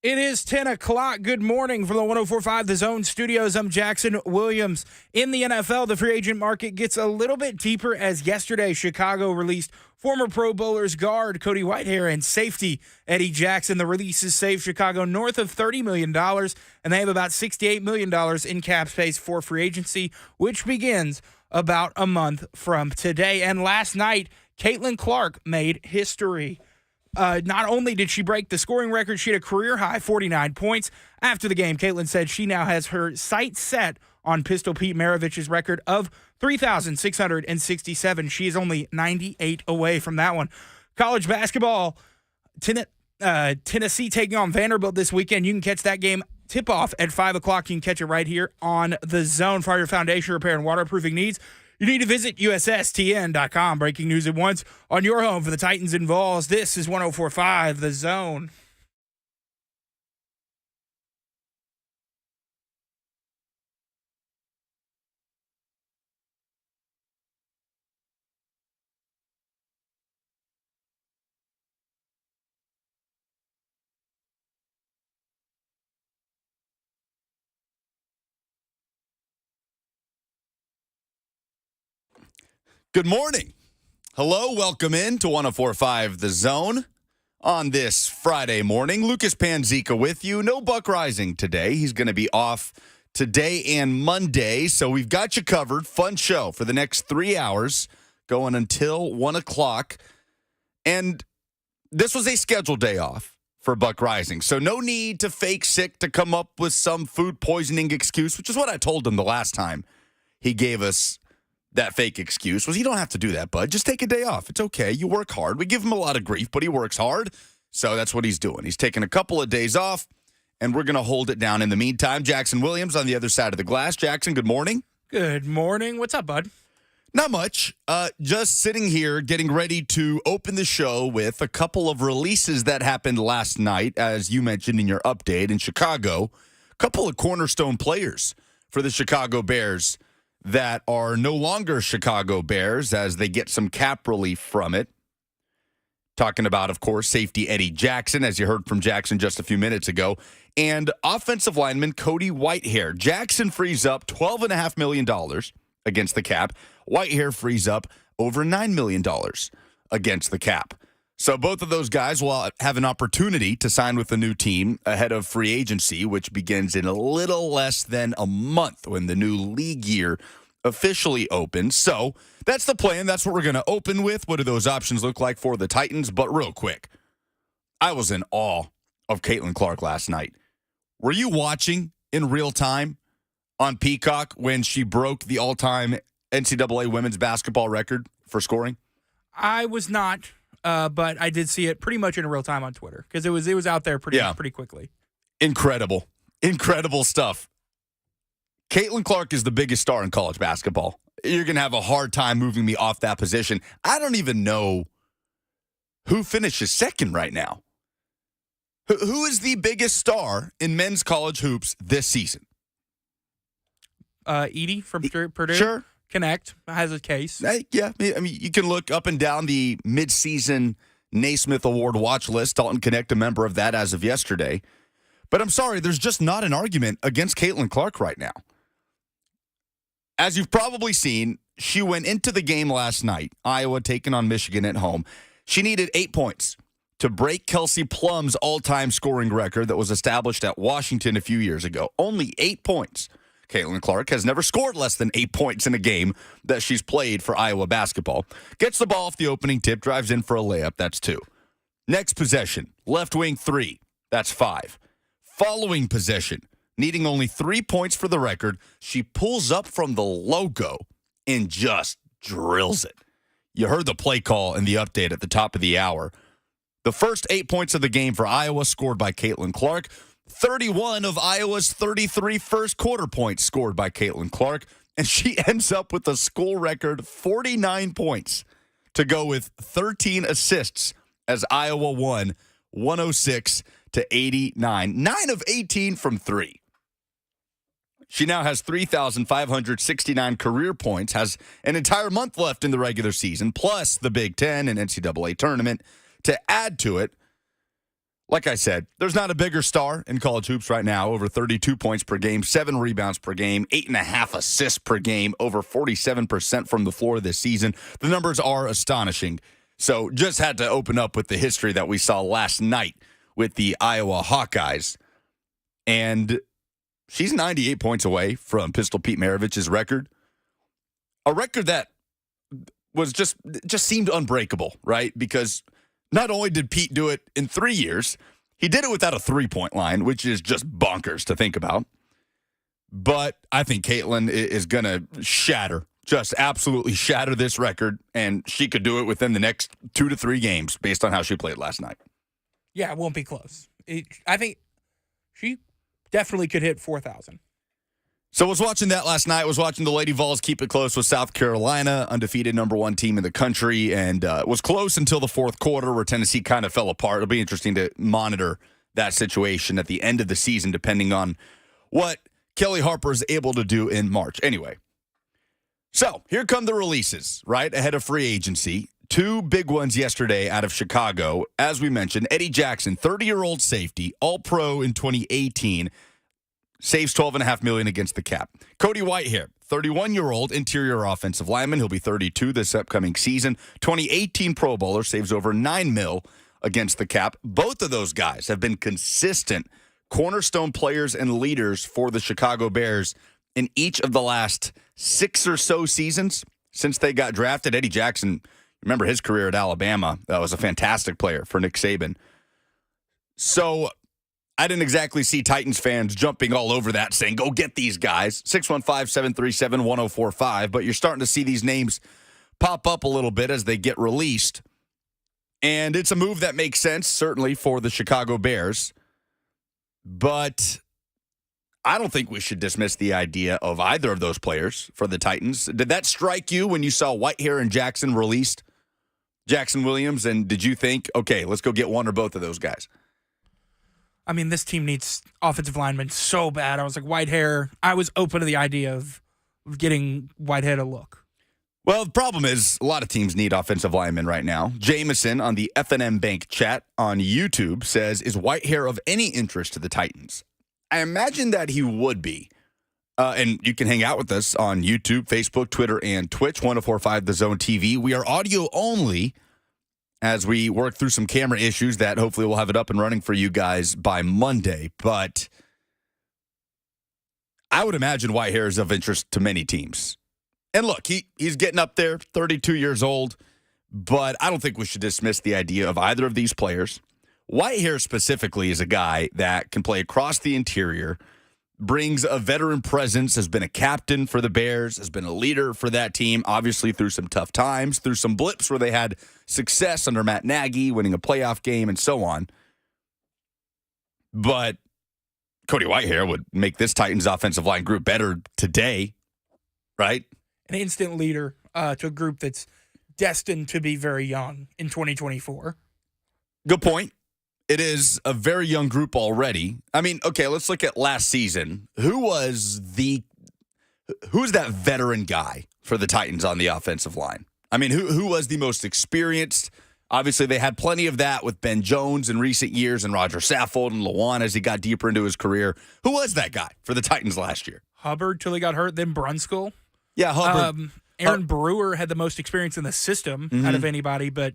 It is 10 o'clock. Good morning from the 104.5 The Zone Studios. I'm Jackson Williams. In the NFL, the free agent market gets a little bit deeper as yesterday Chicago released former Pro Bowlers guard Cody Whitehair and safety Eddie Jackson. The releases save Chicago north of $30 million, and they have about $68 million in cap space for free agency, which begins about a month from today. And last night, Caitlin Clark made history. Not only did she break the scoring record, she had a career-high 49 points. After the game, Caitlin said she now has her sights set on Pistol Pete Maravich's record of 3,667. She is only 98 away from that one. College basketball, Tennessee taking on Vanderbilt this weekend. You can catch that game tip-off at 5 o'clock. You can catch it right here on The Zone. For your foundation repair and waterproofing needs, you need to visit USSTN.com. Breaking news at once on your home for the Titans and Vols. This is 104.5 The Zone. Good morning. Hello, welcome in to 104.5 The Zone on this Friday morning. Lucas Panzica with you. No Buck Rising today. He's going to be off today and Monday, so we've got you covered. Fun show for the next 3 hours, going until 1 o'clock. And this was a scheduled day off for Buck Rising, so no need to fake sick to come up with some food poisoning excuse, which is what I told him the last time he gave us that fake excuse. Was you don't have to do that, bud. Just take a day off. It's okay. You work hard. We give him a lot of grief, but he works hard. So that's what he's doing. He's taking a couple of days off, and we're going to hold it down in the meantime. Jackson Williams on the other side of the glass. Jackson, good morning. Good morning. What's up, bud? Not much. Just sitting here getting ready to open the show with a couple of releases that happened last night, as you mentioned in your update in Chicago. A couple of cornerstone players for the Chicago Bears that are no longer Chicago Bears as they get some cap relief from it. Talking about, of course, safety Eddie Jackson, as you heard from Jackson just a few minutes ago, and offensive lineman Cody Whitehair. Jackson frees up $12.5 million against the cap. Whitehair frees up over $9 million against the cap. So both of those guys will have an opportunity to sign with the new team ahead of free agency, which begins in a little less than a month when the new league year officially opens. So that's the plan. That's what we're going to open with. What do those options look like for the Titans? But real quick, I was in awe of Caitlin Clark last night. Were you watching in real time on Peacock when she broke the all-time NCAA women's basketball record for scoring? I was not. But I did see it pretty much in real time on Twitter because it was out there pretty quickly. Incredible Stuff. Caitlin Clark is the biggest star in college basketball. You're going to have a hard time moving me off that position. I don't even know who finishes second right now. Who is the biggest star in men's college hoops this season? Edie from Purdue. Sure. Connect has a case. Yeah, I mean, you can look up and down the mid-season Naismith Award watch list. Dalton Connect, a member of that as of yesterday. But I'm sorry, there's just not an argument against Caitlin Clark right now. As you've probably seen, she went into the game last night, Iowa taking on Michigan at home. She needed 8 points to break Kelsey Plum's all-time scoring record that was established at Washington a few years ago. Only 8 points. Caitlin Clark has never scored less than 8 points in a game that she's played for Iowa basketball. Gets the ball off the opening tip, drives in for a layup. That's 2. Next possession, left wing 3. That's 5. Following possession, needing only 3 points for the record, she pulls up from the logo and just drills it. You heard the play call and the update at the top of the hour. The first 8 points of the game for Iowa scored by Caitlin Clark. 31 of Iowa's 33 first quarter points scored by Caitlin Clark, and she ends up with a school record 49 points to go with 13 assists as Iowa won 106-89. 9 of 18 from 3. She now has 3,569 career points, has an entire month left in the regular season, plus the Big Ten and NCAA tournament to add to it. Like I said, there's not a bigger star in college hoops right now. Over 32 points per game, 7 rebounds per game, 8.5 assists per game, over 47% from the floor this season. The numbers are astonishing. So just had to open up with the history that we saw last night with the Iowa Hawkeyes. And she's 98 points away from Pistol Pete Maravich's record. A record that was just seemed unbreakable, right? Because not only did Pete do it in 3 years, he did it without a three-point line, which is just bonkers to think about. But I think Caitlin is going to just absolutely shatter this record, and she could do it within the next 2 to 3 games based on how she played last night. Yeah, it won't be close. I think she definitely could hit 4,000. So I was watching that last night. I was watching the Lady Vols keep it close with South Carolina, undefeated number 1 team in the country, and it was close until the fourth quarter where Tennessee kind of fell apart. It'll be interesting to monitor that situation at the end of the season, depending on what Kelly Harper is able to do in March. Anyway, so here come the releases, right, ahead of free agency. 2 big ones yesterday out of Chicago. As we mentioned, Eddie Jackson, 30-year-old safety, all-pro in 2018, saves $12.5 million against the cap. Cody Whitehair, 31-year-old interior offensive lineman. He'll be 32 this upcoming season. 2018 Pro Bowler, saves over $9 million against the cap. Both of those guys have been consistent cornerstone players and leaders for the Chicago Bears in each of the last 6 or so seasons since they got drafted. Eddie Jackson, remember his career at Alabama. That was a fantastic player for Nick Saban. So I didn't exactly see Titans fans jumping all over that saying, go get these guys. 615-737-1045. But you're starting to see these names pop up a little bit as they get released. And it's a move that makes sense, certainly, for the Chicago Bears. But I don't think we should dismiss the idea of either of those players for the Titans. Did that strike you when you saw Whitehair and Jackson released? Jackson Williams, and did you think, okay, let's go get one or both of those guys? I mean, this team needs offensive linemen so bad. I was like, Whitehair. I was open to the idea of getting Whitehead a look. Well, the problem is a lot of teams need offensive linemen right now. Jameson on the F&M Bank chat on YouTube says, is Whitehair of any interest to the Titans? I imagine that he would be. And you can hang out with us on YouTube, Facebook, Twitter, and Twitch, 1045 The Zone TV. We are audio only as we work through some camera issues that hopefully we'll have it up and running for you guys by Monday. But I would imagine Whitehair is of interest to many teams. And look, he's getting up there, 32 years old, but I don't think we should dismiss the idea of either of these players. Whitehair specifically is a guy that can play across the interior, brings a veteran presence, has been a captain for the Bears, has been a leader for that team, obviously through some tough times, through some blips where they had success under Matt Nagy, winning a playoff game and so on. But Cody Whitehair would make this Titans offensive line group better today, right? An instant leader to a group that's destined to be very young in 2024. Good point. It is a very young group already. I mean, okay, let's look at last season. Who's that veteran guy for the Titans on the offensive line? I mean, who was the most experienced? Obviously, they had plenty of that with Ben Jones in recent years and Roger Saffold and Lawan as he got deeper into his career. Who was that guy for the Titans last year? Hubbard till he got hurt, then Brunskill. Yeah, Hubbard. Aaron Brewer had the most experience in the system out of anybody, but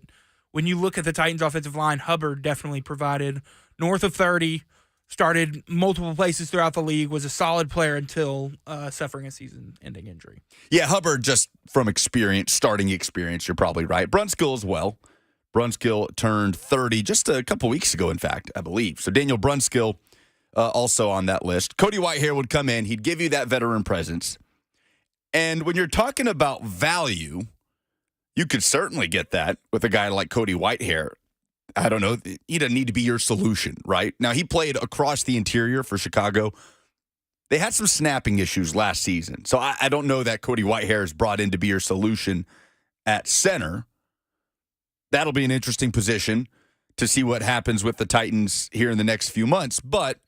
when you look at the Titans' offensive line, Hubbard definitely provided north of 30, started multiple places throughout the league, was a solid player until suffering a season-ending injury. Yeah, Hubbard, just from experience, starting experience, you're probably right. Brunskill as well. Brunskill turned 30 just a couple weeks ago, in fact, I believe. So Daniel Brunskill also on that list. Cody Whitehair would come in. He'd give you that veteran presence. And when you're talking about value, you could certainly get that with a guy like Cody Whitehair. I don't know. He doesn't need to be your solution, right? Now, he played across the interior for Chicago. They had some snapping issues last season. So I don't know that Cody Whitehair is brought in to be your solution at center. That'll be an interesting position to see what happens with the Titans here in the next few months. But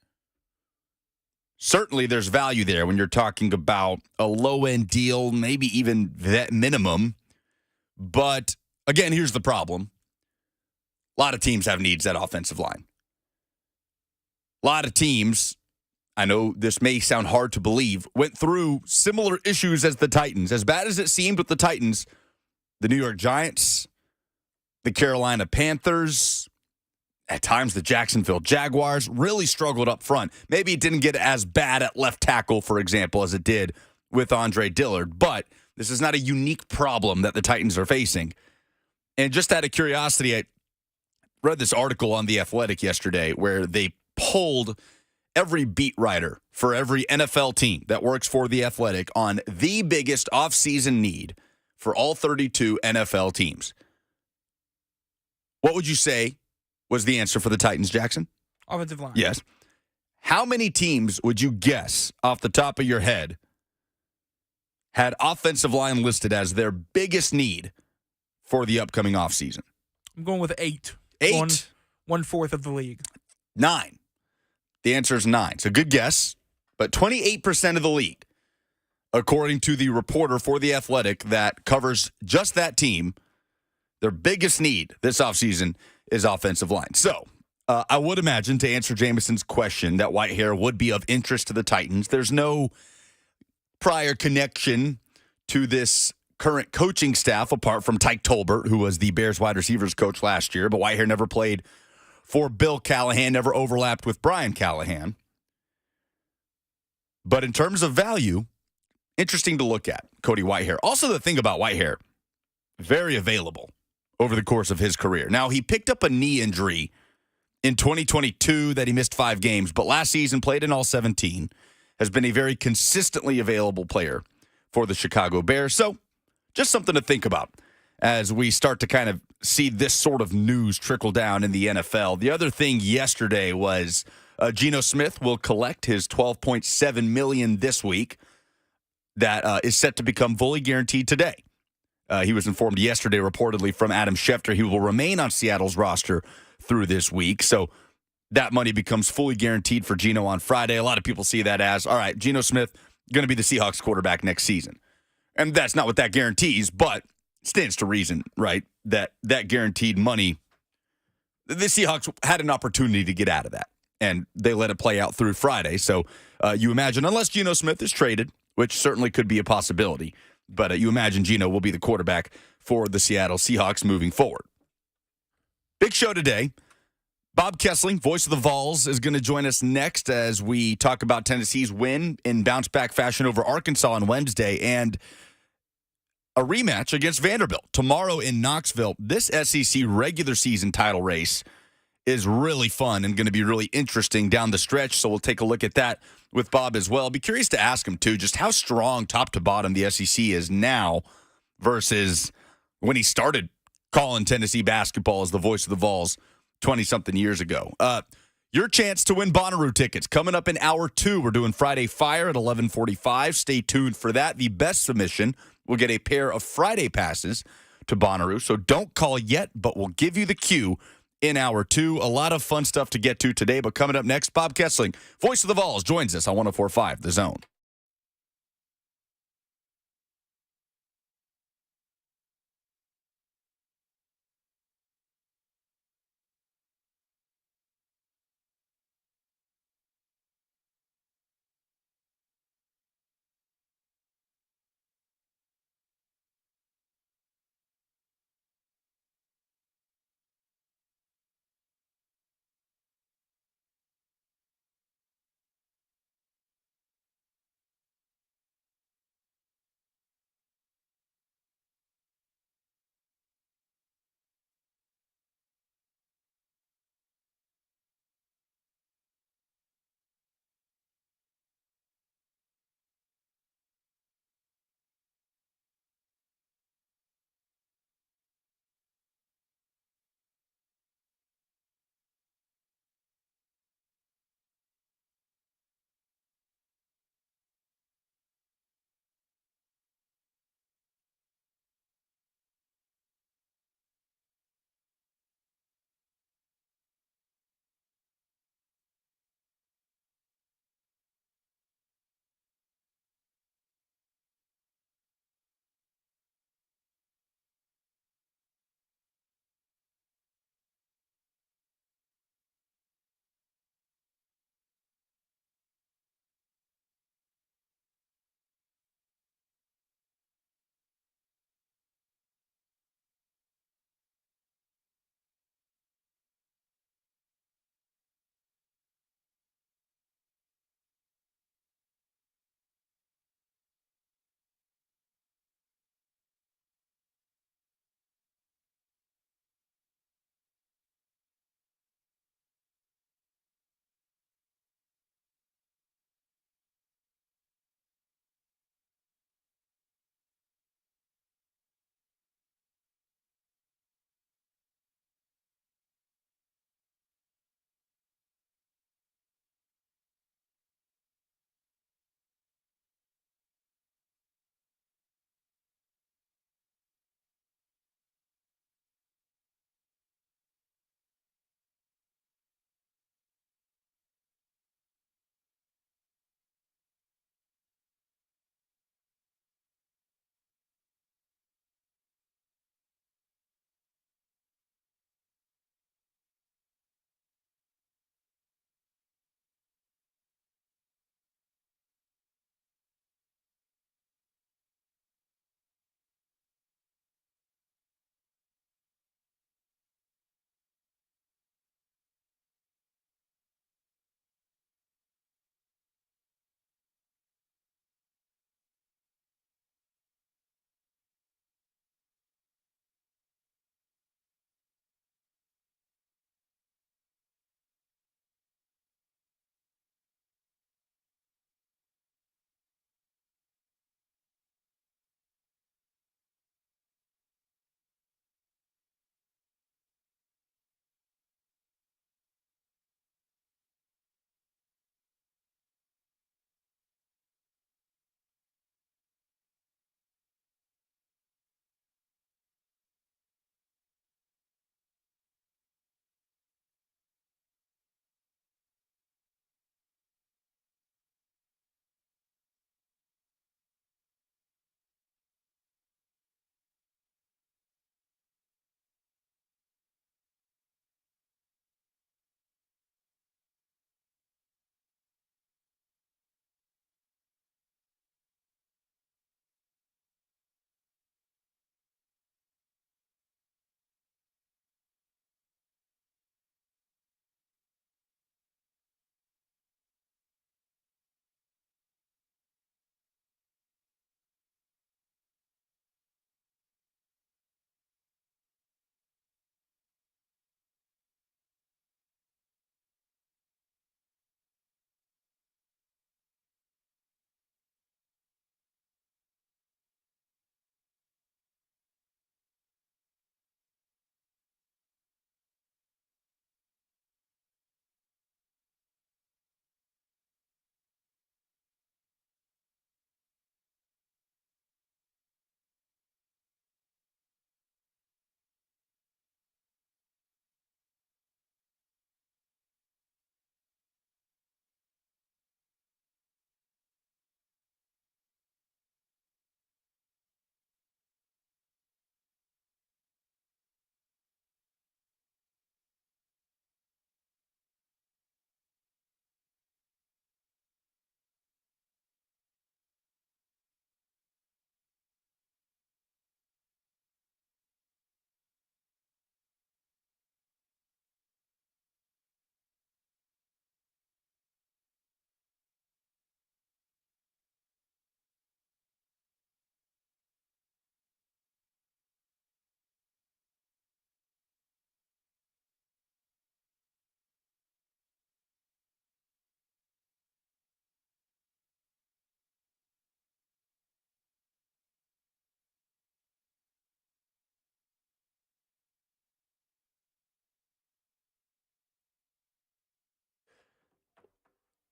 certainly there's value there when you're talking about a low-end deal, maybe even that minimum. But, again, here's the problem. A lot of teams have needs at offensive line. A lot of teams, I know this may sound hard to believe, went through similar issues as the Titans. As bad as it seemed with the Titans, the New York Giants, the Carolina Panthers, at times the Jacksonville Jaguars really struggled up front. Maybe it didn't get as bad at left tackle, for example, as it did with Andre Dillard, but this is not a unique problem that the Titans are facing. And just out of curiosity, I read this article on The Athletic yesterday where they polled every beat writer for every NFL team that works for The Athletic on the biggest offseason need for all 32 NFL teams. What would you say was the answer for the Titans, Jackson? Offensive line. Yes. How many teams would you guess off the top of your head had offensive line listed as their biggest need for the upcoming offseason? I'm going with 8. 8? 1/4 of the league. 9. The answer is 9. So good guess, but 28% of the league, according to the reporter for The Athletic that covers just that team, their biggest need this offseason is offensive line. So I would imagine, to answer Jameson's question, that Whitehair would be of interest to the Titans. There's no prior connection to this current coaching staff apart from Tyke Tolbert, who was the Bears wide receivers coach last year, but Whitehair never played for Bill Callahan, never overlapped with Brian Callahan. But in terms of value, interesting to look at, Cody Whitehair. Also, the thing about Whitehair, very available over the course of his career. Now, he picked up a knee injury in 2022 that he missed 5 games, but last season played in all 17, has been a very consistently available player for the Chicago Bears. So just something to think about as we start to kind of see this sort of news trickle down in the NFL. The other thing yesterday was Geno Smith will collect his $12.7 million this week that is set to become fully guaranteed today. He was informed yesterday, reportedly, from Adam Schefter, he will remain on Seattle's roster through this week. So that money becomes fully guaranteed for Geno on Friday. A lot of people see that as, all right, Geno Smith going to be the Seahawks quarterback next season. And that's not what that guarantees, but stands to reason, right, that guaranteed money, the Seahawks had an opportunity to get out of that, and they let it play out through Friday. So you imagine, unless Geno Smith is traded, which certainly could be a possibility, but you imagine Geno will be the quarterback for the Seattle Seahawks moving forward. Big show today. Bob Kesling, voice of the Vols, is going to join us next as we talk about Tennessee's win in bounce-back fashion over Arkansas on Wednesday and a rematch against Vanderbilt tomorrow in Knoxville. This SEC regular season title race is really fun and going to be really interesting down the stretch, so we'll take a look at that with Bob as well. Be curious to ask him, too, just how strong top to bottom the SEC is now versus when he started calling Tennessee basketball as the voice of the Vols 20-something years ago. Your chance to win Bonnaroo tickets coming up in hour 2. We're doing Friday Fire at 11:45. Stay tuned for that. The best submission will get a pair of Friday passes to Bonnaroo, so don't call yet, but we'll give you the cue in hour 2. A lot of fun stuff to get to today, but coming up next, Bob Kesling, voice of the Vols, joins us on 104.5 The Zone.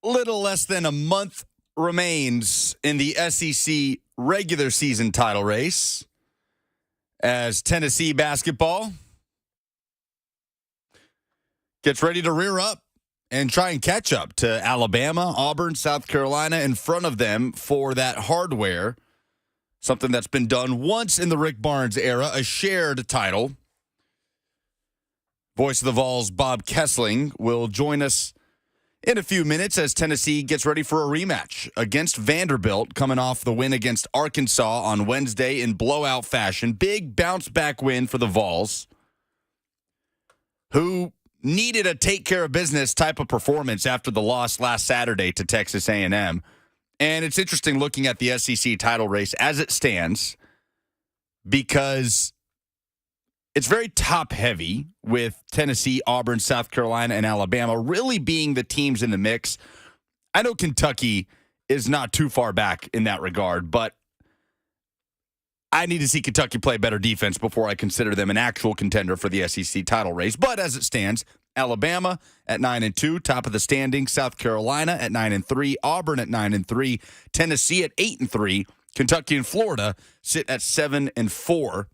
Little less than a month remains in the SEC regular season title race as Tennessee basketball gets ready to rear up and try and catch up to Alabama, Auburn, South Carolina in front of them for that hardware, something that's been done once in the Rick Barnes era, a shared title. Voice of the Vols, Bob Kesling, will join us in a few minutes as Tennessee gets ready for a rematch against Vanderbilt, coming off the win against Arkansas on Wednesday in blowout fashion. Big bounce-back win for the Vols, who needed a take-care-of-business type of performance after the loss last Saturday to Texas A&M. And it's interesting looking at the SEC title race as it stands because it's very top-heavy with Tennessee, Auburn, South Carolina, and Alabama really being the teams in the mix. I know Kentucky is not too far back in that regard, but I need to see Kentucky play better defense before I consider them an actual contender for the SEC title race. But as it stands, Alabama at 9-2, top of the standing. South Carolina at 9-3, Auburn at 9-3, Tennessee at 8-3, Kentucky and Florida sit at 7-4.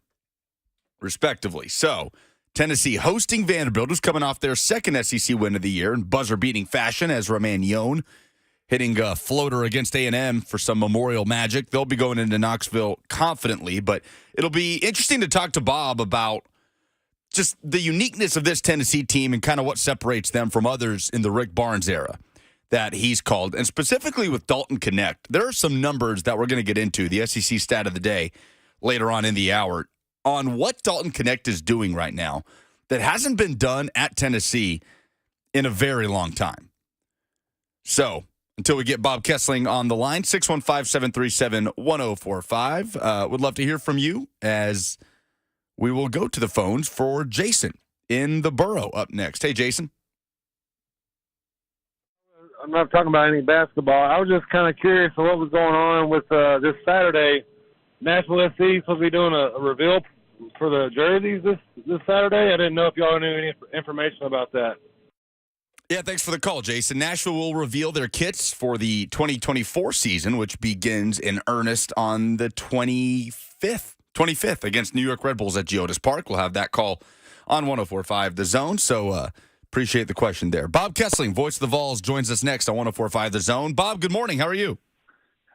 Respectively. So, Tennessee hosting Vanderbilt, who's coming off their second SEC win of the year in buzzer-beating fashion as Romain Yohn hitting a floater against A&M for some memorial magic. They'll be going into Knoxville confidently, but it'll be interesting to talk to Bob about just the uniqueness of this Tennessee team and kind of what separates them from others in the Rick Barnes era that he's called, and specifically with Dalton Connect. There are some numbers that we're going to get into, the SEC stat of the day, later on in the hour, on what Dalton Connect is doing right now that hasn't been done at Tennessee in a very long time. So, until we get Bob Kesling on the line, 615-737-1045. Would love to hear from you as we will go to the phones for Jason in the Borough up next. Hey, Jason. I'm not talking about any basketball. I was just kind of curious of what was going on with this Saturday. Nashville SC supposed to be doing a reveal for the jerseys this Saturday. I didn't know if y'all knew any information about that. Yeah, thanks for the call, Jason. Nashville will reveal their kits for the 2024 season, which begins in earnest on the 25th against New York Red Bulls at Geodis Park. We'll have that call on 104.5 The Zone, so appreciate the question there. Bob Kesling, voice of the Vols, joins us next on 104.5 The Zone. Bob, good morning. How are you?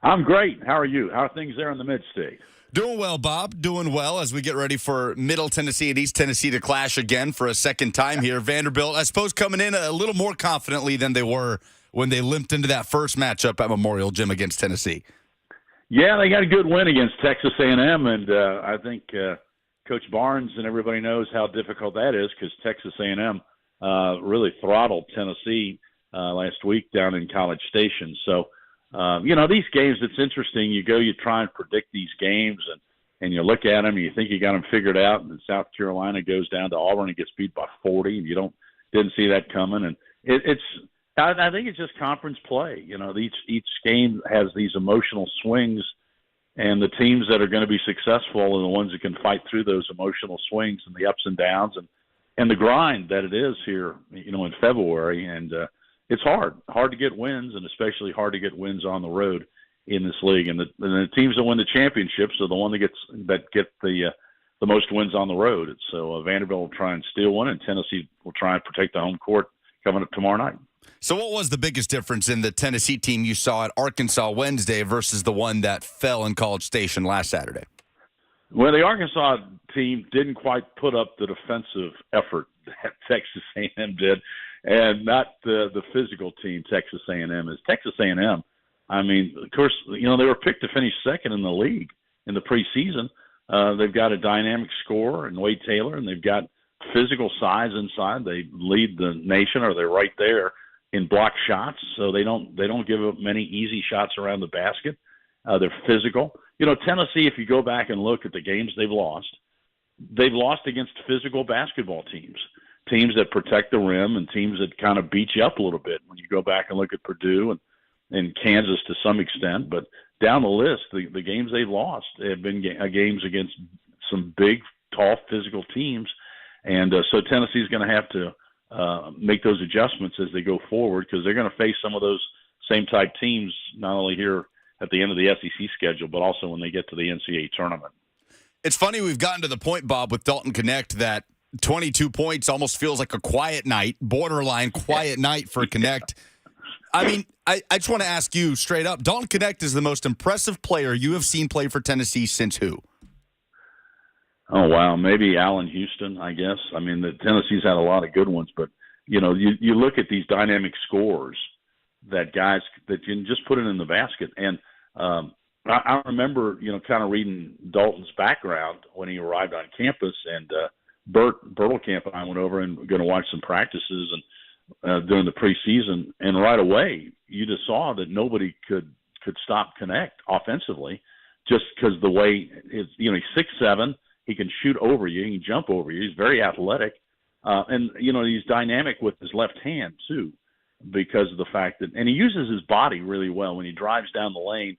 I'm great. How are you? How are things there in the Mid-State? Doing well, Bob. Doing well as we get ready for Middle Tennessee and East Tennessee to clash again for a second time here. Vanderbilt, I suppose, coming in a little more confidently than they were when they limped into that first matchup at Memorial Gym against Tennessee. Yeah, they got a good win against Texas A&M, and I think Coach Barnes and everybody knows how difficult that is because Texas A&M really throttled Tennessee last week down in College Station. So, these games, it's interesting. You try and predict these games, and you look at them, and you think you got them figured out, and then South Carolina goes down to Auburn and gets beat by 40, and you didn't see that coming. And I think it's just conference play. Each game has these emotional swings, and the teams that are going to be successful are the ones that can fight through those emotional swings and the ups and downs and the grind that it is here, in February. And it's hard to get wins, and especially hard to get wins on the road in this league. And the teams that win the championships are the one that get the most wins on the road. And so Vanderbilt will try and steal one, and Tennessee will try and protect the home court coming up tomorrow night. So what was the biggest difference in the Tennessee team you saw at Arkansas Wednesday versus the one that fell in College Station last Saturday? Well, the Arkansas team didn't quite put up the defensive effort that Texas A&M did, and not the physical team Texas A&M is. Texas A&M, I mean, of course, they were picked to finish second in the league in the preseason. They've got a dynamic scorer in Wade Taylor, and they've got physical size inside. They lead the nation, or they're right there in block shots, so they don't give up many easy shots around the basket. They're physical. Tennessee, if you go back and look at the games they've lost against physical basketball teams that protect the rim and teams that kind of beat you up a little bit. When you go back and look at Purdue and Kansas to some extent, but down the list, the games they've lost have been games against some big, tall, physical teams. And so Tennessee's going to have to make those adjustments as they go forward, because they're going to face some of those same type teams, not only here at the end of the SEC schedule, but also when they get to the NCAA tournament. It's funny we've gotten to the point, Bob, with Dalton Connect that 22 points almost feels like a quiet night, borderline quiet night for Connect. I mean, I just want to ask you straight up, Dalton Connect is the most impressive player you have seen play for Tennessee since who? Oh, wow. Maybe Allen Houston, I guess. I mean, the Tennessee's had a lot of good ones, but, you look at these dynamic scores that guys that you can just put it in the basket. And I remember, kind of reading Dalton's background when he arrived on campus, and Bert Bertelkamp and I went over and were going to watch some practices and during the preseason, and right away you just saw that nobody could stop Connect offensively, just because the way he's 6'7", he can shoot over you, he can jump over you, he's very athletic, and he's dynamic with his left hand too, because of the fact that, and he uses his body really well when he drives down the lane.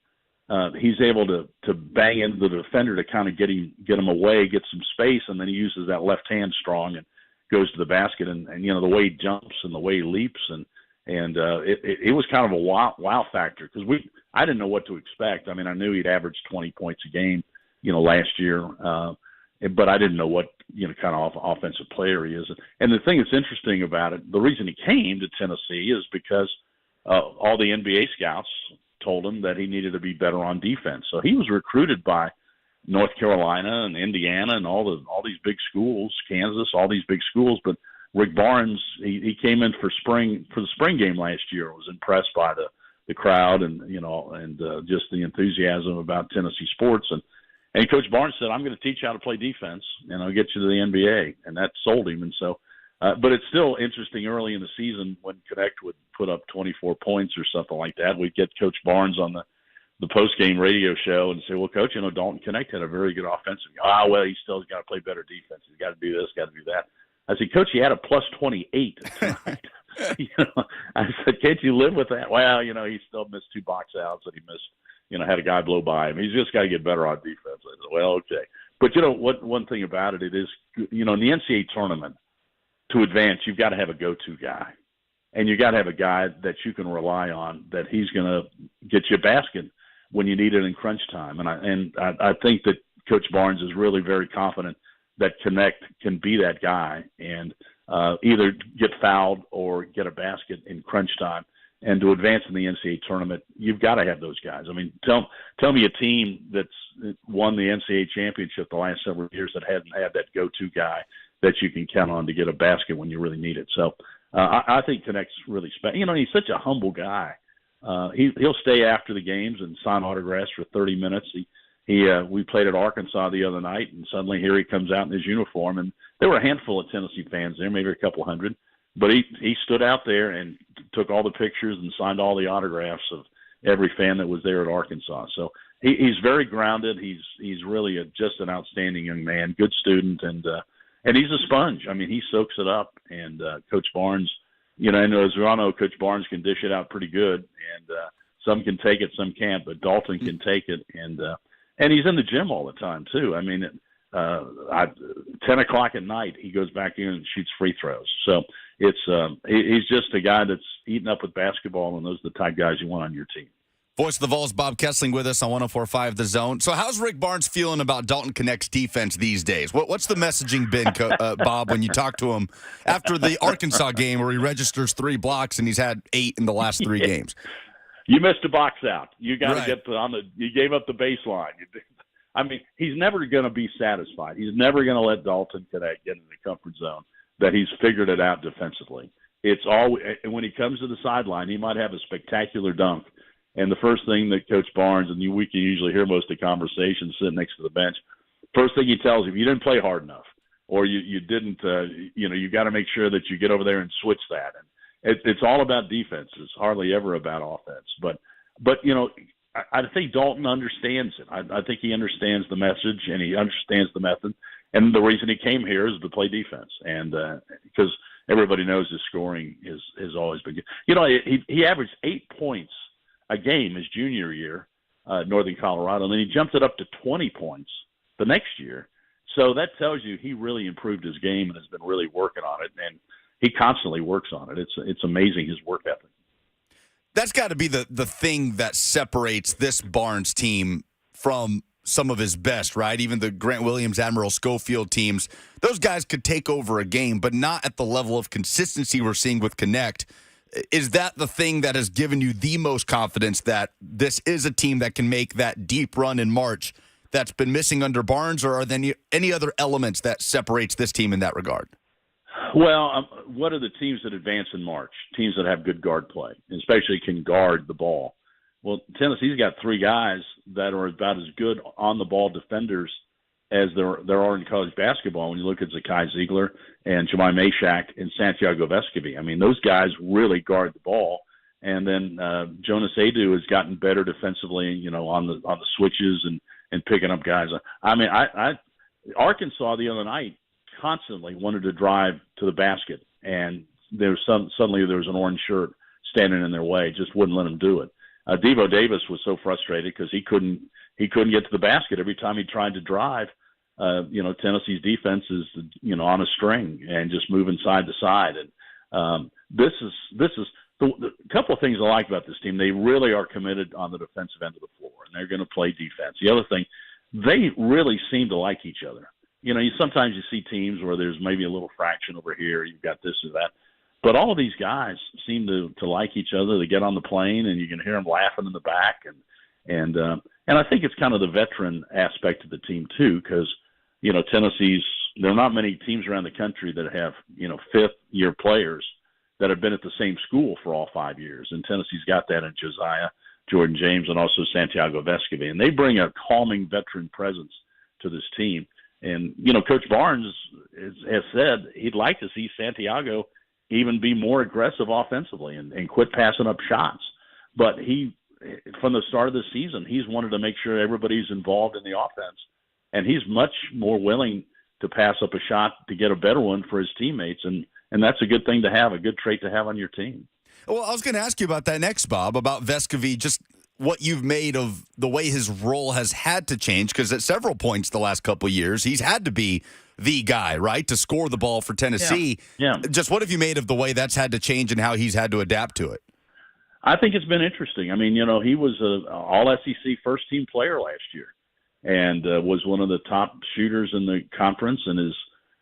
He's able to bang into the defender to kind of get him away, get some space, and then he uses that left hand strong and goes to the basket. And the way he jumps and the way he leaps, and it was kind of a wow factor, because I didn't know what to expect. I mean, I knew he'd average 20 points a game, last year, but I didn't know what kind of offensive player he is. And the thing that's interesting about it, the reason he came to Tennessee is because all the NBA scouts told him that he needed to be better on defense. So he was recruited by North Carolina and Indiana and all these big schools, Kansas, all these big schools. But Rick Barnes, he came in for the spring game last year. Was impressed by the crowd and just the enthusiasm about Tennessee sports. And Coach Barnes said, "I'm going to teach you how to play defense, and I'll get you to the NBA." And that sold him. And so, but it's still interesting early in the season when Connect would put up 24 points or something like that. We'd get Coach Barnes on the post-game radio show and say, "Well, Coach, Dalton Connect had a very good offensive game." "Ah, well, he's still got to play better defense. He's got to do this, got to do that." I said, "Coach, he had a plus 28 tonight." I said, "Can't you live with that?" "Well, he still missed 2 box outs, and he missed, had a guy blow by him. He's just got to get better on defense." I said, "Well, okay." But one thing about it is, in the NCAA tournament, to advance, you've got to have a go-to guy. And you got to have a guy that you can rely on, that he's going to get you a basket when you need it in crunch time. And I think that Coach Barnes is really very confident that Connect can be that guy and either get fouled or get a basket in crunch time. And to advance in the NCAA tournament, you've got to have those guys. I mean, tell me a team that's won the NCAA championship the last several years that hadn't had that go-to guy that you can count on to get a basket when you really need it. So I think Connect's really special. He's such a humble guy. He'll stay after the games and sign autographs for 30 minutes. We played at Arkansas the other night, and suddenly here he comes out in his uniform, and there were a handful of Tennessee fans there, maybe a couple hundred, but he stood out there and took all the pictures and signed all the autographs of every fan that was there at Arkansas. So he's very grounded. He's really just an outstanding young man, good student, and he's a sponge. I mean, he soaks it up. And Coach Barnes, I know, as we all know, Coach Barnes can dish it out pretty good, and some can take it, some can't, but Dalton can take it, and he's in the gym all the time too. I mean, 10 o'clock at night, he goes back in and shoots free throws. So he's just a guy that's eaten up with basketball, and those are the type guys you want on your team. Voice of the Vols, Bob Kesling, with us on 104.5 The Zone. So how's Rick Barnes feeling about Dalton Connect's defense these days? What's the messaging been, Bob, when you talk to him after the Arkansas game where he registers 3 blocks and he's had 8 in the last 3 games? You missed a box out. You got to Right. get you gave up the baseline. I mean, he's never going to be satisfied. He's never going to let Dalton Connect get in the comfort zone that he's figured it out defensively. It's all, and when he comes to the sideline, he might have a spectacular dunk. And the first thing that Coach Barnes, and we can usually hear most of the conversations sitting next to the bench, first thing he tells him, you didn't play hard enough, or you didn't, you got to make sure that you get over there and switch that. And it's all about defense. It's hardly ever about offense. But I think Dalton understands it. I think he understands the message, and he understands the method. And the reason he came here is to play defense, and because everybody knows his scoring has always been good. He averaged 8 points a game his junior year, Northern Colorado, and then he jumped it up to 20 points the next year. So that tells you he really improved his game and has been really working on it, and he constantly works on it. It's amazing, his work ethic. That's got to be the thing that separates this Barnes team from some of his best, right? Even the Grant Williams, Admiral Schofield teams, those guys could take over a game, but not at the level of consistency we're seeing with Connect. Is that the thing that has given you the most confidence that this is a team that can make that deep run in March that's been missing under Barnes, or are there any other elements that separates this team in that regard? Well, what are the teams that advance in March? Teams that have good guard play, especially can guard the ball. Well, Tennessee's got three guys that are about as good on-the-ball defenders as there are in college basketball. When you look at Zakai Ziegler and Jemai Mashak and Santiago Vescovi, I mean, those guys really guard the ball. And then Jonas Adu has gotten better defensively, on the switches and picking up guys. I mean, Arkansas the other night constantly wanted to drive to the basket, and suddenly there was an orange shirt standing in their way, just wouldn't let them do it. Devo Davis was so frustrated because he couldn't get to the basket every time he tried to drive. Tennessee's defense is on a string and just moving side to side. And this is the couple of things I like about this team. They really are committed on the defensive end of the floor, and they're going to play defense. The other thing, they really seem to like each other. Sometimes you see teams where there's maybe a little fraction over here. You've got this or that. But all of these guys seem to like each other. They get on the plane, and you can hear them laughing in the back. And I think it's kind of the veteran aspect of the team, too, because, there are not many teams around the country that have, fifth-year players that have been at the same school for all 5 years. And Tennessee's got that in Josiah, Jordan James, and also Santiago Vescovi. And they bring a calming veteran presence to this team. And, Coach Barnes has said he'd like to see Santiago even be more aggressive offensively and quit passing up shots. But from the start of the season, he's wanted to make sure everybody's involved in the offense. And he's much more willing to pass up a shot to get a better one for his teammates. And that's a good thing to have, a good trait to have on your team. Well, I was going to ask you about that next, Bob, about Vescovi, just what you've made of the way his role has had to change, because at several points the last couple of years, he's had to be the guy, right, to score the ball for Tennessee. Yeah. Just what have you made of the way that's had to change and how he's had to adapt to it? I think it's been interesting. I mean, he was an all-SEC first-team player last year and was one of the top shooters in the conference and is,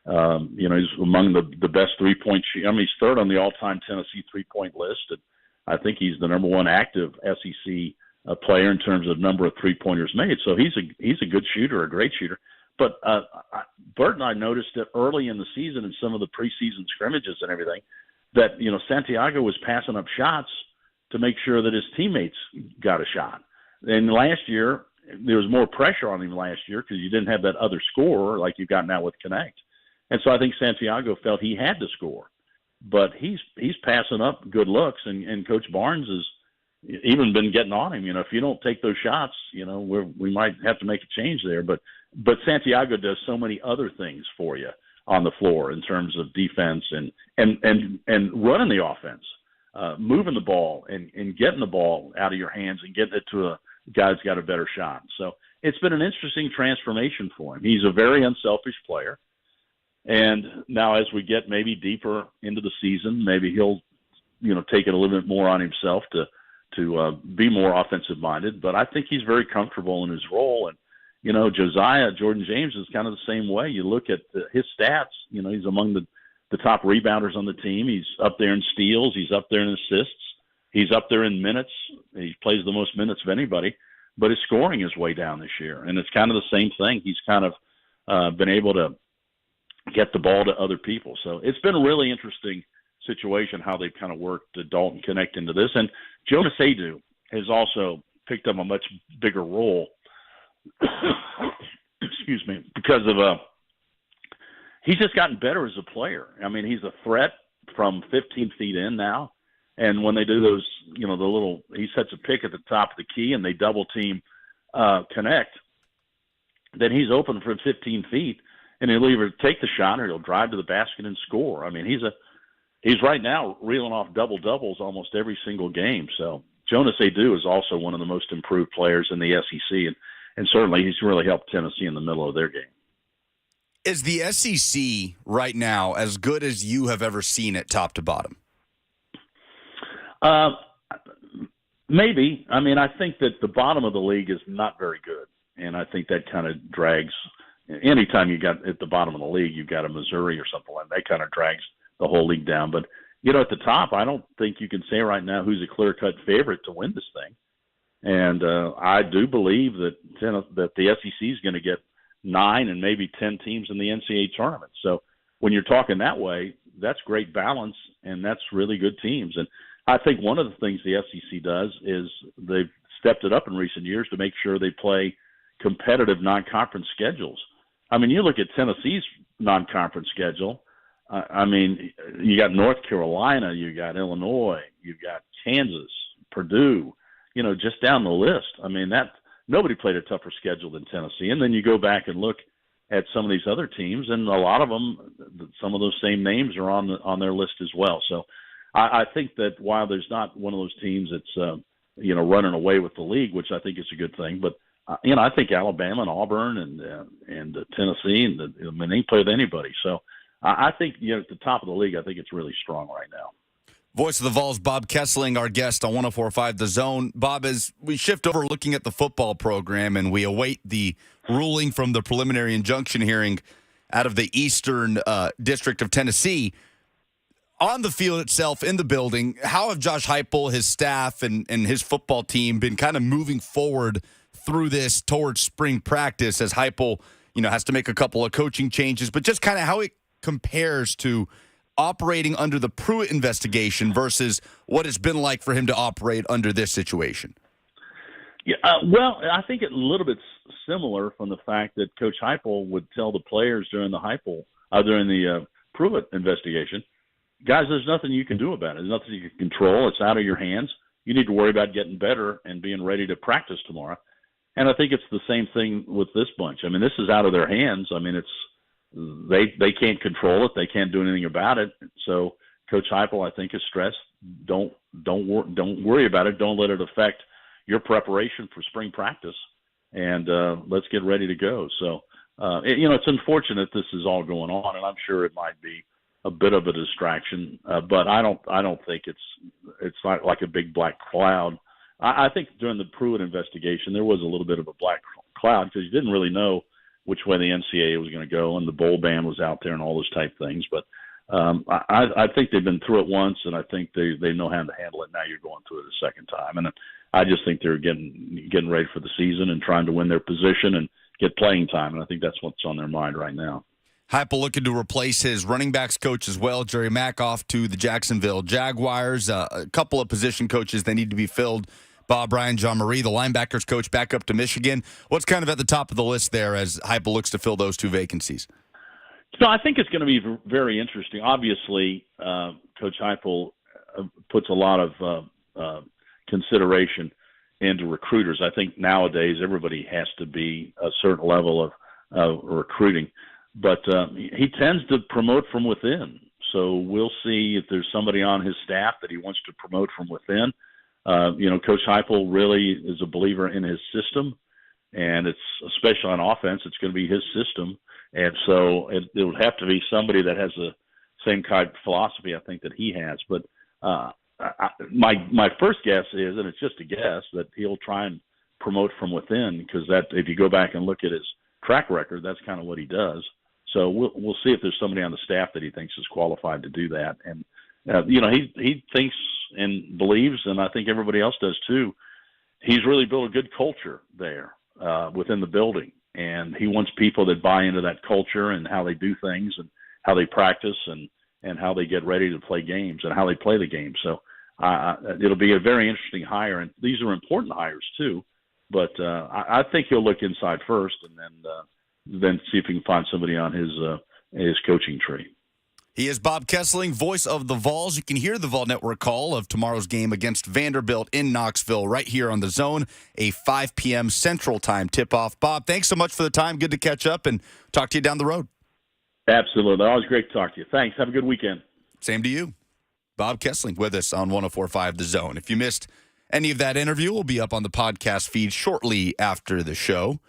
he's among the best three-point shooters. I mean, he's third on the all-time Tennessee three-point list. And I think he's the number one active SEC player in terms of number of three-pointers made. So he's a good shooter, a great shooter. But Bert and I noticed that early in the season in some of the preseason scrimmages and everything that, Santiago was passing up shots to make sure that his teammates got a shot. And last year, there was more pressure on him last year because you didn't have that other scorer like you've got now with Connect. And so I think Santiago felt he had to score. But he's passing up good looks, and Coach Barnes has even been getting on him. If you don't take those shots, we might have to make a change there. But Santiago does so many other things for you on the floor in terms of defense and running the offense, moving the ball and getting the ball out of your hands and getting it to a guy that's got a better shot. So it's been an interesting transformation for him. He's a very unselfish player. And now as we get maybe deeper into the season, maybe he'll, take it a little bit more on himself to be more offensive minded. But I think he's very comfortable in his role. And, Jordan James is kind of the same way. You look at his stats, he's among the top rebounders on the team. He's up there in steals. He's up there in assists. He's up there in minutes. He plays the most minutes of anybody. But his scoring is way down this year. And it's kind of the same thing. He's kind of been able to get the ball to other people. So it's been a really interesting situation how they've kind of worked Dalton Connect into this. And Jonas Adu has also picked up a much bigger role, excuse me, because of he's just gotten better as a player. I mean, he's a threat from 15 feet in now. And when they do those, he sets a pick at the top of the key and they double team Connect, then he's open from 15 feet. And he'll either take the shot or he'll drive to the basket and score. I mean, he's right now reeling off double-doubles almost every single game. So Jonas Adu is also one of the most improved players in the SEC, and certainly he's really helped Tennessee in the middle of their game. Is the SEC right now as good as you have ever seen it top to bottom? Maybe. I mean, I think that the bottom of the league is not very good, and I think that kind of drags. Anytime you got at the bottom of the league, you've got a Missouri or something like that. That kind of drags the whole league down. But at the top, I don't think you can say right now who's a clear-cut favorite to win this thing. And I do believe that the SEC is going to get 9 and maybe 10 teams in the NCAA tournament. So when you're talking that way, that's great balance, and that's really good teams. And I think one of the things the SEC does is they've stepped it up in recent years to make sure they play competitive non-conference schedules. I mean, you look at Tennessee's non-conference schedule. I mean, you got North Carolina, you got Illinois, you got Kansas, Purdue, just down the list. I mean, nobody played a tougher schedule than Tennessee. And then you go back and look at some of these other teams, and a lot of them, some of those same names are on their list as well. So I think that while there's not one of those teams that's running away with the league, which I think is a good thing, but I think Alabama and Auburn and Tennessee they play with anybody. So I think at the top of the league, I think it's really strong right now. Voice of the Vols, Bob Kesling, our guest on 104.5 The Zone. Bob, as we shift over looking at the football program and we await the ruling from the preliminary injunction hearing out of the Eastern District of Tennessee, on the field itself, in the building, how have Josh Heupel, his staff, and his football team been kind of moving forward through this towards spring practice as Heupel, has to make a couple of coaching changes, but just kind of how it compares to operating under the Pruitt investigation versus what it's been like for him to operate under this situation? Yeah, well, I think it's a little bit similar from the fact that Coach Heupel would tell the players during the Pruitt investigation, guys, there's nothing you can do about it. There's nothing you can control. It's out of your hands. You need to worry about getting better and being ready to practice tomorrow. And I think it's the same thing with this bunch. I mean, this is out of their hands. I mean, they can't control it. They can't do anything about it. So Coach Heupel, I think, is stressed. Don't worry about it. Don't let it affect your preparation for spring practice. And let's get ready to go. So it's unfortunate this is all going on, and I'm sure it might be a bit of a distraction. But I don't think it's not like a big black cloud. I think during the Pruitt investigation, there was a little bit of a black cloud because you didn't really know which way the NCAA was going to go, and the bowl ban was out there and all those type things. But I think they've been through it once, and I think they know how to handle it. Now you're going through it a second time. And I just think they're getting ready for the season and trying to win their position and get playing time, and I think that's what's on their mind right now. Heupel looking to replace his running backs coach as well. Jerry Mack off to the Jacksonville Jaguars. A couple of position coaches that need to be filled. Bob Ryan, John Marie, the linebackers coach, back up to Michigan. What's kind of at the top of the list there as Heupel looks to fill those two vacancies? So I think it's going to be very interesting. Obviously, Coach Heupel puts a lot of consideration into recruiters. I think nowadays everybody has to be a certain level of recruiting. But he tends to promote from within. So we'll see if there's somebody on his staff that he wants to promote from within. Coach Heupel really is a believer in his system, and it's especially on offense, it's going to be his system. And so it would have to be somebody that has the same kind of philosophy, I think, that he has. But my first guess is, and it's just a guess, that he'll try and promote from within because that if you go back and look at his track record, that's kind of what he does. So we'll see if there's somebody on the staff that he thinks is qualified to do that. And, he thinks and believes, and I think everybody else does too, he's really built a good culture there within the building. And he wants people that buy into that culture and how they do things and how they practice and how they get ready to play games and how they play the game. So it'll be a very interesting hire. And these are important hires too. But I think he'll look inside first and then see if he can find somebody on his coaching tree. He is Bob Kesling, voice of the Vols. You can hear the Vol Network call of tomorrow's game against Vanderbilt in Knoxville right here on The Zone, a 5 p.m. Central Time tip-off. Bob, thanks so much for the time. Good to catch up and talk to you down the road. Absolutely. Always great to talk to you. Thanks. Have a good weekend. Same to you. Bob Kesling with us on 104.5 The Zone. If you missed any of that interview, will be up on the podcast feed shortly after the show.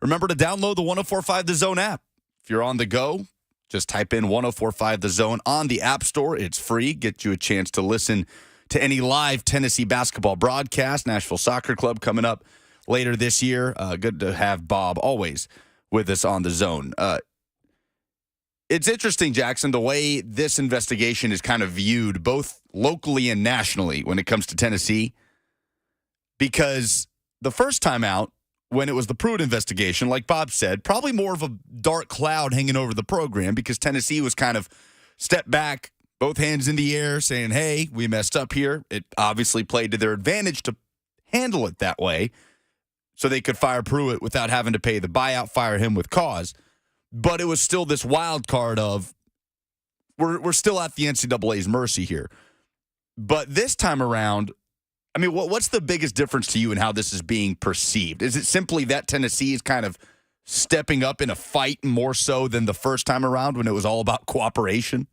Remember to download the 104.5 The Zone app. If you're on the go, just type in 104.5 The Zone on the App Store. It's free. Get you a chance to listen to any live Tennessee basketball broadcast. Nashville Soccer Club coming up later this year. Good to have Bob always with us on the zone. It's interesting, Jackson, the way this investigation is kind of viewed both locally and nationally when it comes to Tennessee, because the first time out, when it was the Pruitt investigation, like Bob said, probably more of a dark cloud hanging over the program because Tennessee was kind of stepped back, both hands in the air, saying, hey, we messed up here. It obviously played to their advantage to handle it that way so they could fire Pruitt without having to pay the buyout, fire him with cause. But it was still this wild card of we're still at the NCAA's mercy here. But this time around, I mean, what's the biggest difference to you in how this is being perceived? Is it simply that Tennessee is kind of stepping up in a fight more so than the first time around when it was all about cooperation?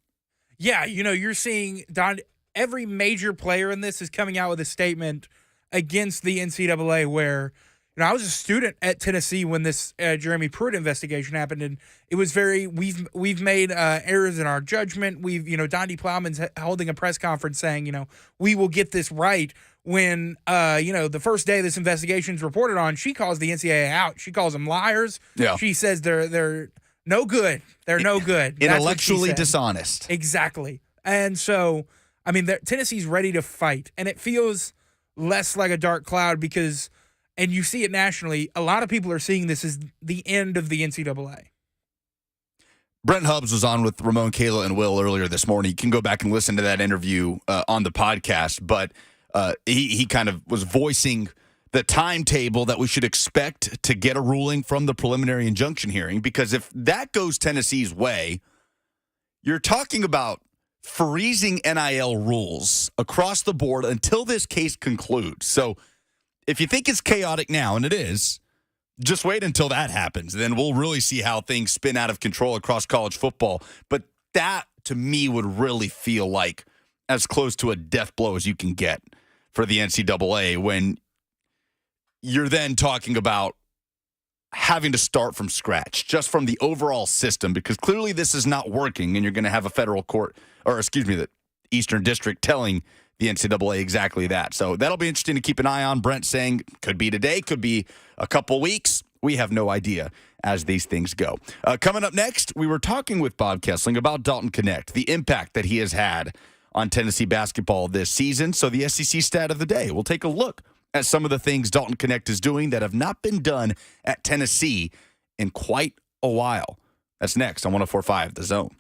Yeah, you're seeing, Don, every major player in this is coming out with a statement against the NCAA where, I was a student at Tennessee when this Jeremy Pruitt investigation happened, and it was we've made errors in our judgment. Donnie Plowman's holding a press conference saying, we will get this right. When, the first day this investigation's reported on, she calls the NCAA out. She calls them liars. Yeah. She says they're no good. They're no good. Intellectually dishonest. Exactly. And so, Tennessee's ready to fight, and it feels less like a dark cloud because, and you see it nationally, a lot of people are seeing this as the end of the NCAA. Brent Hubbs was on with Ramon, Kayla, and Will earlier this morning. You can go back and listen to that interview on the podcast, but he kind of was voicing the timetable that we should expect to get a ruling from the preliminary injunction hearing, because if that goes Tennessee's way, you're talking about freezing NIL rules across the board until this case concludes. So if you think it's chaotic now, and it is, just wait until that happens. Then we'll really see how things spin out of control across college football. But that, to me, would really feel like as close to a death blow as you can get for the NCAA when you're then talking about having to start from scratch, just from the overall system, because clearly this is not working, and you're going to have a federal court, the Eastern District telling the NCAA exactly that. So that'll be interesting to keep an eye on. Brent saying could be today, could be a couple weeks. We have no idea as these things go. Coming up next, we were talking with Bob Kesling about Dalton Connect, the impact that he has had on Tennessee basketball this season. So the SEC stat of the day, we'll take a look at some of the things Dalton Connect is doing that have not been done at Tennessee in quite a while. That's next on 104.5 The Zone.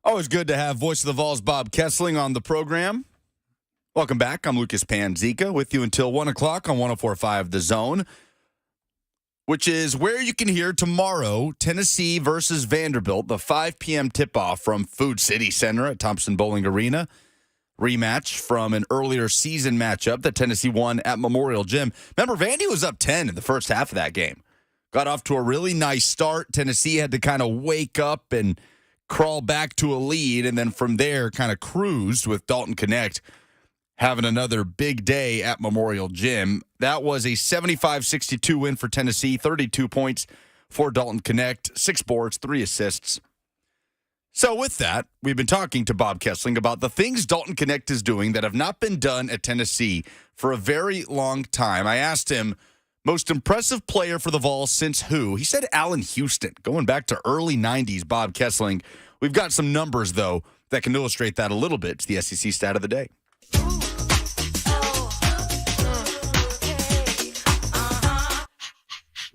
Always good to have Voice of the Vols Bob Kesling on the program. Welcome back. I'm Lucas Panzica with you until 1 o'clock on 104.5 The Zone, which is where you can hear tomorrow Tennessee versus Vanderbilt, the 5 p.m. tip-off from Food City Center at Thompson Bowling Arena. Rematch from an earlier season matchup that Tennessee won at Memorial Gym. Remember, Vandy was up 10 in the first half of that game. Got off to a really nice start. Tennessee had to kind of wake up and crawl back to a lead, and then from there kind of cruised with Dalton Connect having another big day at Memorial Gym. That was a 75-62 win for Tennessee, 32 points for Dalton Connect, 6 boards, 3 assists. So with that, we've been talking to Bob Kesling about the things Dalton Connect is doing that have not been done at Tennessee for a very long time. I asked him, most impressive player for the Vols since who? He said Allen Houston, going back to early 90s, Bob Kesling. We've got some numbers, though, that can illustrate that a little bit. It's the SEC stat of the day.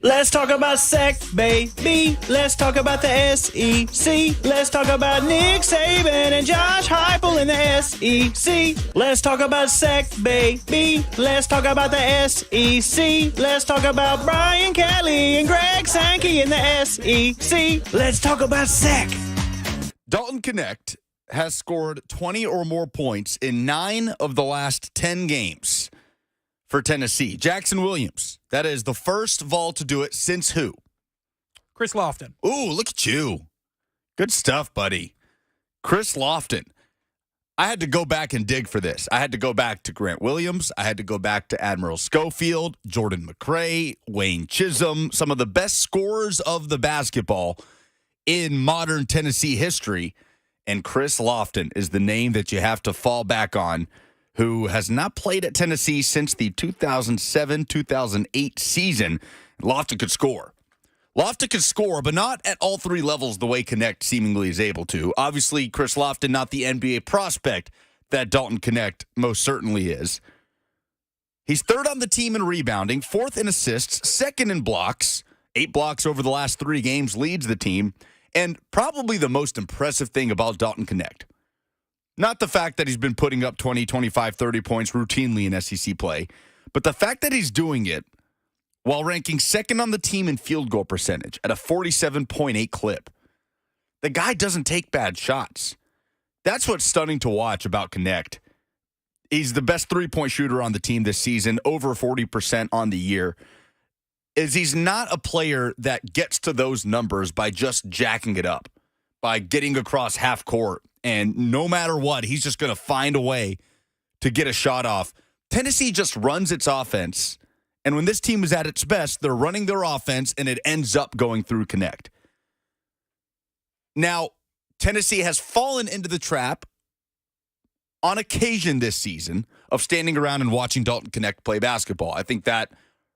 Let's talk about SEC, baby. Let's talk about the SEC. Let's talk about Nick Saban and Josh Heupel in the SEC. Let's talk about SEC, baby. Let's talk about the SEC. Let's talk about Brian Kelly and Greg Sankey in the SEC. Let's talk about SEC. Dalton Connect has scored 20 or more points in 9 of the last 10 games for Tennessee. Jackson Williams, that is the first Vol to do it since who? Chris Lofton. Ooh, look at you. Good stuff, buddy. Chris Lofton. I had to go back and dig for this. I had to go back to Grant Williams. I had to go back to Admiral Schofield, Jordan McRae, Wayne Chisholm, some of the best scorers of the basketball in modern Tennessee history. And Chris Lofton is the name that you have to fall back on, who has not played at Tennessee since the 2007-2008 season. Lofton could score. Lofton could score, but not at all 3 levels the way Connect seemingly is able to. Obviously, Chris Lofton, not the NBA prospect that Dalton Connect most certainly is. He's 3rd on the team in rebounding, 4th in assists, 2nd in blocks. 8 blocks over the last 3 games leads the team. And probably the most impressive thing about Dalton Connect, not the fact that he's been putting up 20, 25, 30 points routinely in SEC play, but the fact that he's doing it while ranking 2nd on the team in field goal percentage at a 47.8 clip. The guy doesn't take bad shots. That's what's stunning to watch about Connect. He's the best 3-point shooter on the team this season, over 40% on the year. He's not a player that gets to those numbers by just jacking it up, by getting across half court. And no matter what, he's just going to find a way to get a shot off. Tennessee just runs its offense. And when this team is at its best, they're running their offense, and it ends up going through Connect. Now, Tennessee has fallen into the trap on occasion this season of standing around and watching Dalton Connect play basketball. I think that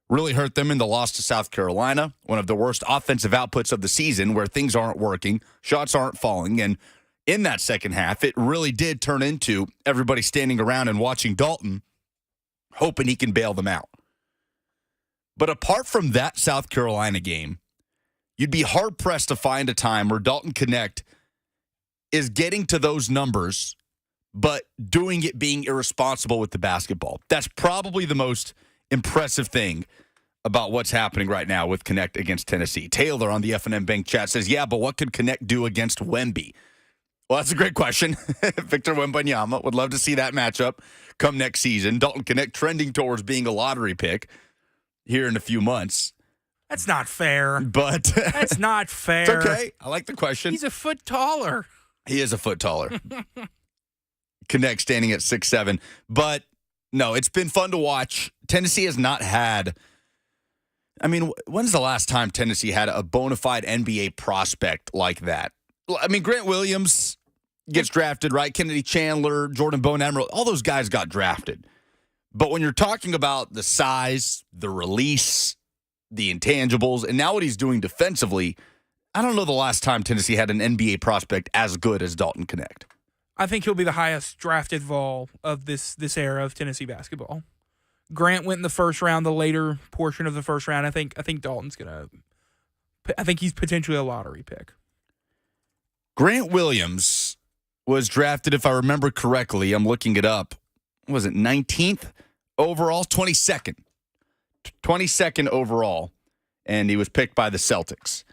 really hurt them in the loss to South Carolina, one of the worst offensive outputs of the season where things aren't working, shots aren't falling, and in that second half, it really did turn into everybody standing around and watching Dalton, hoping he can bail them out. But apart from that South Carolina game, you'd be hard-pressed to find a time where Dalton Connect is getting to those numbers, but doing it being irresponsible with the basketball. That's probably the most impressive thing about what's happening right now with Connect against Tennessee. Taylor on the F&M Bank chat says, yeah, but what could Connect do against Wemby? Well, that's a great question. Victor Wembanyama, would love to see that matchup come next season. Dalton Connect trending towards being a lottery pick here in a few months. That's not fair. But That's not fair. It's okay. I like the question. He's a foot taller. He is a foot taller. Connect standing at 6'7". But no, it's been fun to watch. Tennessee has not had, I mean, when's the last time Tennessee had a bona fide NBA prospect like that? I mean, Grant Williams gets drafted, right? Kennedy Chandler, Jordan Bone Emerald, all those guys got drafted. But when you're talking about the size, the release, the intangibles, and now what he's doing defensively, I don't know the last time Tennessee had an NBA prospect as good as Dalton Connect. I think he'll be the highest drafted Vol of this era of Tennessee basketball. Grant went in the first round, the later portion of the first round. I think Dalton's I think he's potentially a lottery pick. Grant Williams was drafted, if I remember correctly, I'm looking it up. Was it 19th overall? 22nd. 22nd overall. And he was picked by the Celtics.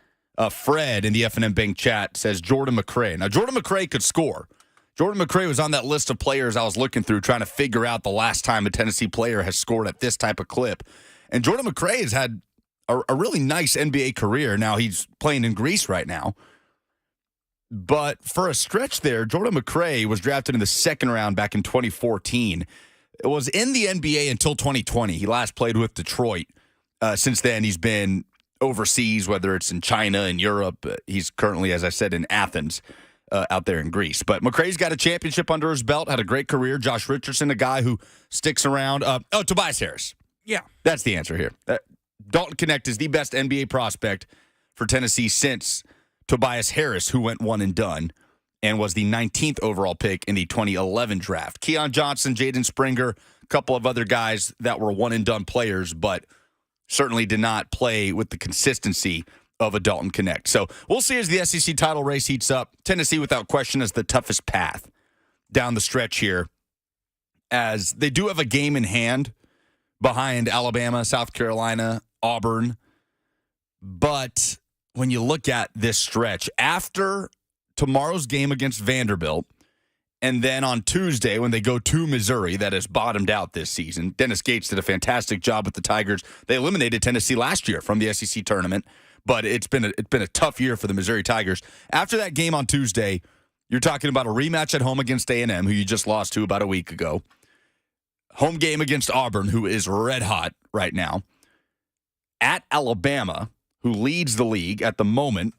Fred in the F&M Bank chat says Jordan McRae. Now, Jordan McRae could score. Jordan McRae was on that list of players I was looking through trying to figure out the last time a Tennessee player has scored at this type of clip. And Jordan McRae has had a really nice NBA career. Now, he's playing in Greece right now. But for a stretch there, Jordan McRae was drafted in the second round back in 2014. It was in the NBA until 2020. He last played with Detroit. Since then, he's been overseas, whether it's in China and Europe. He's currently, as I said, in Athens, out there in Greece. But McRae's got a championship under his belt, had a great career. Josh Richardson, a guy who sticks around. Tobias Harris. Yeah. That's the answer here. Dalton Knecht is the best NBA prospect for Tennessee since Tobias Harris, who went one and done and was the 19th overall pick in the 2011 draft. Keon Johnson, Jaden Springer, a couple of other guys that were one and done players, but certainly did not play with the consistency of a Dalton Knecht. So we'll see as the SEC title race heats up. Tennessee, without question, is the toughest path down the stretch here, as they do have a game in hand behind Alabama, South Carolina, Auburn. But when you look at this stretch, after tomorrow's game against Vanderbilt, and then on Tuesday, when they go to Missouri, that has bottomed out this season. Dennis Gates did a fantastic job with the Tigers. They eliminated Tennessee last year from the SEC tournament, but it's been a tough year for the Missouri Tigers. After that game on Tuesday, you're talking about a rematch at home against A&M, who you just lost to about a week ago. Home game against Auburn, who is red hot right now. At Alabama, who leads the league at the moment.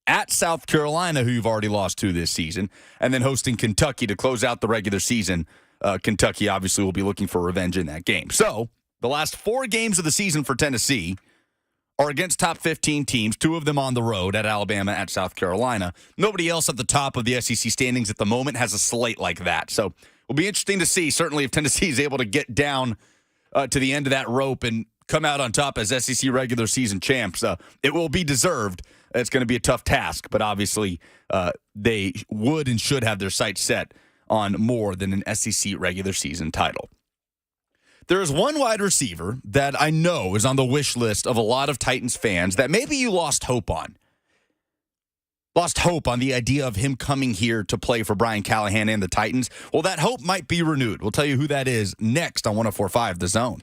At South Carolina, who you've already lost to this season, and then hosting Kentucky to close out the regular season. Kentucky obviously will be looking for revenge in that game. So the last 4 games of the season for Tennessee are against top 15 teams, 2 of them on the road at Alabama, at South Carolina. Nobody else at the top of the SEC standings at the moment has a slate like that. So it'll be interesting to see, certainly, if Tennessee is able to get down to the end of that rope and come out on top as SEC regular season champs. It will be deserved. It's going to be a tough task, but obviously they would and should have their sights set on more than an SEC regular season title. There is one wide receiver that I know is on the wish list of a lot of Titans fans that maybe you lost hope on. Lost hope on the idea of him coming here to play for Brian Callahan and the Titans. Well, that hope might be renewed. We'll tell you who that is next on 104.5 The Zone.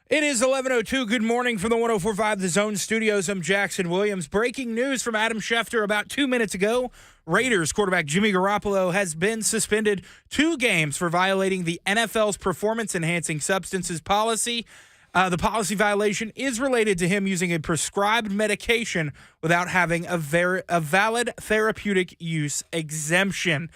It is 11:02. Good morning from the 104.5 The Zone Studios. I'm Jackson Williams. Breaking news from Adam Schefter about 2 minutes ago. Raiders quarterback Jimmy Garoppolo has been suspended 2 games for violating the NFL's performance-enhancing substances policy. The policy violation is related to him using a prescribed medication without having a valid therapeutic use exemption.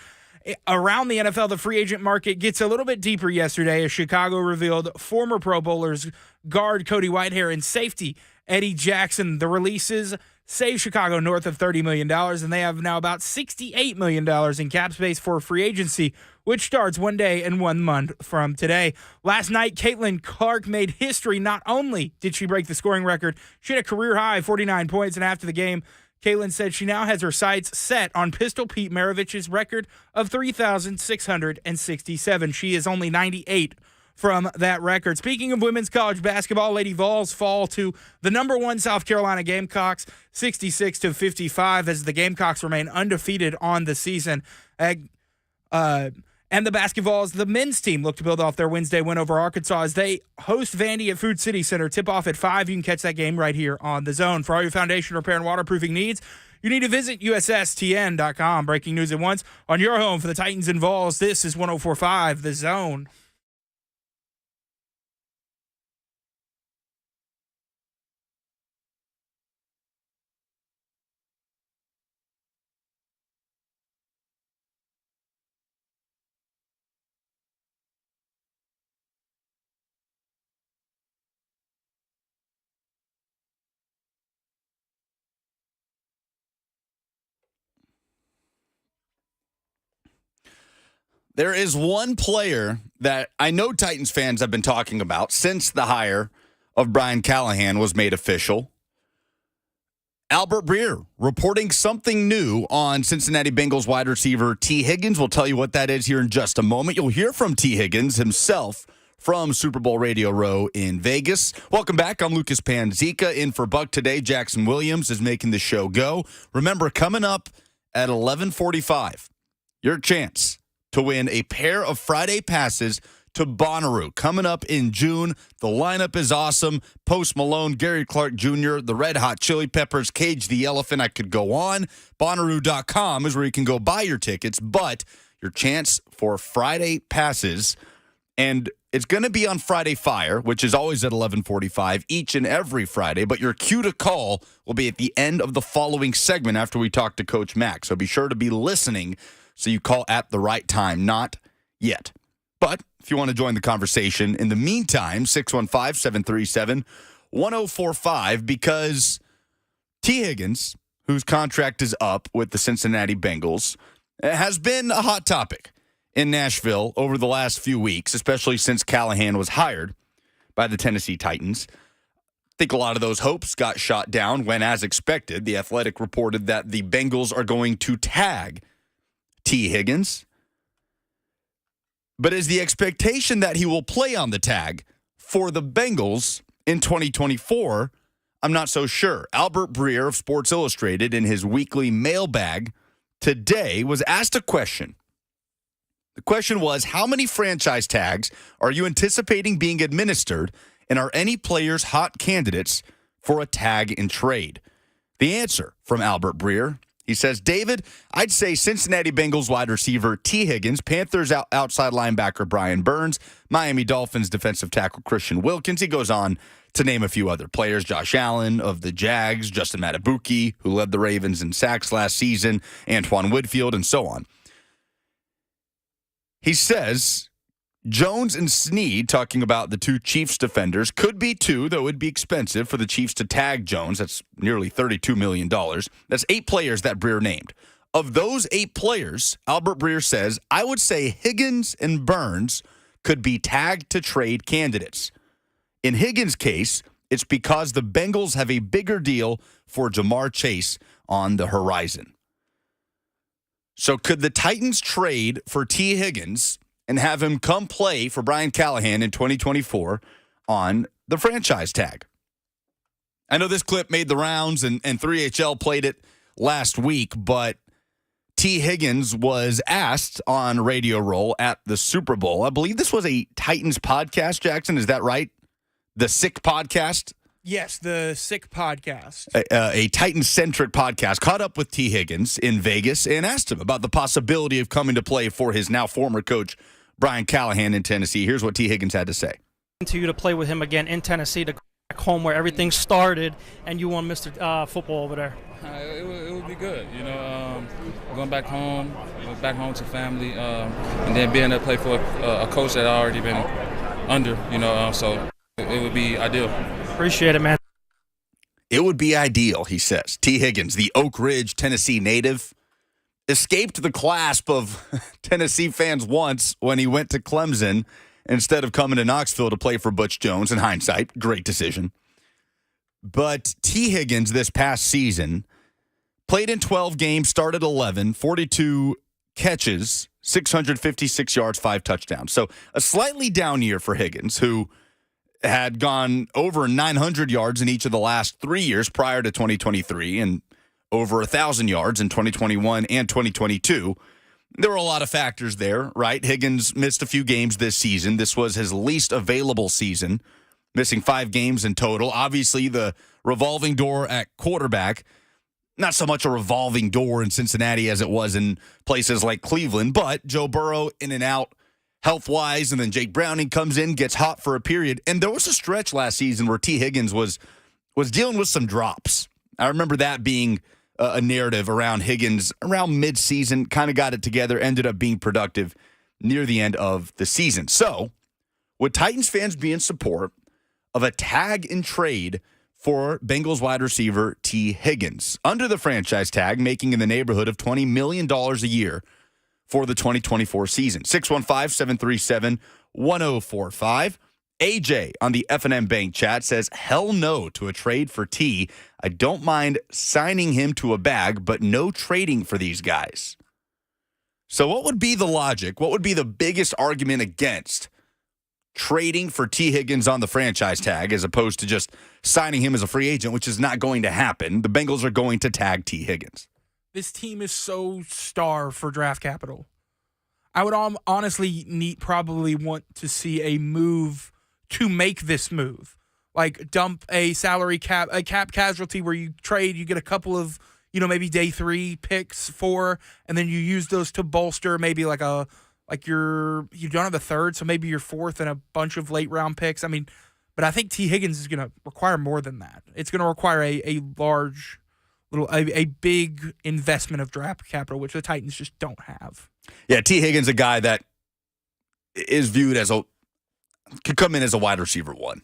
Around the NFL, the free agent market gets a little bit deeper yesterday as Chicago revealed former Pro Bowlers guard Cody Whitehair and safety Eddie Jackson. The releases save Chicago north of $30 million, and they have now about $68 million in cap space for free agency, which starts 1 day and 1 month from today. Last night, Caitlin Clark made history. Not only did she break the scoring record, she had a career-high 49 points, and after the game, Caitlin said she now has her sights set on Pistol Pete Maravich's record of 3,667. She is only 98 from that record. Speaking of women's college basketball, Lady Vols fall to the number 1 South Carolina Gamecocks, 66-55, as the Gamecocks remain undefeated on the season. And the basketballs, the men's team look to build off their Wednesday win over Arkansas as they host Vandy at Food City Center. Tip off at 5. You can catch that game right here on The Zone. For all your foundation repair and waterproofing needs, you need to visit USSTN.com. Breaking news at once on your home for the Titans and Vols. This is 104.5 The Zone. There is one player that I know Titans fans have been talking about since the hire of Brian Callahan was made official. Albert Breer reporting something new on Cincinnati Bengals wide receiver T. Higgins. We'll tell you what that is here in just a moment. You'll hear from T. Higgins himself from Super Bowl Radio Row in Vegas. Welcome back. I'm Lucas Panzica in for Buck today. Jackson Williams is making the show go. Remember, coming up at 11:45, your chance to win a pair of Friday passes to Bonnaroo. Coming up in June, the lineup is awesome. Post Malone, Gary Clark Jr., the Red Hot Chili Peppers, Cage the Elephant. I could go on. Bonnaroo.com is where you can go buy your tickets, but your chance for Friday passes, and it's going to be on Friday Fire, which is always at 11:45 each and every Friday, but your cue to call will be at the end of the following segment after we talk to Coach Mack. So be sure to be listening so you call at the right time, not yet. But if you want to join the conversation, in the meantime, 615-737-1045, because T. Higgins, whose contract is up with the Cincinnati Bengals, has been a hot topic in Nashville over the last few weeks, especially since Callahan was hired by the Tennessee Titans. I think a lot of those hopes got shot down when, as expected, The Athletic reported that the Bengals are going to tag T. Higgins. But is the expectation that he will play on the tag for the Bengals in 2024? I'm not so sure. Albert Breer of Sports Illustrated, in his weekly mailbag today, was asked a question. The question was, how many franchise tags are you anticipating being administered, and are any players hot candidates for a tag in trade? The answer from Albert Breer, he says, David, I'd say Cincinnati Bengals wide receiver T. Higgins, Panthers outside linebacker Brian Burns, Miami Dolphins defensive tackle Christian Wilkins. He goes on to name a few other players, Josh Allen of the Jags, Justin Matabuki, who led the Ravens in sacks last season, Antoine Woodfield, and so on. He says Jones and Snead, talking about the two Chiefs defenders, could be two, though it would be expensive for the Chiefs to tag Jones. That's nearly $32 million. That's 8 players that Breer named. Of those 8 players, Albert Breer says, I would say Higgins and Burns could be tagged to trade candidates. In Higgins' case, it's because the Bengals have a bigger deal for Jamar Chase on the horizon. So could the Titans trade for T. Higgins and have him come play for Brian Callahan in 2024 on the franchise tag? I know this clip made the rounds and 3HL played it last week, but T. Higgins was asked on Radio Roll at the Super Bowl. I believe this was a Titans podcast, Jackson. Is that right? the Sick podcast. Yes, the Sick podcast. A Titan-centric podcast, caught up with T. Higgins in Vegas and asked him about the possibility of coming to play for his now former coach, Brian Callahan, in Tennessee. Here's what T. Higgins had to say. To you to play with him again in Tennessee, to go back home where everything started, and you won Mr. Football over there. It would be good, going back home to family, and then being able to play for a coach that I already been under, so it would be ideal. Appreciate it, man. It would be ideal, he says. T. Higgins, the Oak Ridge, Tennessee native, escaped the clasp of Tennessee fans once when he went to Clemson instead of coming to Knoxville to play for Butch Jones. In hindsight, great decision. But T. Higgins this past season played in 12 games, started 11, 42 catches, 656 yards, 5 touchdowns. So a slightly down year for Higgins, who had gone over 900 yards in each of the last 3 years prior to 2023 and over 1,000 yards in 2021 and 2022. There were a lot of factors there, right? Higgins missed a few games this season. This was his least available season, missing 5 games in total. Obviously, the revolving door at quarterback, not so much a revolving door in Cincinnati as it was in places like Cleveland, but Joe Burrow in and out health-wise, and then Jake Browning comes in, gets hot for a period. And there was a stretch last season where T. Higgins was dealing with some drops. I remember that being a narrative around Higgins around mid-season, kind of got it together, ended up being productive near the end of the season. So, would Titans fans be in support of a tag and trade for Bengals wide receiver T. Higgins under the franchise tag, making in the neighborhood of $20 million a year for the 2024 season? 615-737-1045. AJ on the F&M Bank chat says, hell no to a trade for T. I don't mind signing him to a bag, but no trading for these guys. So what would be the logic? What would be the biggest argument against trading for T. Higgins on the franchise tag as opposed to just signing him as a free agent, which is not going to happen? The Bengals are going to tag T. Higgins. This team is so starved for draft capital. I would honestly probably want to see a move to make this move. Like dump a cap casualty where you trade, you get a couple of, maybe day 3 picks for, and then you use those to bolster maybe you don't have a third, so maybe your 4th and a bunch of late round picks. But I think T. Higgins is going to require more than that. It's going to require a big investment of draft capital, which the Titans just don't have. Yeah, T. Higgins, a guy that is viewed as could come in as a wide receiver 1.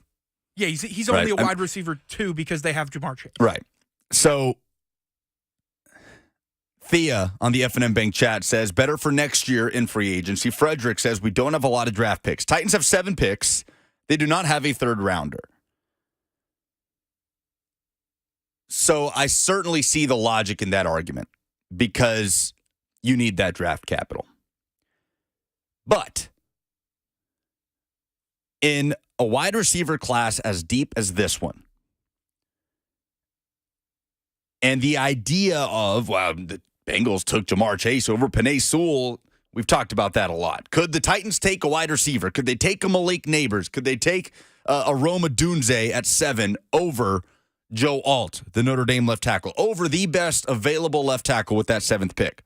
Yeah, he's only a wide receiver 2 because they have Jamar Chase. Right. So Thea on the F&M Bank chat says, better for next year in free agency. Frederick says, we don't have a lot of draft picks. Titans have 7 picks. They do not have a 3rd rounder. So I certainly see the logic in that argument because you need that draft capital. But in a wide receiver class as deep as this one, and the idea of, the Bengals took Jamar Chase over Penei Sewell, we've talked about that a lot. Could the Titans take a wide receiver? Could they take a Malik Neighbors? Could they take a Roma Dunze at 7 over Joe Alt, the Notre Dame left tackle, over the best available left tackle with that 7th pick?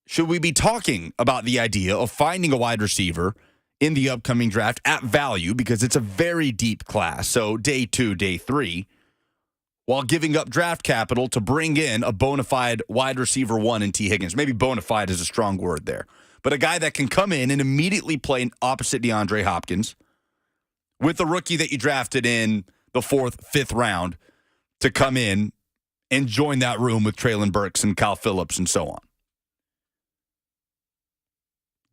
Should we be talking about the idea of finding a wide receiver in the upcoming draft at value, because it's a very deep class, so day 2, day 3, while giving up draft capital to bring in a bona fide wide receiver 1 in T. Higgins? Maybe bona fide is a strong word there, but a guy that can come in and immediately play opposite DeAndre Hopkins with the rookie that you drafted in the 4th, 5th round to come in and join that room with Treylon Burks and Kyle Phillips and so on.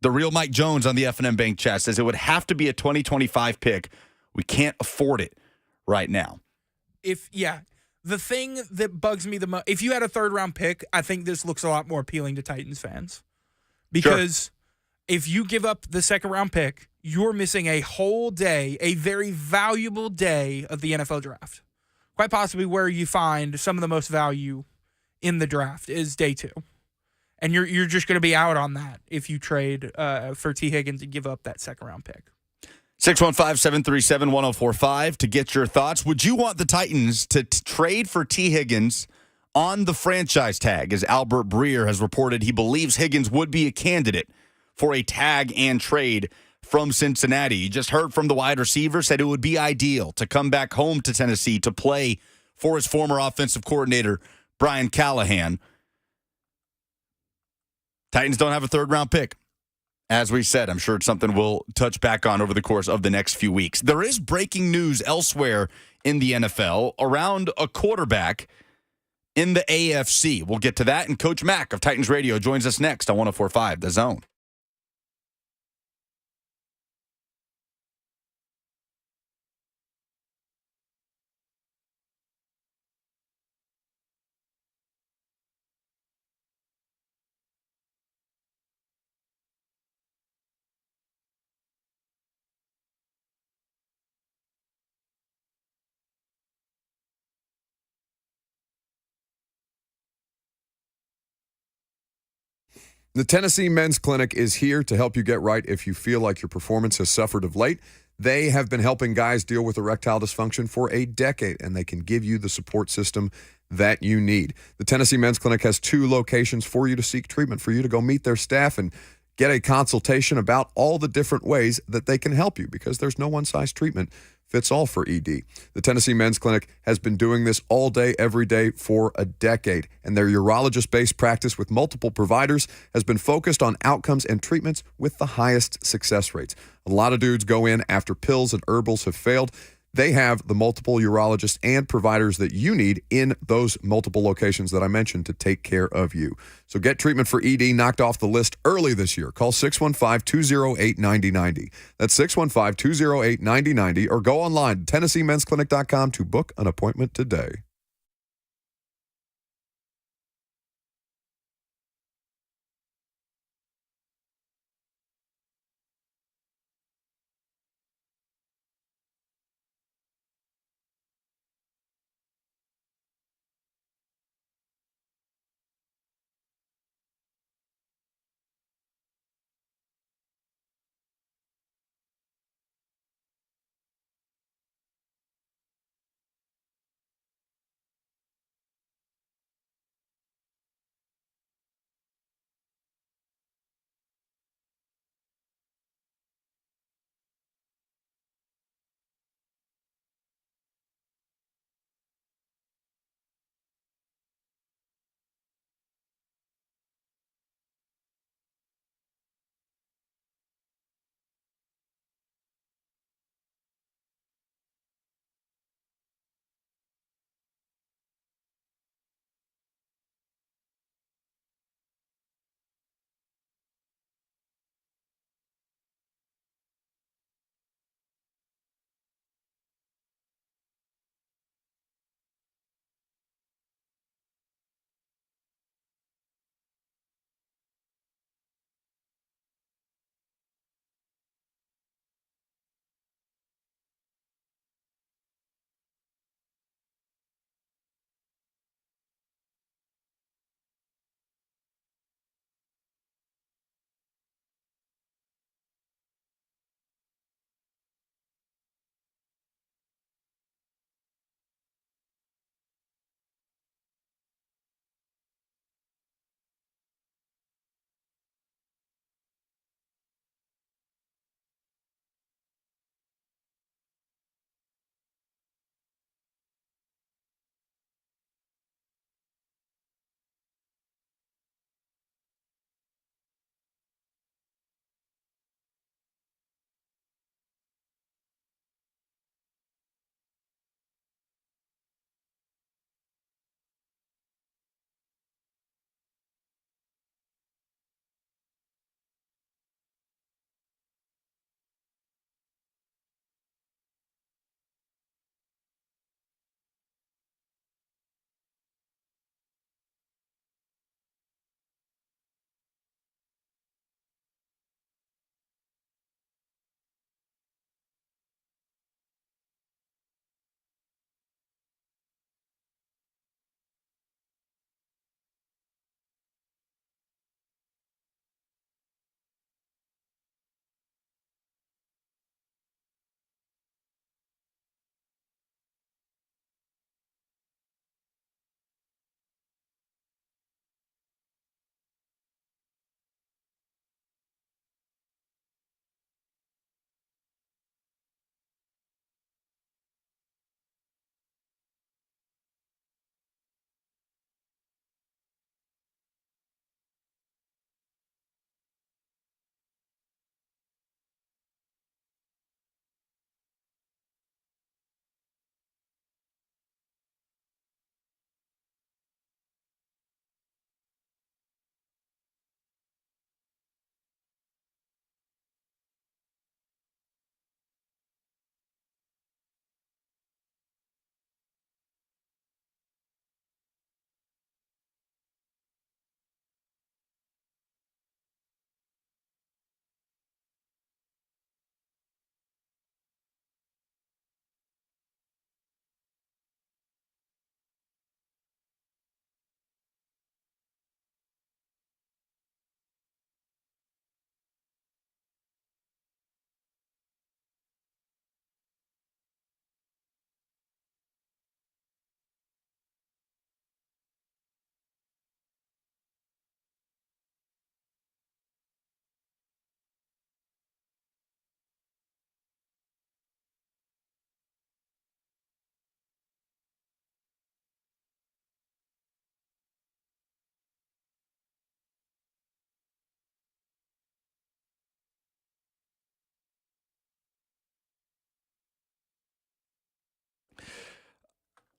The real Mike Jones on the F&M Bank chat says it would have to be a 2025 pick. We can't afford it right now. The thing that bugs me the most, if you had a 3rd round pick, I think this looks a lot more appealing to Titans fans. Because if you give up the 2nd round pick, you're missing a whole day, a very valuable day of the NFL draft. Quite possibly where you find some of the most value in the draft is day 2. And you're just going to be out on that if you trade for T. Higgins and give up that 2nd round pick. 615-737-1045 to get your thoughts. Would you want the Titans to trade for T. Higgins on the franchise tag? As Albert Breer has reported, he believes Higgins would be a candidate for a tag and trade from Cincinnati. You just heard from the wide receiver, said it would be ideal to come back home to Tennessee to play for his former offensive coordinator, Brian Callahan. Titans don't have a third-round pick. As we said, I'm sure it's something we'll touch back on over the course of the next few weeks. There is breaking news elsewhere in the NFL around a quarterback in the AFC. We'll get to that, and Coach Mack of Titans Radio joins us next on 104.5 The Zone. The Tennessee Men's Clinic is here to help you get right if you feel like your performance has suffered of late. They have been helping guys deal with erectile dysfunction for a decade, and they can give you the support system that you need. The Tennessee Men's Clinic has 2 locations for you to seek treatment, for you to go meet their staff and get a consultation about all the different ways that they can help you, because there's no one-size treatment fits all for ED. The Tennessee Men's Clinic has been doing this all day, every day for a decade, and their urologist-based practice with multiple providers has been focused on outcomes and treatments with the highest success rates. A lot of dudes go in after pills and herbals have failed. They have the multiple urologists and providers that you need in those multiple locations that I mentioned to take care of you. So get treatment for ED knocked off the list early this year. Call 615-208-9090. That's 615-208-9090, or go online to TennesseeMen'sClinic.com to book an appointment today.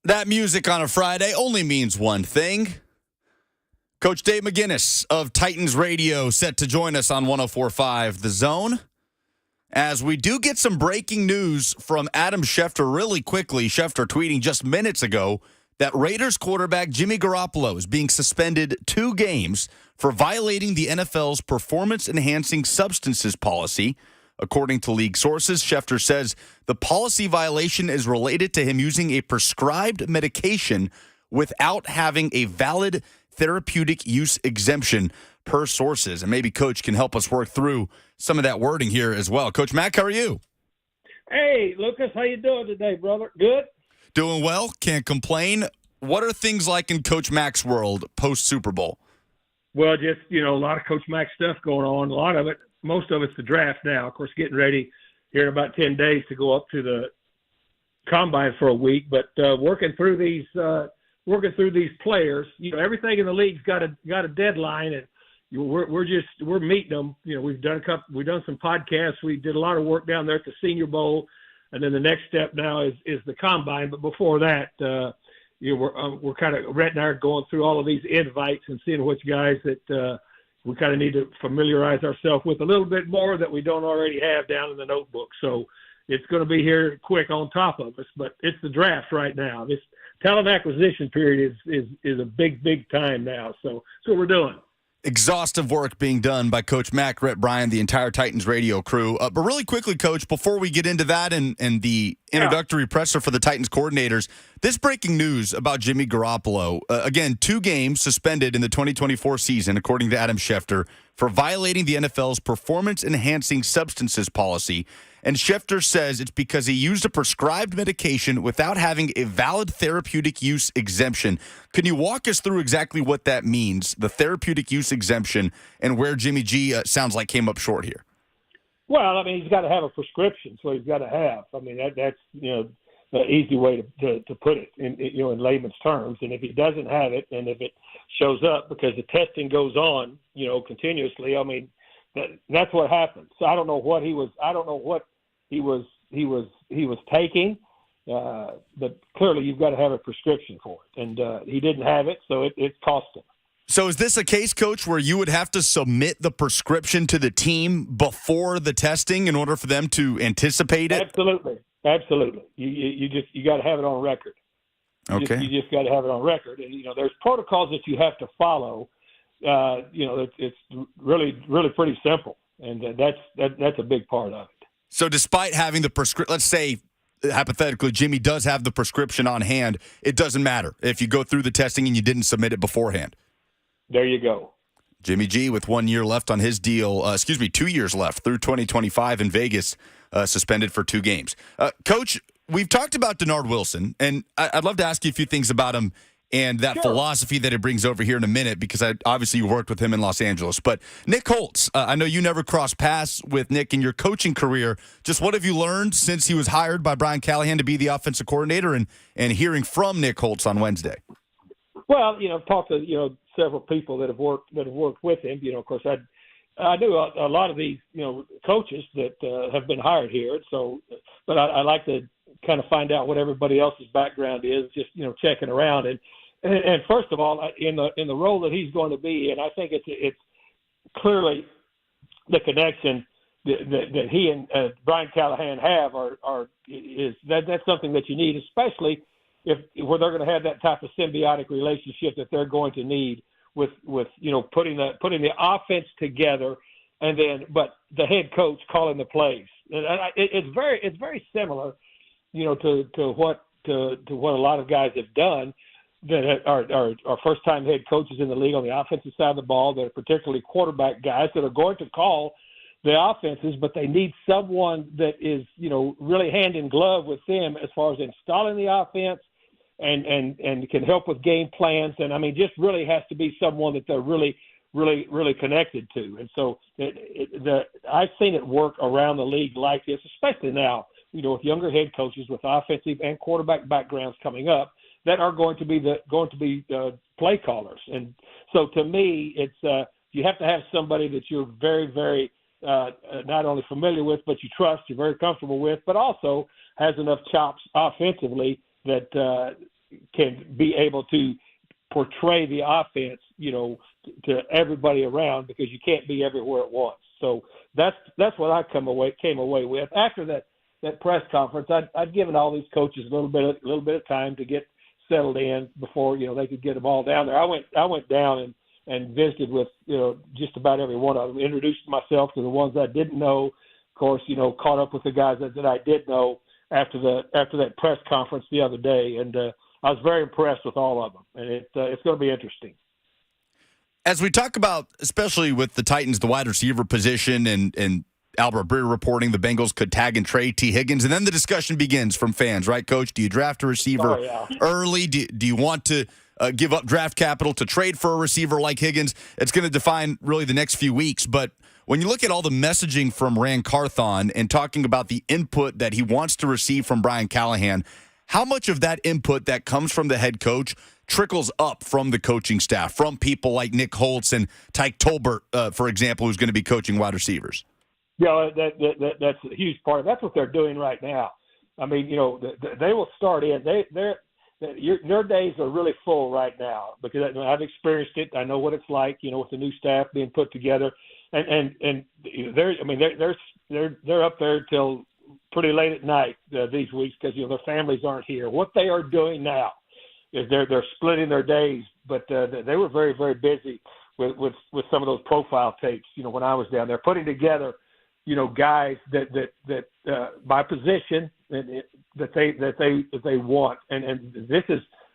That music on a Friday only means one thing. Coach Dave McGinnis of Titans Radio set to join us on 104.5 The Zone. As we do get some breaking news from Adam Schefter really quickly. Schefter tweeting just minutes ago that Raiders quarterback Jimmy Garoppolo is being suspended 2 games for violating the NFL's performance-enhancing substances policy. According to league sources, Schefter says the policy violation is related to him using a prescribed medication without having a valid therapeutic use exemption per sources. And maybe Coach can help us work through some of that wording here as well. Coach Mack, how are you? Hey, Lucas, how you doing today, brother? Good? Doing well. Can't complain. What are things like in Coach Mack's world post-Super Bowl? Well, just, a lot of Coach Mack stuff going on. A lot of it, most of it's the draft now. Of course, getting ready here in about 10 days to go up to the combine for a week. But working through these players, everything in the league's got a deadline, and we're meeting them. We've done some podcasts. We did a lot of work down there at the Senior Bowl, and then the next step now is the combine. But before that, we're kind of right now going through all of these invites and seeing which guys that we kind of need to familiarize ourselves with a little bit more that we don't already have down in the notebook. So it's going to be here quick on top of us, but it's the draft right now. This talent acquisition period is a big time now. So that's what we're doing. Exhaustive work being done by Coach Mack, Rhett Bryan, the entire Titans radio crew. But really quickly, Coach, before we get into that and the introductory presser for the Titans coordinators, this breaking news about Jimmy Garoppolo, again, 2 games suspended in the 2024 season, according to Adam Schefter, for violating the NFL's performance-enhancing substances policy. And Schefter says it's because he used a prescribed medication without having a valid therapeutic use exemption. Can you walk us through exactly what that means, the therapeutic use exemption, and where Jimmy G sounds like came up short here? Well, he's got to have a prescription, so he's got to have. That's the easy way to put it in layman's terms. And if he doesn't have it, and if it shows up because the testing goes on, continuously, that's what happens. So I don't know what he was taking, but clearly you've got to have a prescription for it, and he didn't have it, so it cost him. So is this a case, Coach, where you would have to submit the prescription to the team before the testing in order for them to anticipate it? Absolutely. You got to have it on record. Okay. You just got to have it on record, and there's protocols that you have to follow. It's really pretty simple, and that's a big part of it. So despite having the prescription, let's say hypothetically Jimmy does have the prescription on hand, it doesn't matter if you go through the testing and you didn't submit it beforehand. There you go. Jimmy G with 1 year left on his deal, 2 years left through 2025 in Vegas, suspended for 2 games. Coach, we've talked about Denard Wilson, and I'd love to ask you a few things about him and that philosophy that it brings over here in a minute, because obviously you worked with him in Los Angeles. But Nick Holtz, I know you never crossed paths with Nick in your coaching career. Just what have you learned since he was hired by Brian Callahan to be the offensive coordinator, and hearing from Nick Holtz on Wednesday? Well, I've talked to several people that have worked with him. Of course, I knew a lot of these coaches that have been hired here. So, but I like to kind of find out what everybody else's background is, just checking around. And first of all, in the role that he's going to be in, I think it's clearly the connection that he and Brian Callahan have that's something that you need, especially where they're going to have that type of symbiotic relationship that they're going to need with putting the offense together, but the head coach calling the plays. And it's very similar, to what a lot of guys have done that are first-time head coaches in the league on the offensive side of the ball, that are particularly quarterback guys that are going to call the offenses, but they need someone that is, really hand in glove with them as far as installing the offense and can help with game plans. And just really has to be someone that they're really connected to. And so I've seen it work around the league like this, especially now, with younger head coaches with offensive and quarterback backgrounds coming up that are going to be play callers. And so to me, it's you have to have somebody that you're very, very not only familiar with, but you trust, you're very comfortable with, but also has enough chops offensively that can be able to portray the offense, to everybody around, because you can't be everywhere at once. So that's what I came away with after that press conference. I'd given all these coaches a little bit of time to get settled in before they could get them all down there. I went down and visited with just about every one of them. Introduced myself to the ones I didn't know. Of course, caught up with the guys that I did know after that press conference the other day, and I was very impressed with all of them. And it's going to be interesting. As we talk about, especially with the Titans, the wide receiver position, and Albert Breer reporting the Bengals could tag and trade T. Higgins, and then the discussion begins from fans, right, Coach? Do you draft a receiver early? Do you want to give up draft capital to trade for a receiver like Higgins? It's going to define really the next few weeks. But when you look at all the messaging from Rand Carthon and talking about the input that he wants to receive from Brian Callahan, how much of that input that comes from the head coach trickles up from the coaching staff, from people like Nick Holtz and Tyke Tolbert, for example, who's going to be coaching wide receivers? Yeah, that's a huge part of it. That's what they're doing right now. I mean, they will start in. Their days are really full right now, because I've experienced it. I know what it's like, with the new staff being put together, and they're up there till pretty late at night these weeks, because their families aren't here. What they are doing now is they're splitting their days, but they were very, very busy with some of those profile tapes. When I was down there, putting together guys that by position that they want, and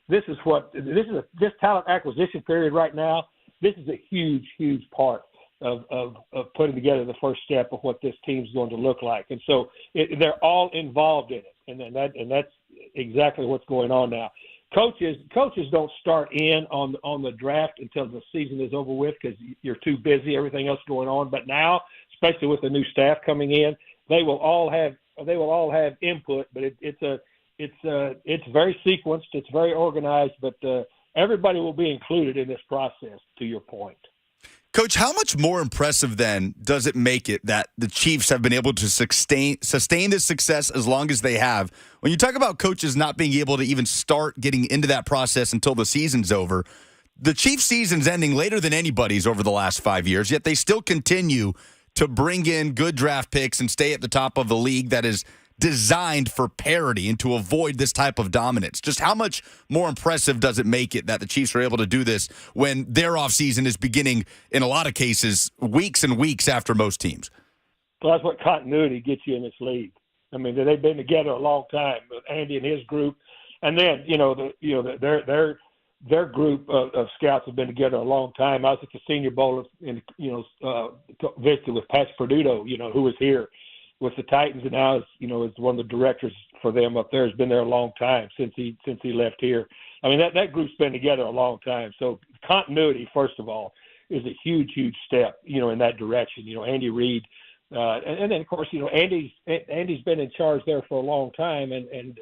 this talent acquisition period right now. This is a huge part of putting together the first step of what this team's going to look like, and so they're all involved in it, and that's exactly what's going on now. Coaches don't start in on the draft until the season is over with, because you're too busy, everything else going on. But now, especially with the new staff coming in, they will all have input. But it's very sequenced, it's very organized. But everybody will be included in this process. To your point, Coach, how much more impressive then does it make it that the Chiefs have been able to sustain this success as long as they have? When you talk about coaches not being able to even start getting into that process until the season's over, the Chiefs' season's ending later than anybody's over the last 5 years, yet they still continue to bring in good draft picks and stay at the top of the league that is designed for parity and to avoid this type of dominance. Just how much more impressive does it make it that the Chiefs are able to do this when their offseason is beginning, in a lot of cases, weeks and weeks after most teams? Well, that's what continuity gets you in this league. I mean, they've been together a long time, Andy and his group, and then their group of scouts have been together a long time. I was at the Senior Bowl and visited with Pat Perduto, who was here with the Titans, and now is one of the directors for them up there. Has been there a long time since he left here. I mean, that group's been together a long time. So continuity, first of all, is a huge step, in that direction. Andy Reid, and then of course, Andy's been in charge there for a long time, and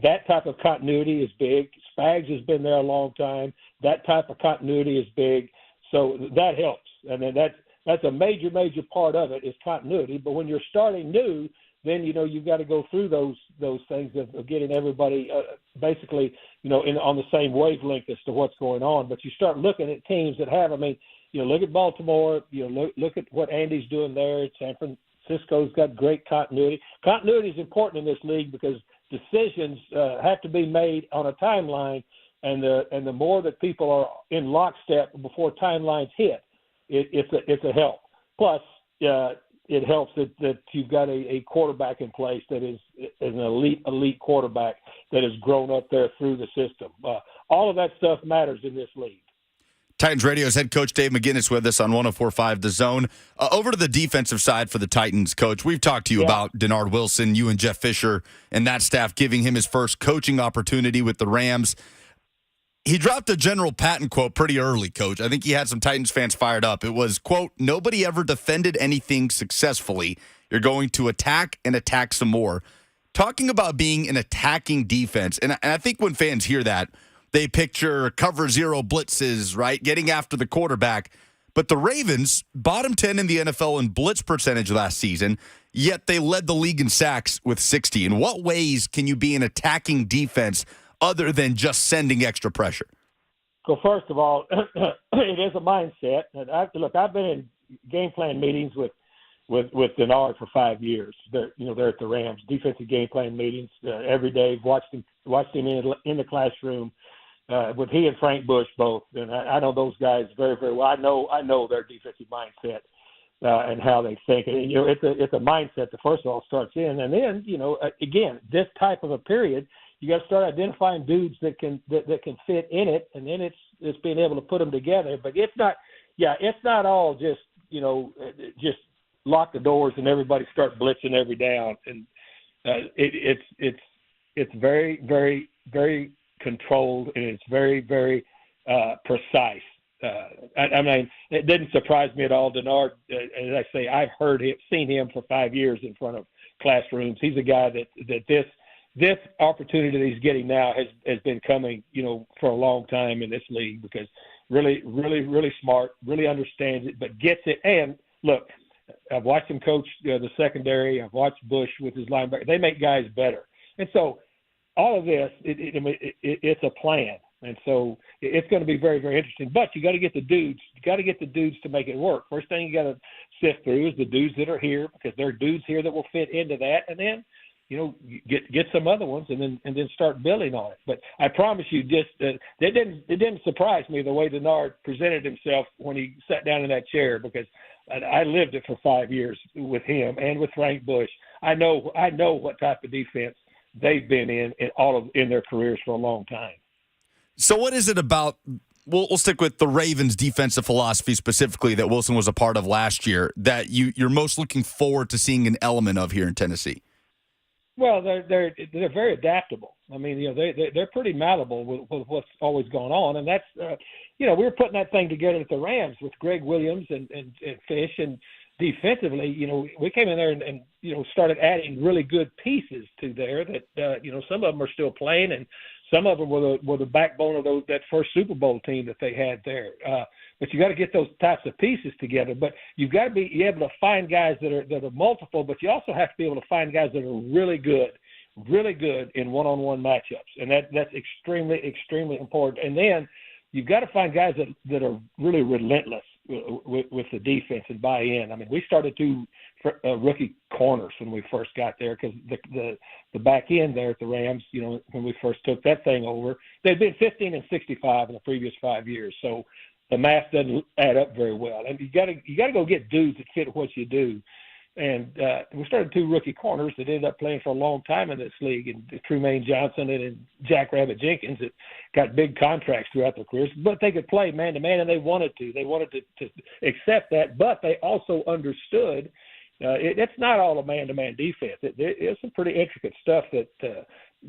that type of continuity is big. Spags has been there a long time. That type of continuity is big, so that helps, and then that's a major part of it is continuity. But when you're starting new, then you've got to go through those things of getting everybody basically on the same wavelength as to what's going on. But you start looking at teams that have. I mean, look at Baltimore. Look at what Andy's doing there. San Francisco's got great continuity. Continuity is important in this league because decisions have to be made on a timeline, and the more that people are in lockstep before timelines hit, it's a help. Plus, it helps that you've got a quarterback in place that is an elite quarterback that has grown up there through the system. All of that stuff matters in this league. Titans Radio's head coach Dave McGinnis with us on 104.5 The Zone. Over to the defensive side for the Titans, Coach. We've talked to you about Denard Wilson, you and Jeff Fisher, and that staff giving him his first coaching opportunity with the Rams. He dropped a General Patton quote pretty early, Coach. I think he had some Titans fans fired up. It was, quote, "Nobody ever defended anything successfully. You're going to attack and attack some more." Talking about being an attacking defense, and I think when fans hear that, they picture cover zero blitzes, right, getting after the quarterback. But the Ravens, bottom 10 in the NFL in blitz percentage last season, yet they led the league in sacks with 60. In what ways can you be an attacking defense other than just sending extra pressure? Well, first of all, it is a mindset. And I've been in game plan meetings with Denard for 5 years. They're at the Rams, defensive game plan meetings every day. Watched him in the classroom with he and Frank Bush both. And I know those guys very, very well. I know their defensive mindset and how they think. And, it's a mindset that first of all starts in, and then again, this type of a period, you got to start identifying dudes that can fit in it, and then it's being able to put them together. But it's not all just just lock the doors and everybody start blitzing every down. And it's very, very, very controlled, and it's very, very precise. I mean, it didn't surprise me at all. Denard, as I say, I've seen him for 5 years in front of classrooms. He's a guy that this opportunity that he's getting now has been coming, for a long time in this league, because really, really, really smart, really understands it, but gets it. And look, I've watched him coach the secondary. I've watched Bush with his linebacker. They make guys better. And so all of this, it's a plan. And so it's going to be very, very interesting. But you got to get the dudes. You got to get the dudes to make it work. First thing you got to sift through is the dudes that are here, because there are dudes here that will fit into that. And then, get some other ones, and then start building on it. But I promise you, it didn't surprise me the way Denard presented himself when he sat down in that chair, because I lived it for 5 years with him and with Frank Bush. I know what type of defense they've been in their careers for a long time. So what is it about? We'll stick with the Ravens' defensive philosophy specifically that Wilson was a part of last year that you're most looking forward to seeing an element of here in Tennessee. Well, they're very adaptable. I mean, they're pretty malleable with what's always going on, and that's we were putting that thing together at the Rams with Greg Williams and Fish, and defensively, we came in there and started adding really good pieces to there that some of them are still playing, and some of them were the backbone of that first Super Bowl team that they had there. But you got to get those types of pieces together. But you've got to be able to find guys that are multiple, but you also have to be able to find guys that are really good in one-on-one matchups, and that's extremely, extremely important. And then you've got to find guys that are really relentless with the defense and buy in. I mean, we started two rookie corners when we first got there, because the back end there at the Rams, when we first took that thing over, they'd been 15-65 in the previous 5 years. So the math doesn't add up very well. And you got to go get dudes that fit what you do. And we started two rookie corners that ended up playing for a long time in this league, and Trumaine Johnson and Jack Rabbit Jenkins, that got big contracts throughout their careers, but they could play man-to-man, and they wanted to. They wanted to accept that, but they also understood it's not all a man-to-man defense. It's some pretty intricate stuff that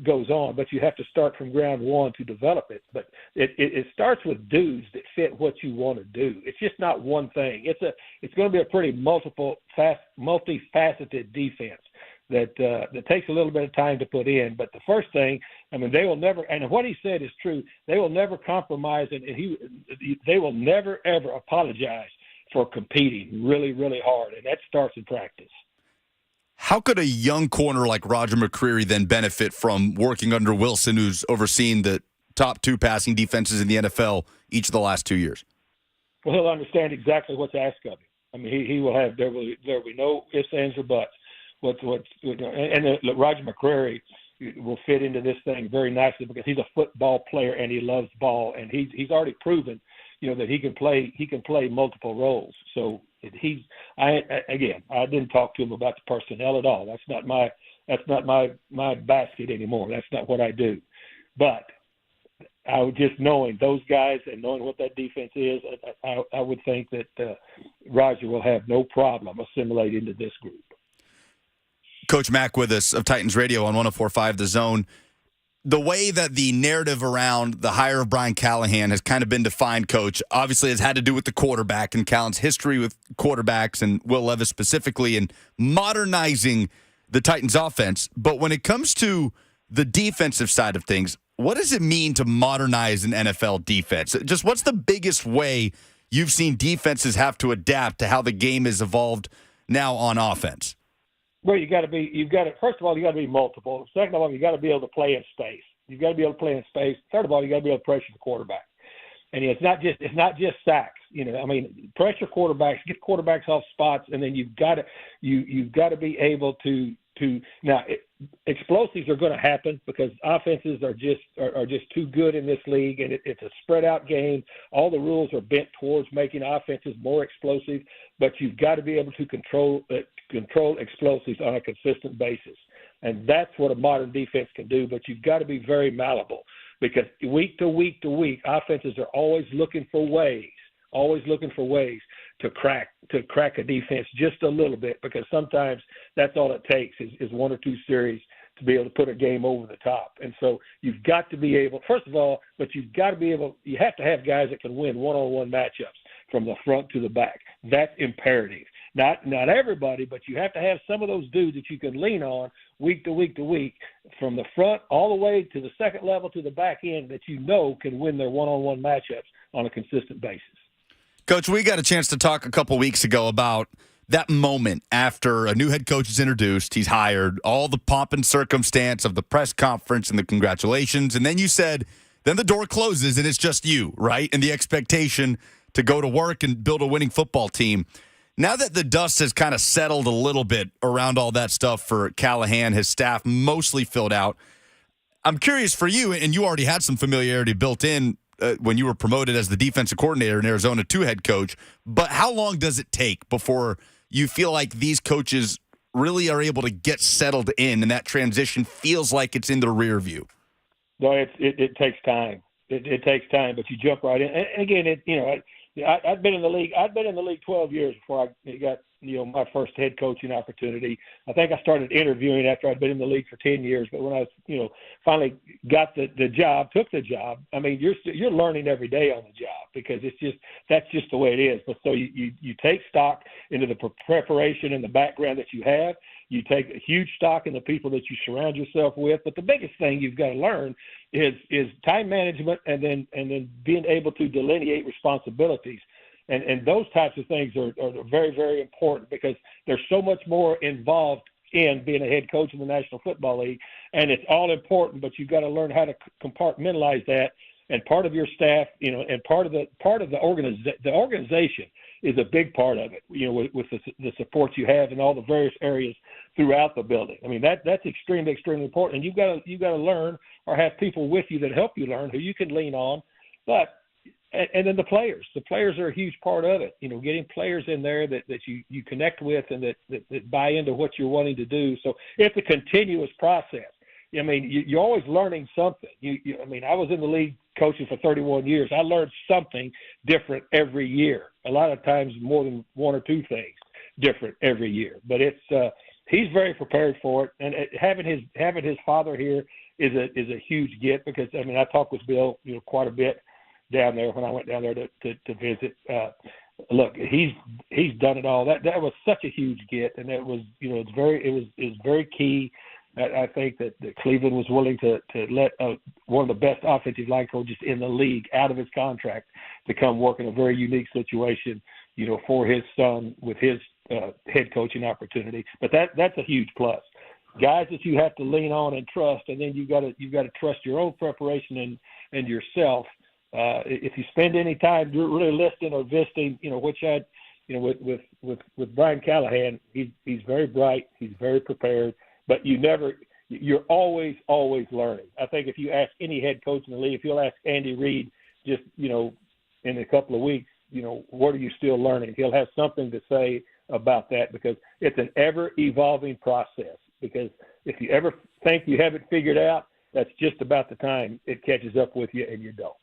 goes on, but you have to start from ground one to develop it. But it starts with dudes that fit what you want to do. It's just not one thing. It's going to be a pretty multifaceted defense that takes a little bit of time to put in. But the first thing, I mean, they will never, and what he said is true, they will never compromise, and they will never, ever apologize for competing really, really hard, and that starts in practice. How could a young corner like Roger McCreary then benefit from working under Wilson, who's overseen the top two passing defenses in the NFL each of the last 2 years? Well, he'll understand exactly what's asked of him. I mean, he will have there will be no ifs, ands, or buts. Roger McCreary will fit into this thing very nicely, because he's a football player and he loves ball, and he's already proven that he can play multiple roles. So I didn't talk to him about the personnel at all. That's not my basket anymore. That's not what I do. But I would just knowing those guys and knowing what that defense is, I would think that Roger will have no problem assimilating into this group. Coach Mack with us of Titans Radio on 104.5 The Zone. The way that the narrative around the hire of Brian Callahan has kind of been defined, Coach, obviously has had to do with the quarterback and Callahan's history with quarterbacks and Will Levis specifically, and modernizing the Titans offense. But when it comes to the defensive side of things, what does it mean to modernize an NFL defense? Just what's the biggest way you've seen defenses have to adapt to how the game has evolved now on offense? Well, first of all, you got to be multiple. Second of all, you got to be able to play in space. You've got to be able to play in space. Third of all, you got to be able to pressure the quarterback. And it's not just sacks. Pressure quarterbacks, get quarterbacks off spots, and then you've got to be able to now. Explosives are going to happen because offenses are just too good in this league, and it's a spread out game. All the rules are bent towards making offenses more explosive, but you've got to be able to control explosives on a consistent basis, and that's what a modern defense can do. But you've got to be very malleable, because week to week to week, offenses are always looking for ways to crack a defense just a little bit, because sometimes that's all it takes is one or two series to be able to put a game over the top. And so you've got to be able, first of all, you have to have guys that can win one-on-one matchups from the front to the back. That's imperative. Not everybody, but you have to have some of those dudes that you can lean on week to week to week, from the front all the way to the second level to the back end, that can win their one-on-one matchups on a consistent basis. Coach, we got a chance to talk a couple weeks ago about that moment after a new head coach is introduced, he's hired, all the pomp and circumstance of the press conference and the congratulations, and then you said, then the door closes and it's just you, right? And the expectation to go to work and build a winning football team. Now that the dust has kind of settled a little bit around all that stuff for Callahan, his staff mostly filled out, I'm curious for you, and you already had some familiarity built in when you were promoted as the defensive coordinator in Arizona to head coach, but how long does it take before you feel like these coaches really are able to get settled in and that transition feels like it's in the rear view? No, it takes time. It takes time, but you jump right in. And again, I've been in the league. I've been in the league 12 years before I got my first head coaching opportunity. I think I started interviewing after I'd been in the league for 10 years. But when I was, finally got the job, took the job, I mean, you're learning every day on the job, because that's just the way it is. But so you take stock into the preparation and the background that you have. You take a huge stock in the people that you surround yourself with. But the biggest thing you've got to learn is time management, and then being able to delineate responsibilities. And those types of things are very, very important, because there's so much more involved in being a head coach in the National Football League, and it's all important, but you've got to learn how to compartmentalize that. And part of your staff, and part of the organization is a big part of it, with the support you have in all the various areas throughout the building. I mean, that's extremely, extremely important. And you've got to learn, or have people with you that help you learn, who you can lean on. And then the players are a huge part of it. Getting players in there that you connect with and that buy into what you're wanting to do. So it's a continuous process. I mean, you're always learning something. I was in the league coaching for 31 years. I learned something different every year. A lot of times more than one or two things different every year. But he's very prepared for it. And having his father here is a huge get, because I talked with Bill quite a bit down there when I went down there to visit. Look, he's done it all. That was such a huge get, and it was it's very key. I think that Cleveland was willing to let one of the best offensive line coaches in the league out of his contract to come work in a very unique situation, for his son with his head coaching opportunity. But that's a huge plus. Guys that you have to lean on and trust, and then you've got to trust your own preparation and yourself. If you spend any time really listening or visiting, which I, with Brian Callahan, he's very bright, he's very prepared, but you're always learning. I think if you ask any head coach in the league, if you'll ask Andy Reid, just in a couple of weeks, what are you still learning? He'll have something to say about that, because it's an ever evolving process. Because if you ever think you have it figured out, that's just about the time it catches up with you and you don't.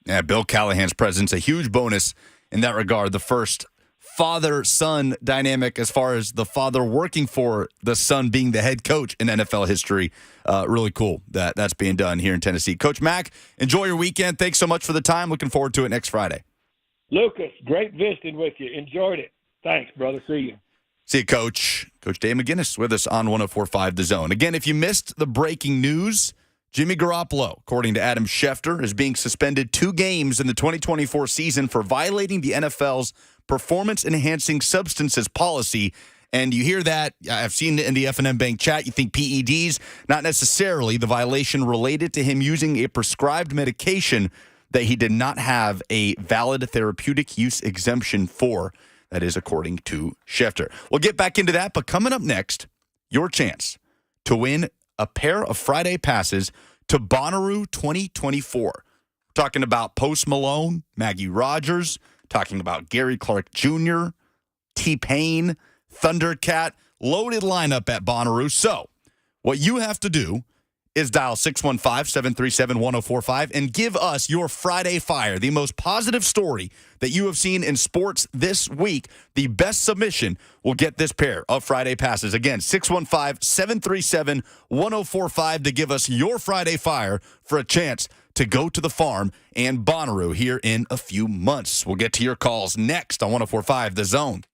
Yeah, Bill Callahan's presence, a huge bonus in that regard. The first father-son dynamic, as far as the father working for the son being the head coach in NFL history. Really cool that's being done here in Tennessee. Coach Mack, enjoy your weekend. Thanks so much for the time. Looking forward to it next Friday. Lucas, great visiting with you. Enjoyed it. Thanks, brother. See you. See you, Coach. Coach Dave McGinnis with us on 104.5 The Zone. Again, if you missed the breaking news, Jimmy Garoppolo, according to Adam Schefter, is being suspended 2 games in the 2024 season for violating the NFL's performance-enhancing substances policy And you hear that, I've seen it in the F&M Bank chat, you think PEDs, not necessarily. The violation related to him using a prescribed medication that he did not have a valid therapeutic use exemption for. That is according to Schefter. We'll get back into that, but coming up next, your chance to win a pair of Friday passes to Bonnaroo 2024. We're talking about Post Malone, Maggie Rogers, talking about Gary Clark Jr., T-Pain, Thundercat, loaded lineup at Bonnaroo. So what you have to do is dial 615-737-1045 and give us your Friday Fire, the most positive story that you have seen in sports this week. The best submission will get this pair of Friday passes. Again, 615-737-1045 to give us your Friday Fire for a chance to go to the farm and Bonnaroo here in a few months. We'll get to your calls next on 1045 The Zone.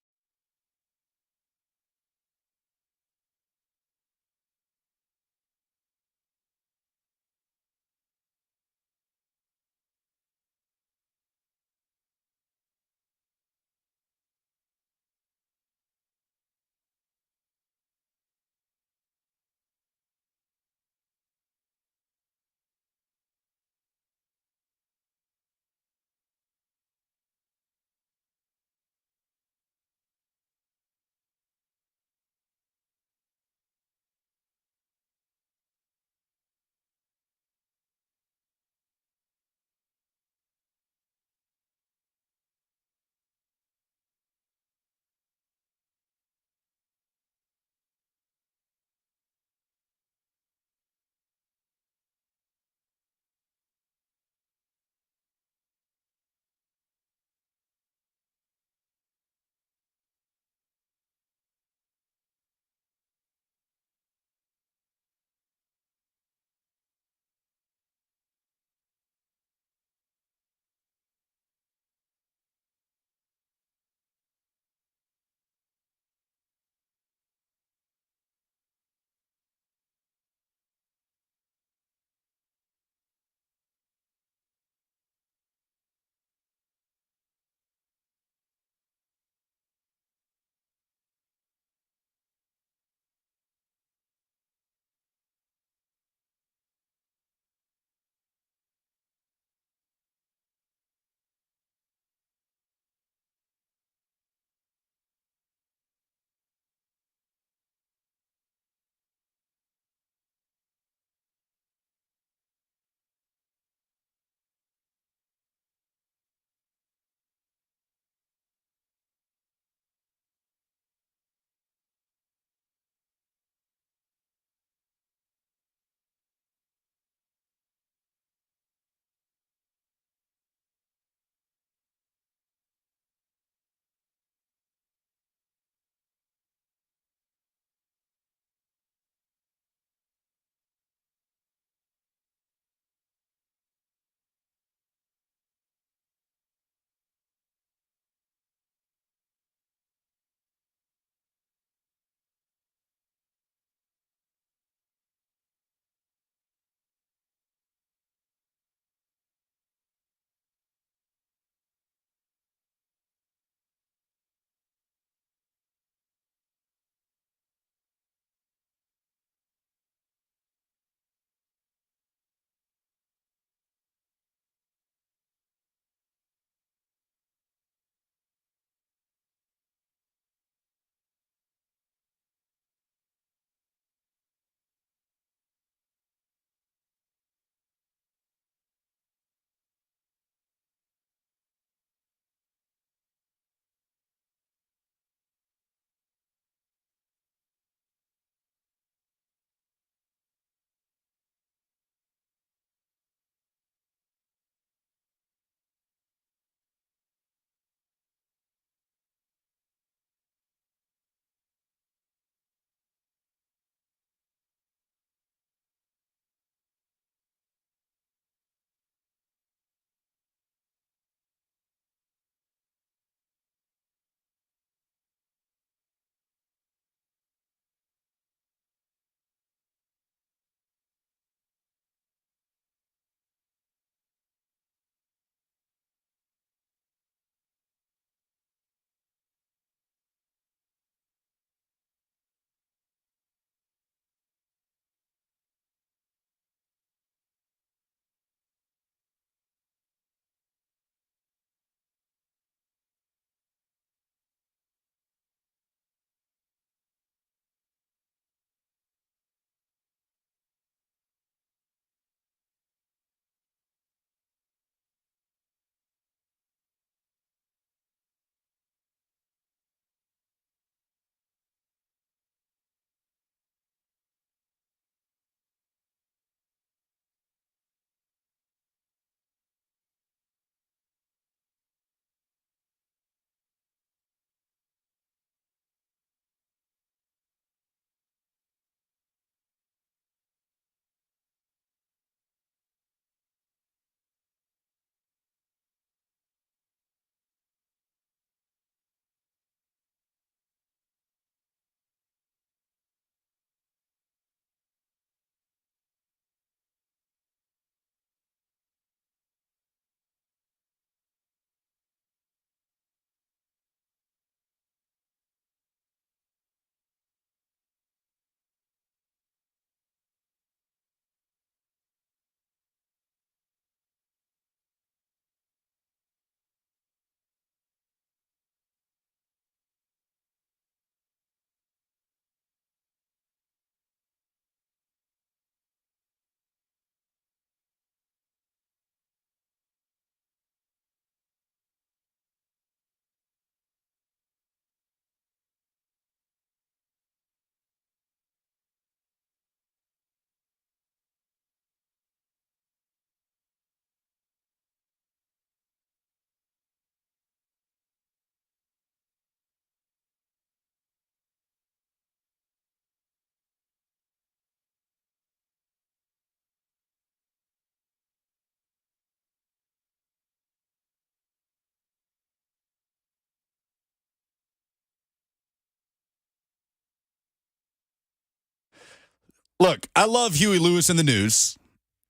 Look, I love Huey Lewis and the News.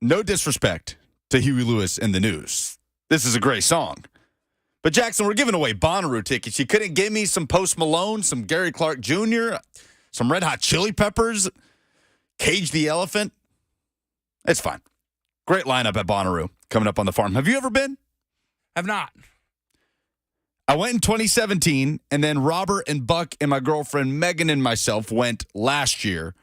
No disrespect to Huey Lewis and the News. This is a great song. But, Jackson, we're giving away Bonnaroo tickets. You couldn't give me some Post Malone, some Gary Clark Jr., some Red Hot Chili Peppers, Cage the Elephant? It's fine. Great lineup at Bonnaroo coming up on the farm. Have you ever been? Have not. I went in 2017, and then Robert and Buck and my girlfriend Megan and myself went last year,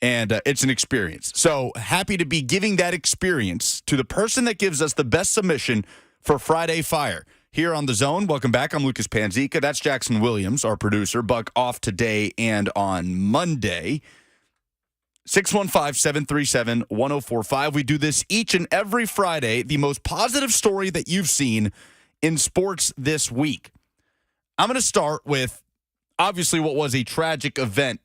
and it's an experience. So happy to be giving that experience to the person that gives us the best submission for Friday Fire. Here on The Zone, welcome back. I'm Lucas Panzica. That's Jackson Williams, our producer. Buck off today and on Monday. 615-737-1045. We do this each and every Friday. The most positive story that you've seen in sports this week. I'm going to start with, obviously, what was a tragic event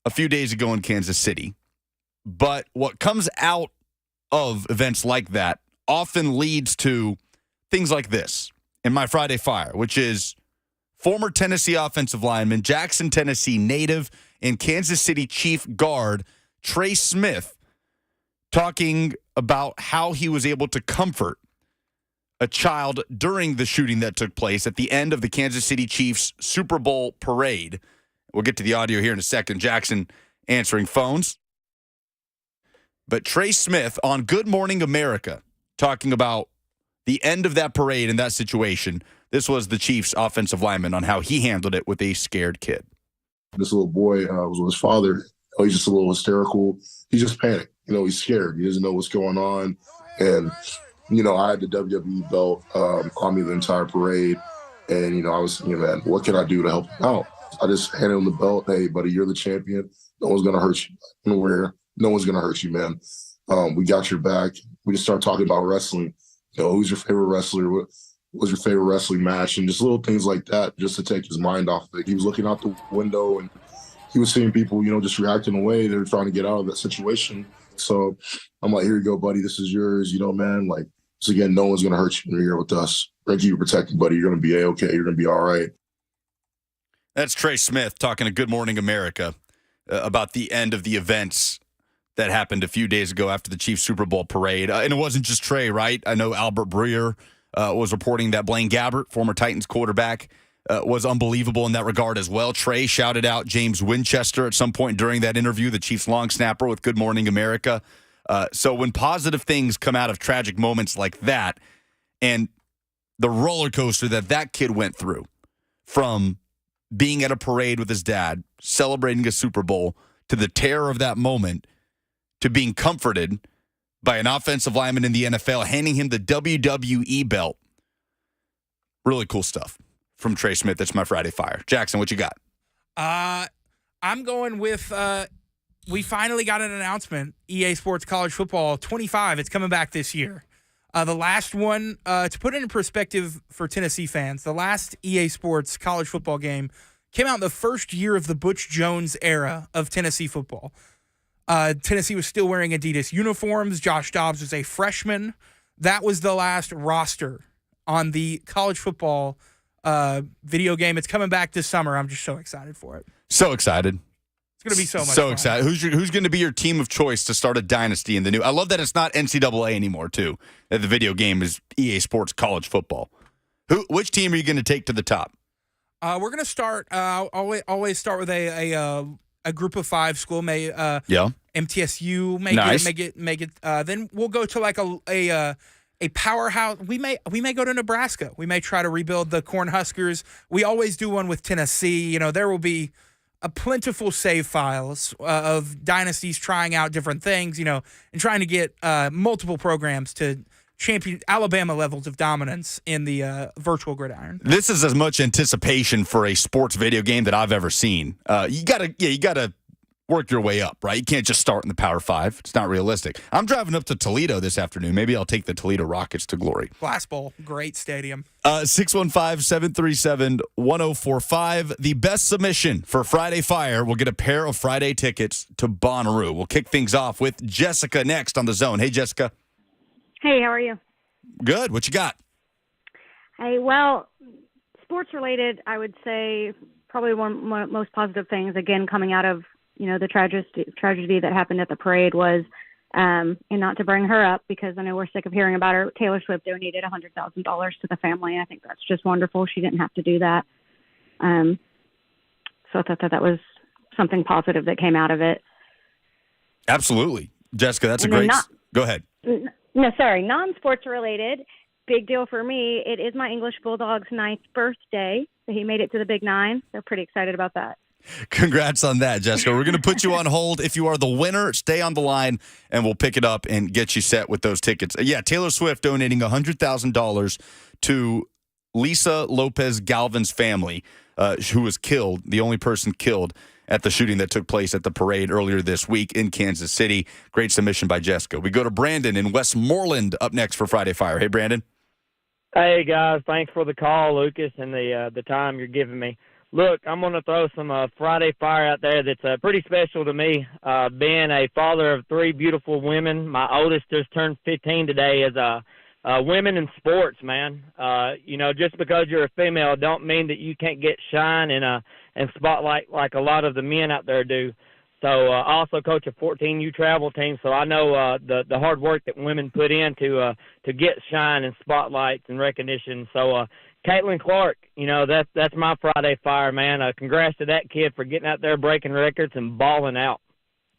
a few days ago in Kansas City. But what comes out of events like that often leads to things like this in my Friday Fire, which is former Tennessee offensive lineman, Jackson, Tennessee native, and Kansas City Chief guard Trey Smith talking about how he was able to comfort a child during the shooting that took place at the end of the Kansas City Chiefs Super Bowl parade. We'll get to the audio here in a second. Jackson answering phones. But Trey Smith on Good Morning America talking about the end of that parade and that situation. This was the Chiefs offensive lineman on how he handled it with a scared kid. This little boy was with his father. He's just a little hysterical. He's just panicked. He's scared. He doesn't know what's going on. And, I had the WWE belt on me the entire parade. And, I was thinking, man, what can I do to help him out? I just handed him the belt. Hey, buddy, you're the champion. No one's going to hurt you. No one's going to hurt you, man. We got your back. We just started talking about wrestling. Who's your favorite wrestler? What was your favorite wrestling match? And just little things like that just to take his mind off of it. He was looking out the window and he was seeing people, just reacting away. They were trying to get out of that situation. So I'm like, here you go, buddy. This is yours. Man, like, so again, no one's going to hurt you when you're here with us. Thank you for protecting, buddy. You're going to be A-okay. You're going to be all right. That's Trey Smith talking to Good Morning America about the end of the events that happened a few days ago after the Chiefs Super Bowl parade. And it wasn't just Trey, right? I know Albert Breer was reporting that Blaine Gabbert, former Titans quarterback, was unbelievable in that regard as well. Trey shouted out James Winchester at some point during that interview, the Chiefs long snapper with Good Morning America. So when positive things come out of tragic moments like that, and the roller coaster that kid went through from being at a parade with his dad, celebrating a Super Bowl, to the terror of that moment, to being comforted by an offensive lineman in the NFL, handing him the WWE belt. Really cool stuff from Trey Smith. That's my Friday Fire. Jackson, what you got? I'm going with we finally got an announcement. EA Sports College Football 25. It's coming back this year. The last one, to put it in perspective for Tennessee fans, the last EA Sports College Football game came out in the first year of the Butch Jones era of Tennessee football. Tennessee was still wearing Adidas uniforms. Josh Dobbs was a freshman. That was the last roster on the college football video game. It's coming back this summer. I'm just so excited for it. So excited. It's going to be so much so fun. Excited. Who's going to be your team of choice to start a dynasty in the new? I love that it's not NCAA anymore, too. That the video game is EA Sports College Football. Which team are you going to take to the top? We're going to start. Always start with a group of five school. MTSU make it. Then we'll go to like a powerhouse. We may go to Nebraska. We may try to rebuild the Cornhuskers. We always do one with Tennessee. There will be a plentiful save files of dynasties trying out different things. And trying to get multiple programs to champion Alabama levels of dominance in the virtual gridiron. This is as much anticipation for a sports video game that I've ever seen. You gotta work your way up, right? You can't just start in the Power Five. It's not realistic. I'm driving up to Toledo this afternoon. Maybe I'll take the Toledo Rockets to glory. Glass Bowl, great stadium. 615-737-1045. The best submission for Friday Fire will get a pair of Friday tickets to Bonnaroo. We'll kick things off with Jessica next on The Zone. Hey, Jessica. Hey, how are you? Good. What you got? Hey, well, sports related, I would say probably one of the most positive things, again, coming out of the tragedy that happened at the parade was, and not to bring her up because I know we're sick of hearing about her, Taylor Swift donated $100,000 to the family. I think that's just wonderful. She didn't have to do that. So I thought that was something positive that came out of it. Absolutely. Jessica, that's And a then great... Go ahead. No, sorry, non-sports related. Big deal for me. It is my English Bulldog's 9th birthday. So he made it to the Big 9. So pretty excited about that. Congrats on that, Jessica. We're going to put you on hold. If you are the winner, stay on the line, and we'll pick it up and get you set with those tickets. Yeah, Taylor Swift donating $100,000 to Lisa Lopez Galvin's family, who was killed, the only person killed at the shooting that took place at the parade earlier this week in Kansas City. Great submission by Jessica. We go to Brandon in Westmoreland up next for Friday Fire. Hey, Brandon. Hey, guys. Thanks for the call, Lucas, and the time you're giving me. Look, I'm going to throw some Friday Fire out there that's pretty special to me. Being a father of 3 beautiful women, my oldest just turned 15 today, is women in sports, man. Just because you're a female don't mean that you can't get shine and spotlight like a lot of the men out there do. So I also coach a 14U travel team, so I know the hard work that women put in to get shine and spotlights and recognition. So Caitlin Clark, that's my Friday Fire, man. Congrats to that kid for getting out there, breaking records, and balling out.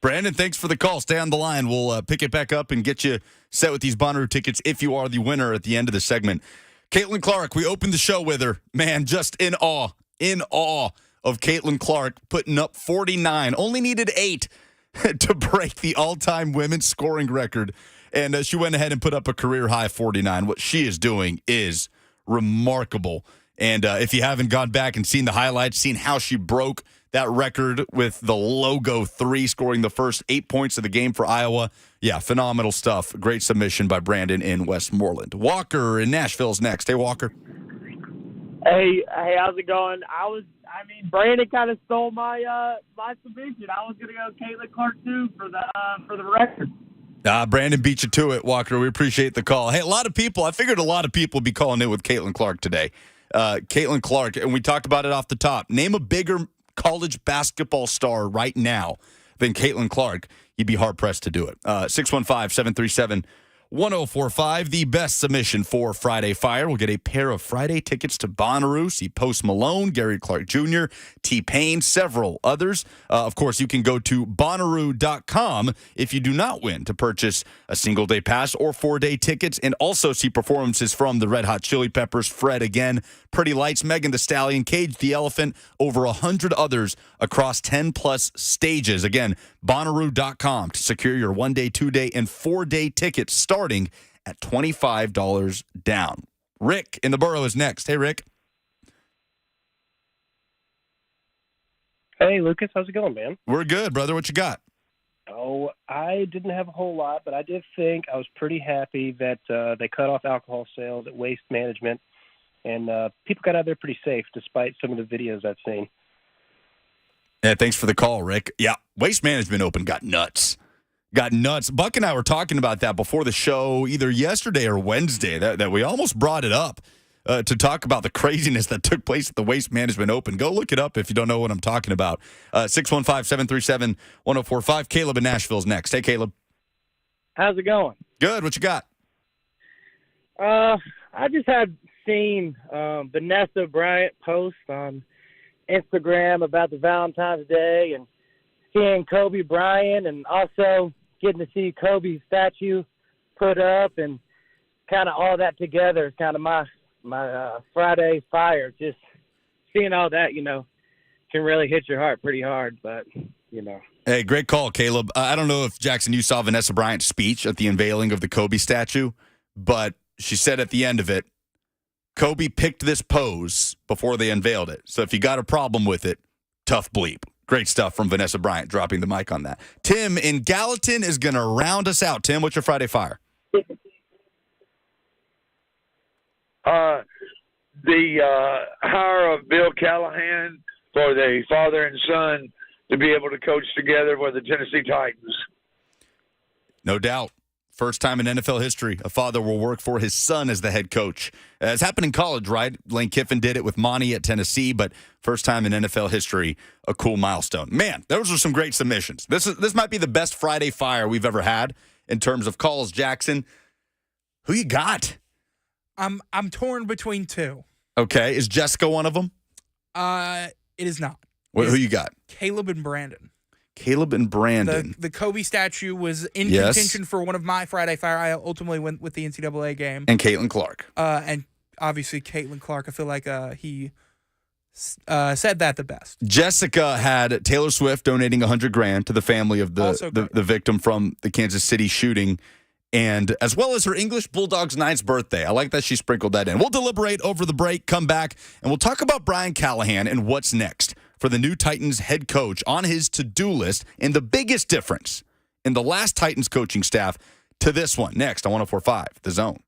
Brandon, thanks for the call. Stay on the line. We'll pick it back up and get you set with these Bonnaroo tickets if you are the winner at the end of the segment. Caitlin Clark, we opened the show with her. Man, just in awe of Caitlin Clark putting up 49. Only needed 8 to break the all-time women's scoring record. And she went ahead and put up a career-high 49. What she is doing is remarkable. And if you haven't gone back and seen the highlights, seen how she broke that record with the logo 3, scoring the first 8 points of the game for Iowa. Yeah, phenomenal stuff. Great submission by Brandon in Westmoreland. Walker in Nashville's next. Hey, Walker. Hey, how's it going? Brandon kind of stole my submission. I was gonna go Caitlin Clark too for the record. Brandon beat you to it, Walker. We appreciate the call. Hey, I figured a lot of people would be calling in with Caitlin Clark today. Caitlin Clark, and we talked about it off the top. Name a bigger college basketball star right now than Caitlin Clark. You'd be hard-pressed to do it. 615-737-1045, the best submission for Friday Fire. We'll get a pair of Friday tickets to Bonnaroo, see Post Malone, Gary Clark Jr., T-Pain, several others. Of course, you can go to Bonnaroo.com if you do not win to purchase a single-day pass or 4-day tickets, and also see performances from the Red Hot Chili Peppers, Fred again, Pretty Lights, Megan Thee Stallion, Cage the Elephant, over 100 others across 10-plus stages. Again, Bonnaroo.com to secure your 1-day, 2-day, and 4-day tickets starting at $25 down. Rick in the borough is next. Hey, Rick. Hey, Lucas. How's it going, man? We're good, brother. What you got? Oh, I didn't have a whole lot, but I did think I was pretty happy that they cut off alcohol sales at Waste Management, and people got out there pretty safe despite some of the videos I've seen. Yeah, thanks for the call, Rick. Yeah, Waste Management Open got nuts. Buck and I were talking about that before the show either yesterday or Wednesday, that we almost brought it up to talk about the craziness that took place at the Waste Management Open. Go look it up if you don't know what I'm talking about. 615-737-1045. Caleb in Nashville's next. Hey, Caleb. How's it going? Good. What you got? I just had seen Vanessa Bryant post on Instagram about the Valentine's Day and seeing Kobe Bryant, and also getting to see Kobe's statue put up, and kind of all that together is kind of my Friday Fire. Just seeing all that, can really hit your heart pretty hard, but, Hey, great call, Caleb. I don't know if, Jackson, you saw Vanessa Bryant's speech at the unveiling of the Kobe statue, but she said at the end of it, Kobe picked this pose before they unveiled it. So if you got a problem with it, tough bleep. Great stuff from Vanessa Bryant, dropping the mic on that. Tim in Gallatin is going to round us out. Tim, what's your Friday Fire? The hire of Bill Callahan for the father and son to be able to coach together with the Tennessee Titans. No doubt. First time in NFL history, a father will work for his son as the head coach. It's happened in college, right? Lane Kiffin did it with Monty at Tennessee, but first time in NFL history, a cool milestone. Man, those are some great submissions. This might be the best Friday Fire we've ever had in terms of calls. Jackson, who you got? I'm torn between two. Okay, is Jessica one of them? It is not. Who you got? Caleb and Brandon. Caleb and Brandon. The Kobe statue was in Yes. contention for one of my Friday Fire. I ultimately went with the NCAA game. And Caitlin Clark. And obviously Caitlin Clark. I feel like he said that the best. Jessica had Taylor Swift donating $100,000 to the family of the victim from the Kansas City shooting, and as well as her English Bulldog's 9th birthday. I like that she sprinkled that in. We'll deliberate over the break, come back, and we'll talk about Brian Callahan and what's next for the new Titans head coach on his to-do list and the biggest difference in the last Titans coaching staff to this one. Next on 104.5, The Zone.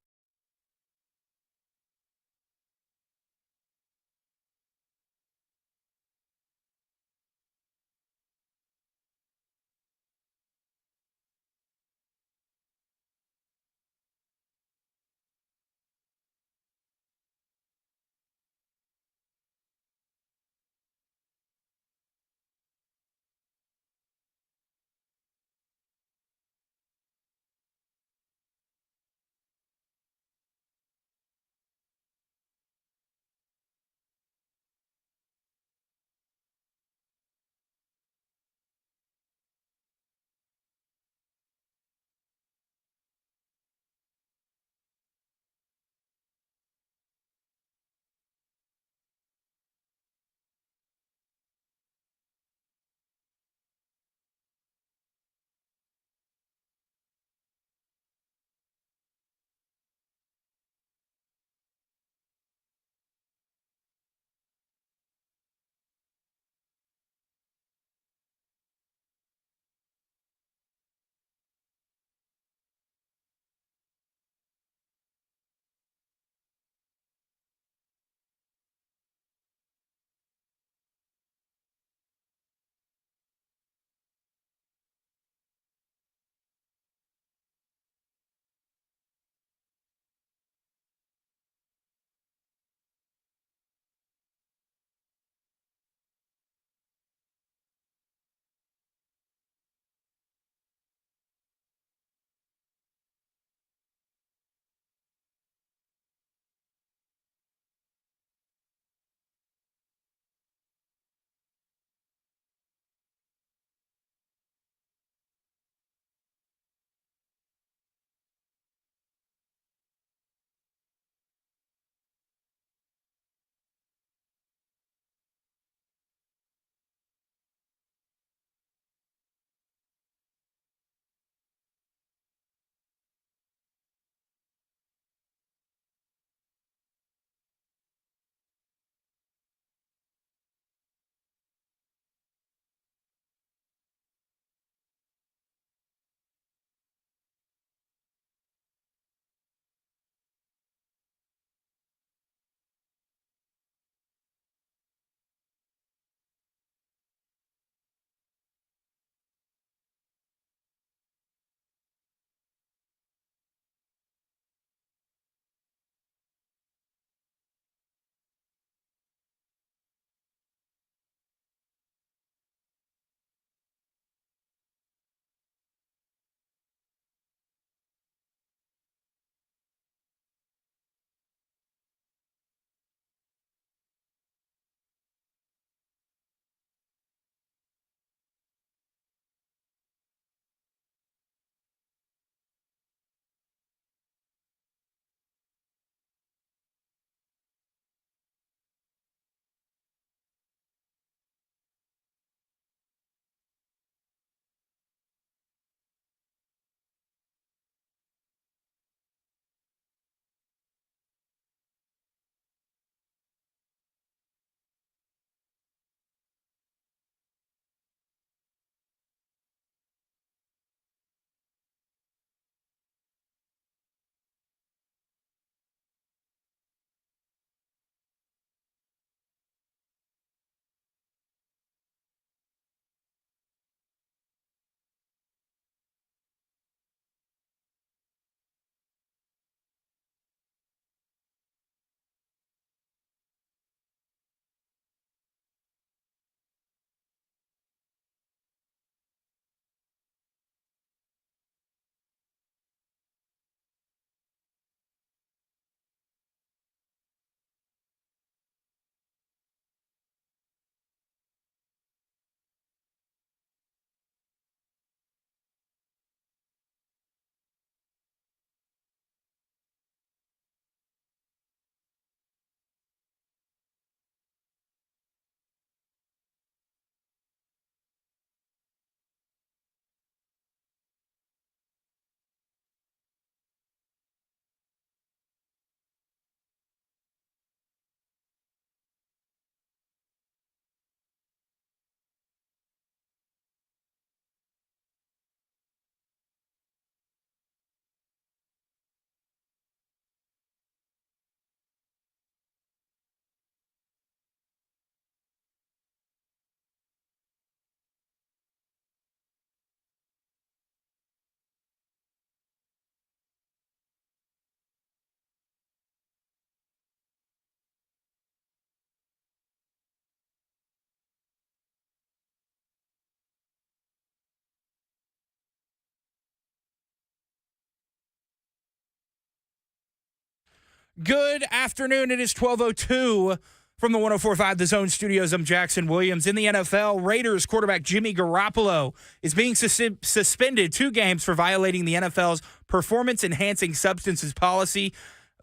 Good afternoon. It is 12:02 from the 104.5 The Zone Studios. I'm Jackson Williams. In the NFL, Raiders quarterback Jimmy Garoppolo is being suspended 2 games for violating the NFL's performance-enhancing substances policy.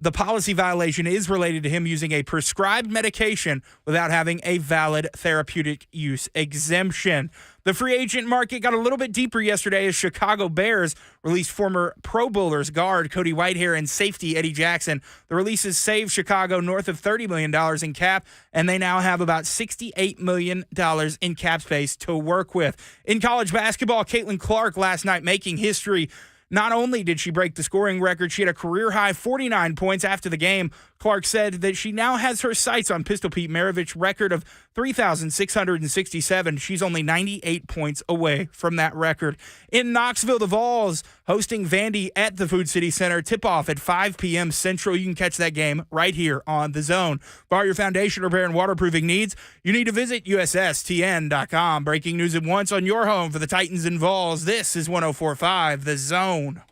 The policy violation is related to him using a prescribed medication without having a valid therapeutic use exemption. The free agent market got a little bit deeper yesterday as Chicago Bears released former Pro Bowlers guard Cody Whitehair and safety Eddie Jackson. The releases saved Chicago north of $30 million in cap, and they now have about $68 million in cap space to work with. In college basketball, Caitlin Clark last night making history. Not only did she break the scoring record, she had a career-high 49 points after the game. Clark said that she now has her sights on Pistol Pete Maravich's record of 3,667. She's only 98 points away from that record. In Knoxville, the Vols hosting Vandy at the Food City Center. Tip-off at 5 p.m. Central. You can catch that game right here on The Zone. For all your foundation repair and waterproofing needs, you need to visit USSTN.com. Breaking news at once on your home for the Titans and Vols. This is 104.5 The Zone.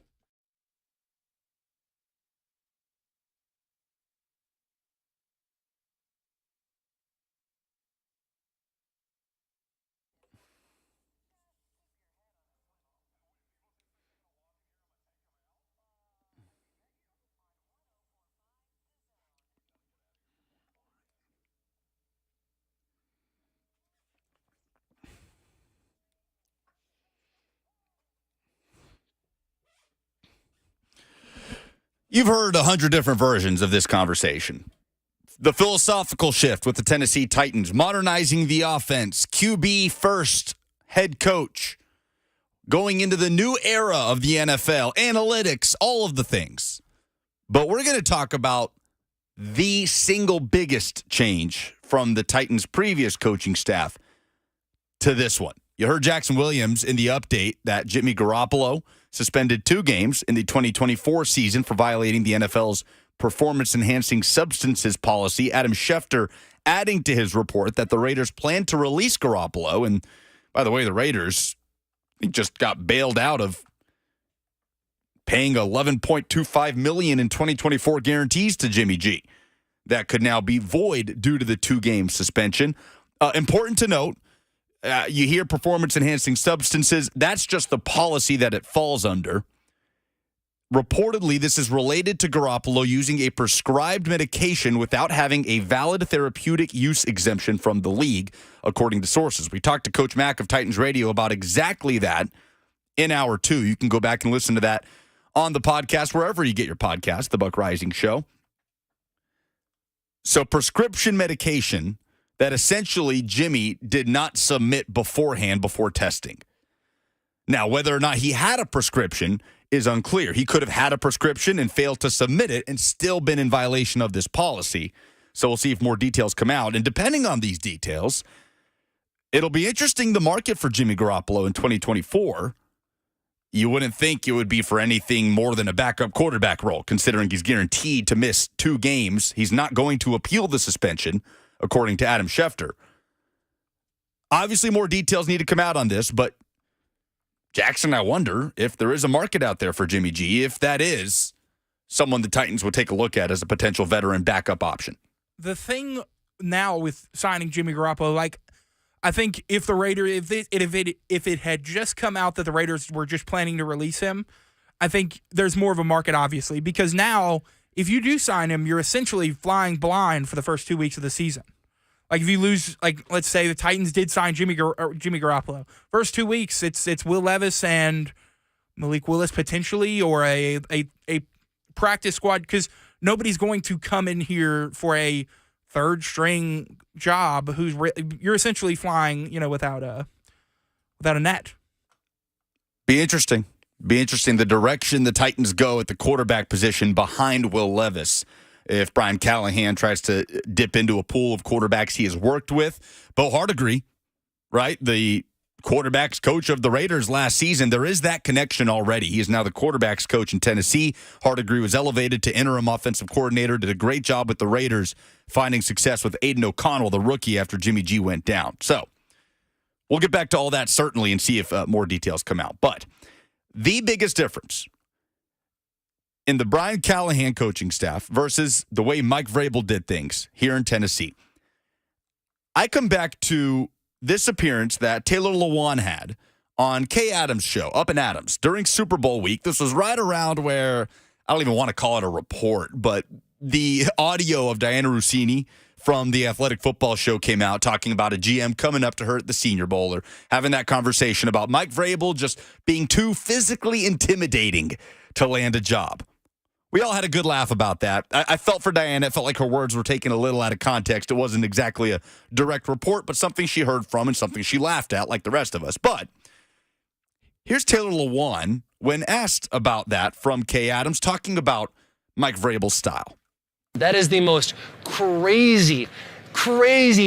You've heard 100 different versions of this conversation. The philosophical shift with the Tennessee Titans, modernizing the offense, QB first, head coach, going into the new era of the NFL, analytics, all of the things. But we're going to talk about the single biggest change from the Titans' previous coaching staff to this one. You heard Jackson Williams in the update that Jimmy Garoppolo suspended 2 games in the 2024 season for violating the NFL's performance-enhancing substances policy. Adam Schefter adding to his report that the Raiders plan to release Garoppolo. And by the way, the Raiders just got bailed out of paying $11.25 million in 2024 guarantees to Jimmy G. That could now be void due to the 2-game suspension. Important to note, you hear performance-enhancing substances. That's just the policy that it falls under. Reportedly, this is related to Garoppolo using a prescribed medication without having a valid therapeutic use exemption from the league, according to sources. We talked to Coach Mack of Titans Radio about exactly that in Hour 2. You can go back and listen to that on the podcast, wherever you get your podcast, The Buck Rising Show. So prescription medication that essentially Jimmy did not submit beforehand before testing. Now, whether or not he had a prescription is unclear. He could have had a prescription and failed to submit it and still been in violation of this policy. So we'll see if more details come out. And depending on these details, it'll be interesting the market for Jimmy Garoppolo in 2024. You wouldn't think it would be for anything more than a backup quarterback role, considering he's guaranteed to miss 2 games. He's not going to appeal the suspension, according to Adam Schefter. Obviously, more details need to come out on this, but Jackson, I wonder if there is a market out there for Jimmy G, if that is someone the Titans would take a look at as a potential veteran backup option. The thing now with signing Jimmy Garoppolo, like, I think if the Raiders, if it had just come out that the Raiders were just planning to release him, I think there's more of a market, obviously, because now if you do sign him, you're essentially flying blind for the first 2 weeks of the season. Like, if you lose, like, let's say the Titans did sign Jimmy Garoppolo. First 2 weeks, it's Will Levis and Malik Willis potentially, or a practice squad, because nobody's going to come in here for a third-string job you're essentially flying, without a net. Be interesting the direction the Titans go at the quarterback position behind Will Levis. If Brian Callahan tries to dip into a pool of quarterbacks he has worked with. Bo Hardegree, right, the quarterbacks coach of the Raiders last season, there is that connection already. He is now the quarterbacks coach in Tennessee. Hardegree was elevated to interim offensive coordinator, did a great job with the Raiders, finding success with Aiden O'Connell, the rookie, after Jimmy G went down. So we'll get back to all that certainly and see if more details come out. But the biggest difference in the Brian Callahan coaching staff versus the way Mike Vrabel did things here in Tennessee. I come back to this appearance that Taylor Lewan had on Kay Adams' show, Up and Adams, during Super Bowl week. This was right around where, I don't even want to call it a report, but the audio of Diana Rossini from the Athletic Football Show came out talking about a GM coming up to her at the Senior Bowl or having that conversation about Mike Vrabel just being too physically intimidating to land a job. We all had a good laugh about that. I felt for Diana. It felt like her words were taken a little out of context. It wasn't exactly a direct report, but something she heard from and something she laughed at like the rest of us. But here's Taylor Lewan when asked about that from Kay Adams, talking about Mike Vrabel's style. That is the most crazy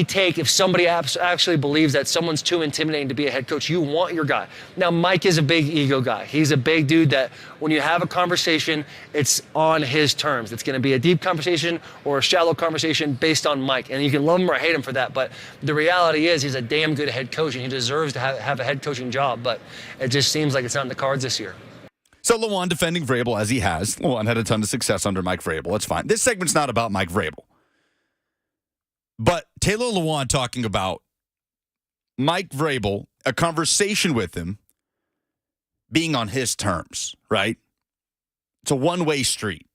take if somebody actually believes that someone's too intimidating to be a head coach. You want your guy. Now, Mike is a big ego guy. He's a big dude that when you have a conversation, it's on his terms. It's going to be a deep conversation or a shallow conversation based on Mike. And you can love him or hate him for that. But the reality is he's a damn good head coach, and he deserves to have a head coaching job. But it just seems like it's not in the cards this year. So Lewan defending Vrabel as he has. Lewan had a ton of success under Mike Vrabel. It's fine. This segment's not about Mike Vrabel. But Taylor Lewan talking about Mike Vrabel, a conversation with him being on his terms, right? It's a one-way street.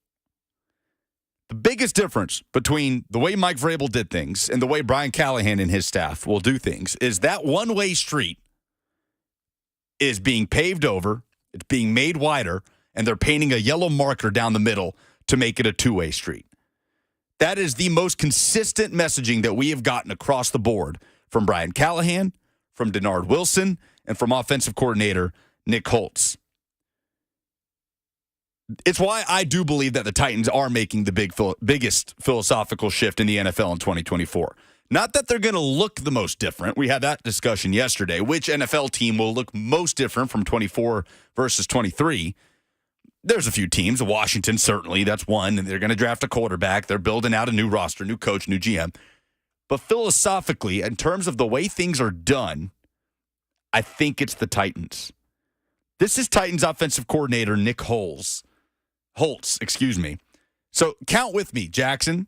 The biggest difference between the way Mike Vrabel did things and the way Brian Callahan and his staff will do things is that one-way street is being paved over, it's being made wider, and they're painting a yellow marker down the middle to make it a two-way street. That is the most consistent messaging that we have gotten across the board from Brian Callahan, from Denard Wilson, and from offensive coordinator Nick Holtz. It's why I do believe that the Titans are making the biggest philosophical shift in the NFL in 2024. Not that they're going to look the most different. We had that discussion yesterday. Which NFL team will look most different from 24 versus 23? There's a few teams. Washington, certainly, that's one. And they're going to draft a quarterback. They're building out a new roster, new coach, new GM. But philosophically, in terms of the way things are done, I think it's the Titans. This is Titans offensive coordinator Nick Holtz. So count with me, Jackson,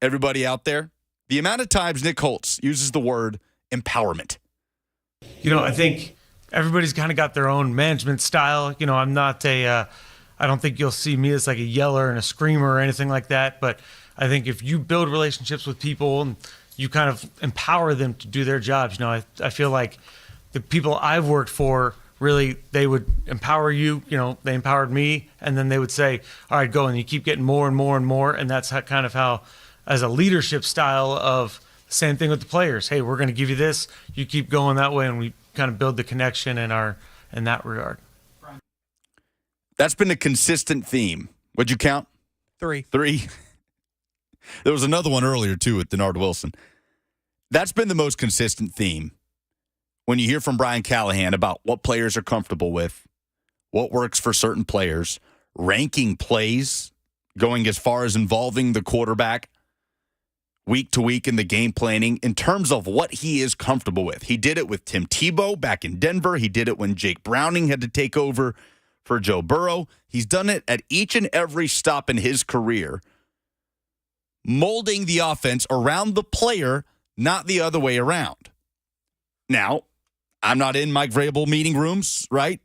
everybody out there. The amount of times Nick Holtz uses the word empowerment. I think everybody's kind of got their own management style. I'm not I don't think you'll see me as like a yeller and a screamer or anything like that. But I think if you build relationships with people and you kind of empower them to do their jobs, I feel like the people I've worked for, really, they would empower you. They empowered me, and then they would say, all right, go. And you keep getting more and more and more. And that's how, as a leadership style of the same thing with the players. Hey, we're going to give you this. You keep going that way. And we kind of build the connection in that regard. That's been a consistent theme. What'd you count? Three. There was another one earlier, too, with Denard Wilson. That's been the most consistent theme. When you hear from Brian Callahan about what players are comfortable with, what works for certain players, ranking plays, going as far as involving the quarterback week to week in the game planning in terms of what he is comfortable with. He did it with Tim Tebow back in Denver. He did it when Jake Browning had to take over for Joe Burrow. He's done it at each and every stop in his career, molding the offense around the player, not the other way around. Now, I'm not in Mike Vrabel meeting rooms, right?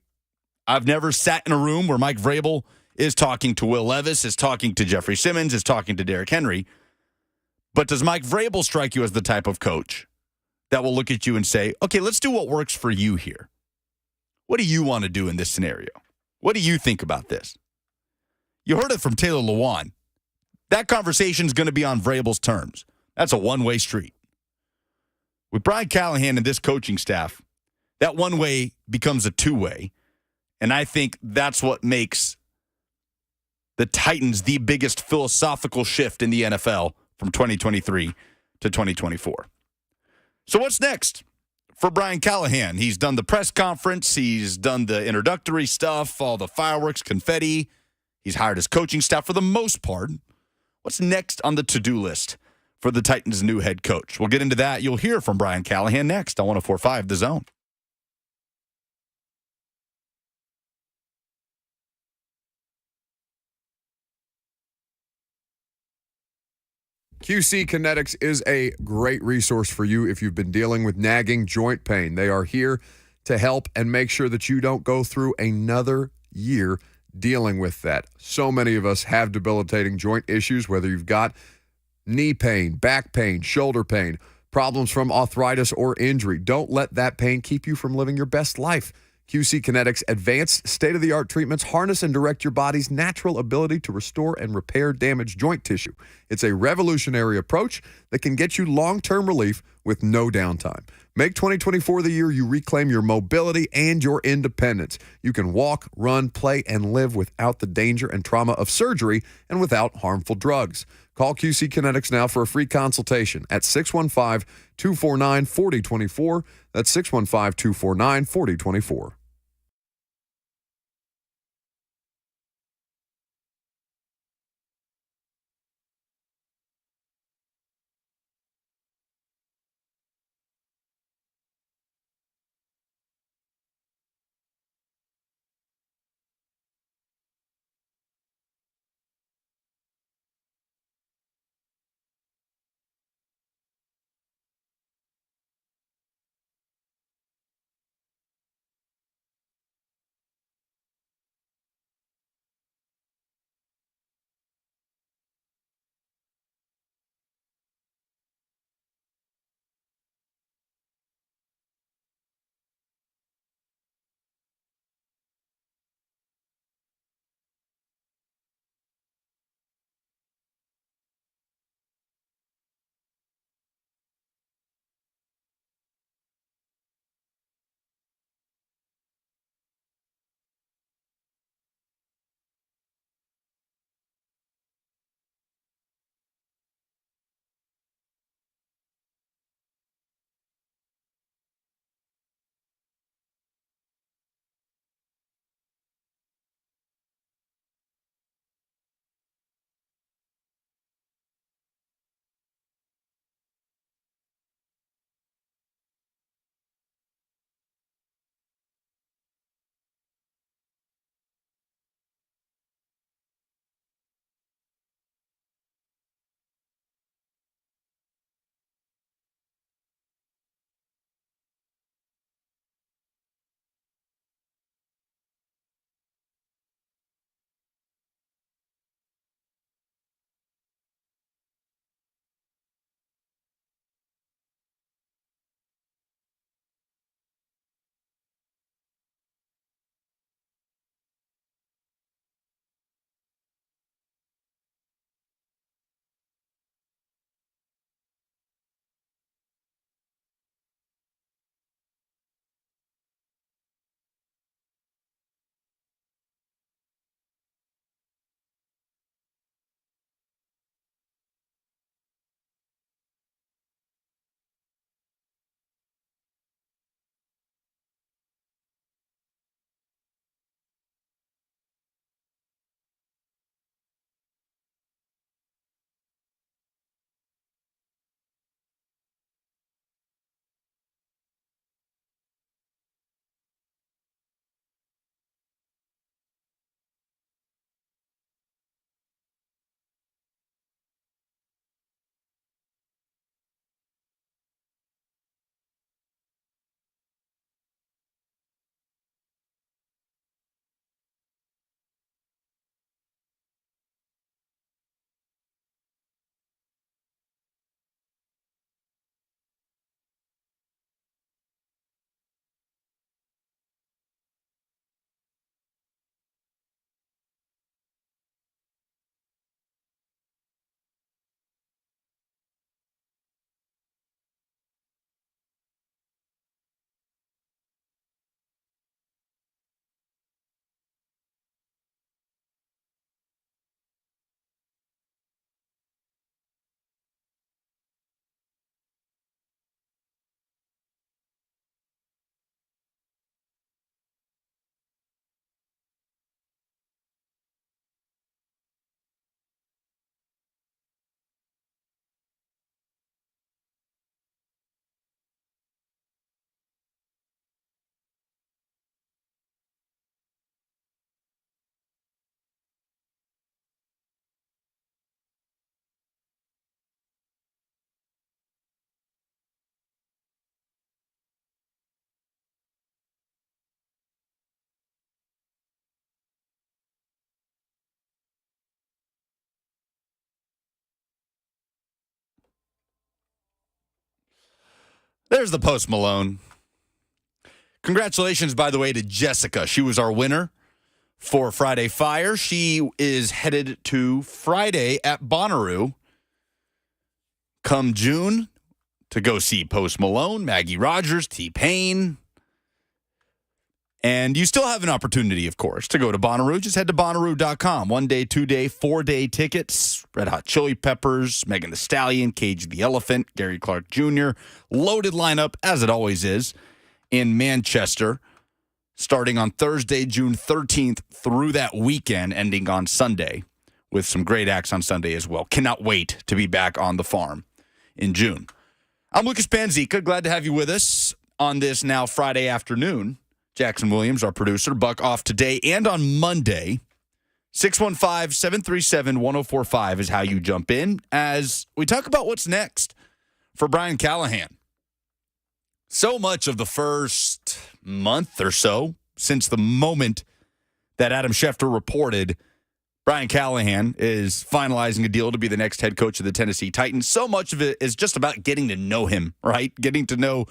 I've never sat in a room where Mike Vrabel is talking to Will Levis, is talking to Jeffrey Simmons, is talking to Derrick Henry. But does Mike Vrabel strike you as the type of coach that will look at you and say, okay, let's do what works for you here? What do you want to do in this scenario? What do you think about this? You heard it from Taylor Lewan. That conversation is going to be on Vrabel's terms. That's a one-way street. With Brian Callahan and this coaching staff, that one way becomes a two-way. And I think that's what makes the Titans the biggest philosophical shift in the NFL from 2023 to 2024. So what's next for Brian Callahan? He's done the press conference. He's done the introductory stuff, all the fireworks, confetti. He's hired his coaching staff for the most part. What's next on the to-do list for the Titans' new head coach? We'll get into that. You'll hear from Brian Callahan next on 104.5 The Zone. QC Kinetics is a great resource for you if you've been dealing with nagging joint pain. They are here to help and make sure that you don't go through another year dealing with that. So many of us have debilitating joint issues, whether you've got knee pain, back pain, shoulder pain, problems from arthritis or injury. Don't let that pain keep you from living your best life. QC Kinetics advanced state-of-the-art treatments harness and direct your body's natural ability to restore and repair damaged joint tissue. It's a revolutionary approach that can get you long-term relief with no downtime. Make 2024 the year you reclaim your mobility and your independence. You can walk, run, play, and live without the danger and trauma of surgery and without harmful drugs. Call QC Kinetics now for a free consultation at 615-249-4024. That's 615-249-4024. There's the Post Malone. Congratulations, by the way, to Jessica. She was our winner for Friday Fire. She is headed to Friday at Bonnaroo come June to go see Post Malone, Maggie Rogers, T-Pain. And you still have an opportunity, of course, to go to Bonnaroo. Just head to Bonnaroo.com. 1 day, 2 day, 4 day tickets. Red Hot Chili Peppers, Megan Thee Stallion, Cage the Elephant, Gary Clark Jr. Loaded lineup, as it always is, in Manchester, starting on Thursday, June 13th, through that weekend, ending on Sunday, with some great acts on Sunday as well. Cannot wait to be back on the farm in June. I'm Lucas Panzica. Glad to have you with us on this now Friday afternoon. Jackson Williams, our producer. Buck off today and on Monday. 615-737-1045 is how you jump in as we talk about what's next for Brian Callahan. So much of the first month or so since the moment that Adam Schefter reported Brian Callahan is finalizing a deal to be the next head coach of the Tennessee Titans. So much of it is just about getting to know him, right? Getting to know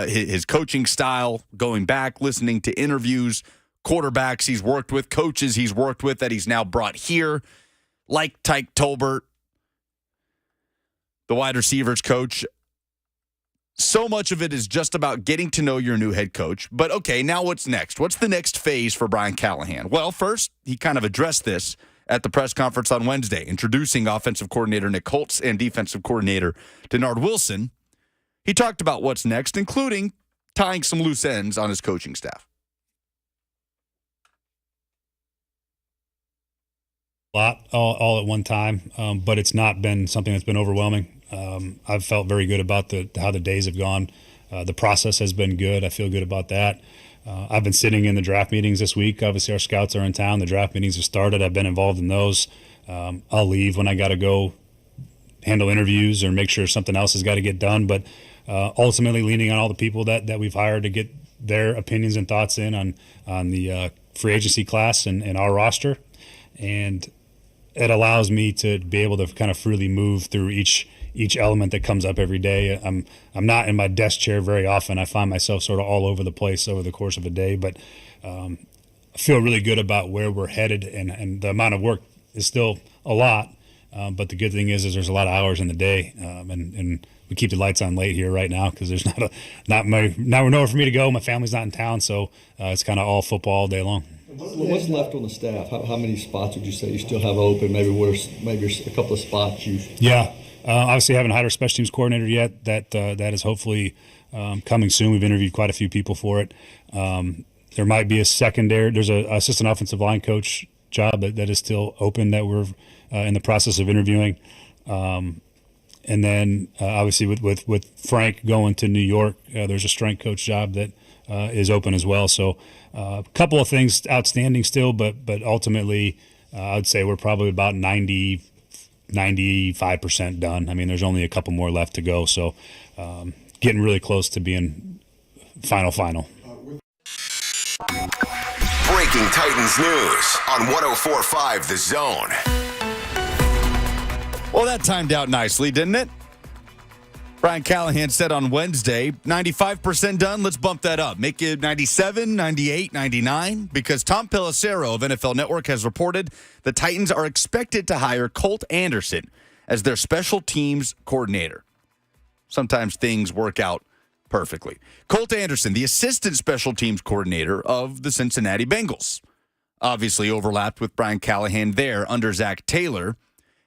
his coaching style, going back, listening to interviews, quarterbacks he's worked with, coaches he's worked with that he's now brought here, like Tyke Tolbert, the wide receivers coach. So much of it is just about getting to know your new head coach. But okay, now what's next? What's the next phase for Brian Callahan? Well, first, he kind of addressed this at the press conference on Wednesday, introducing offensive coordinator Nick Holtz and defensive coordinator Denard Wilson. He talked about what's next, including tying some loose ends on his coaching staff. A lot all at one time, but it's not been something that's been overwhelming. I've felt very good about how the days have gone. The process has been good. I feel good about that. I've been sitting in the draft meetings this week. Obviously, our scouts are in town. The draft meetings have started. I've been involved in those. I'll leave when I got to go handle interviews or make sure something else has got to get done. But ultimately, leaning on all the people that we've hired to get their opinions and thoughts in on the free agency class and our roster. And it allows me to be able to kind of freely move through each element that comes up every day. I'm not in my desk chair very often. I find myself sort of all over the place over the course of a day, but I feel really good about where we're headed, and the amount of work is still a lot. But the good thing is there's a lot of hours in the day, and we keep the lights on late here right now because there's not nowhere for me to go. My family's not in town, so it's kind of all football all day long. What's left on the staff? How many spots would you say you still have open? Maybe a couple of spots you. Yeah, obviously haven't hired a special teams coordinator yet. That is hopefully coming soon. We've interviewed quite a few people for it. There might be a secondary. There's an assistant offensive line coach job that is still open that we're in the process of interviewing. And then obviously with Frank going to New York, there's a strength coach job that is open as well. So a couple of things outstanding still, but ultimately I'd say we're probably about 95% done. I mean, there's only a couple more left to go. So getting really close to being final. Breaking Titans news on 104.5 The Zone. Well, that timed out nicely, didn't it? Brian Callahan said on Wednesday, 95% done. Let's bump that up. Make it 97, 98, 99, because Tom Pelissero of NFL Network has reported the Titans are expected to hire Colt Anderson as their special teams coordinator. Sometimes things work out perfectly. Colt Anderson, the assistant special teams coordinator of the Cincinnati Bengals, obviously overlapped with Brian Callahan there under Zach Taylor.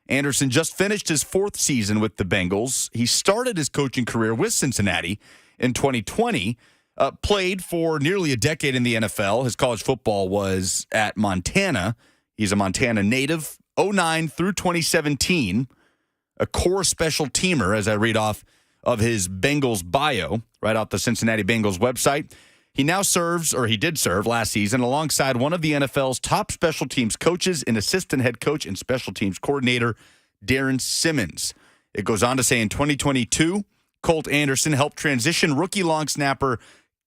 Anderson just finished his fourth season with the Bengals. He started his coaching career with Cincinnati in 2020, played for nearly a decade in the NFL. His college football was at Montana. He's a Montana native, 2009 through 2017, a core special teamer, as I read off of his Bengals bio right off the Cincinnati Bengals website. He now serves, or he did serve last season, alongside one of the NFL's top special teams coaches and assistant head coach and special teams coordinator, Darren Simmons. It goes on to say in 2022, Colt Anderson helped transition rookie long snapper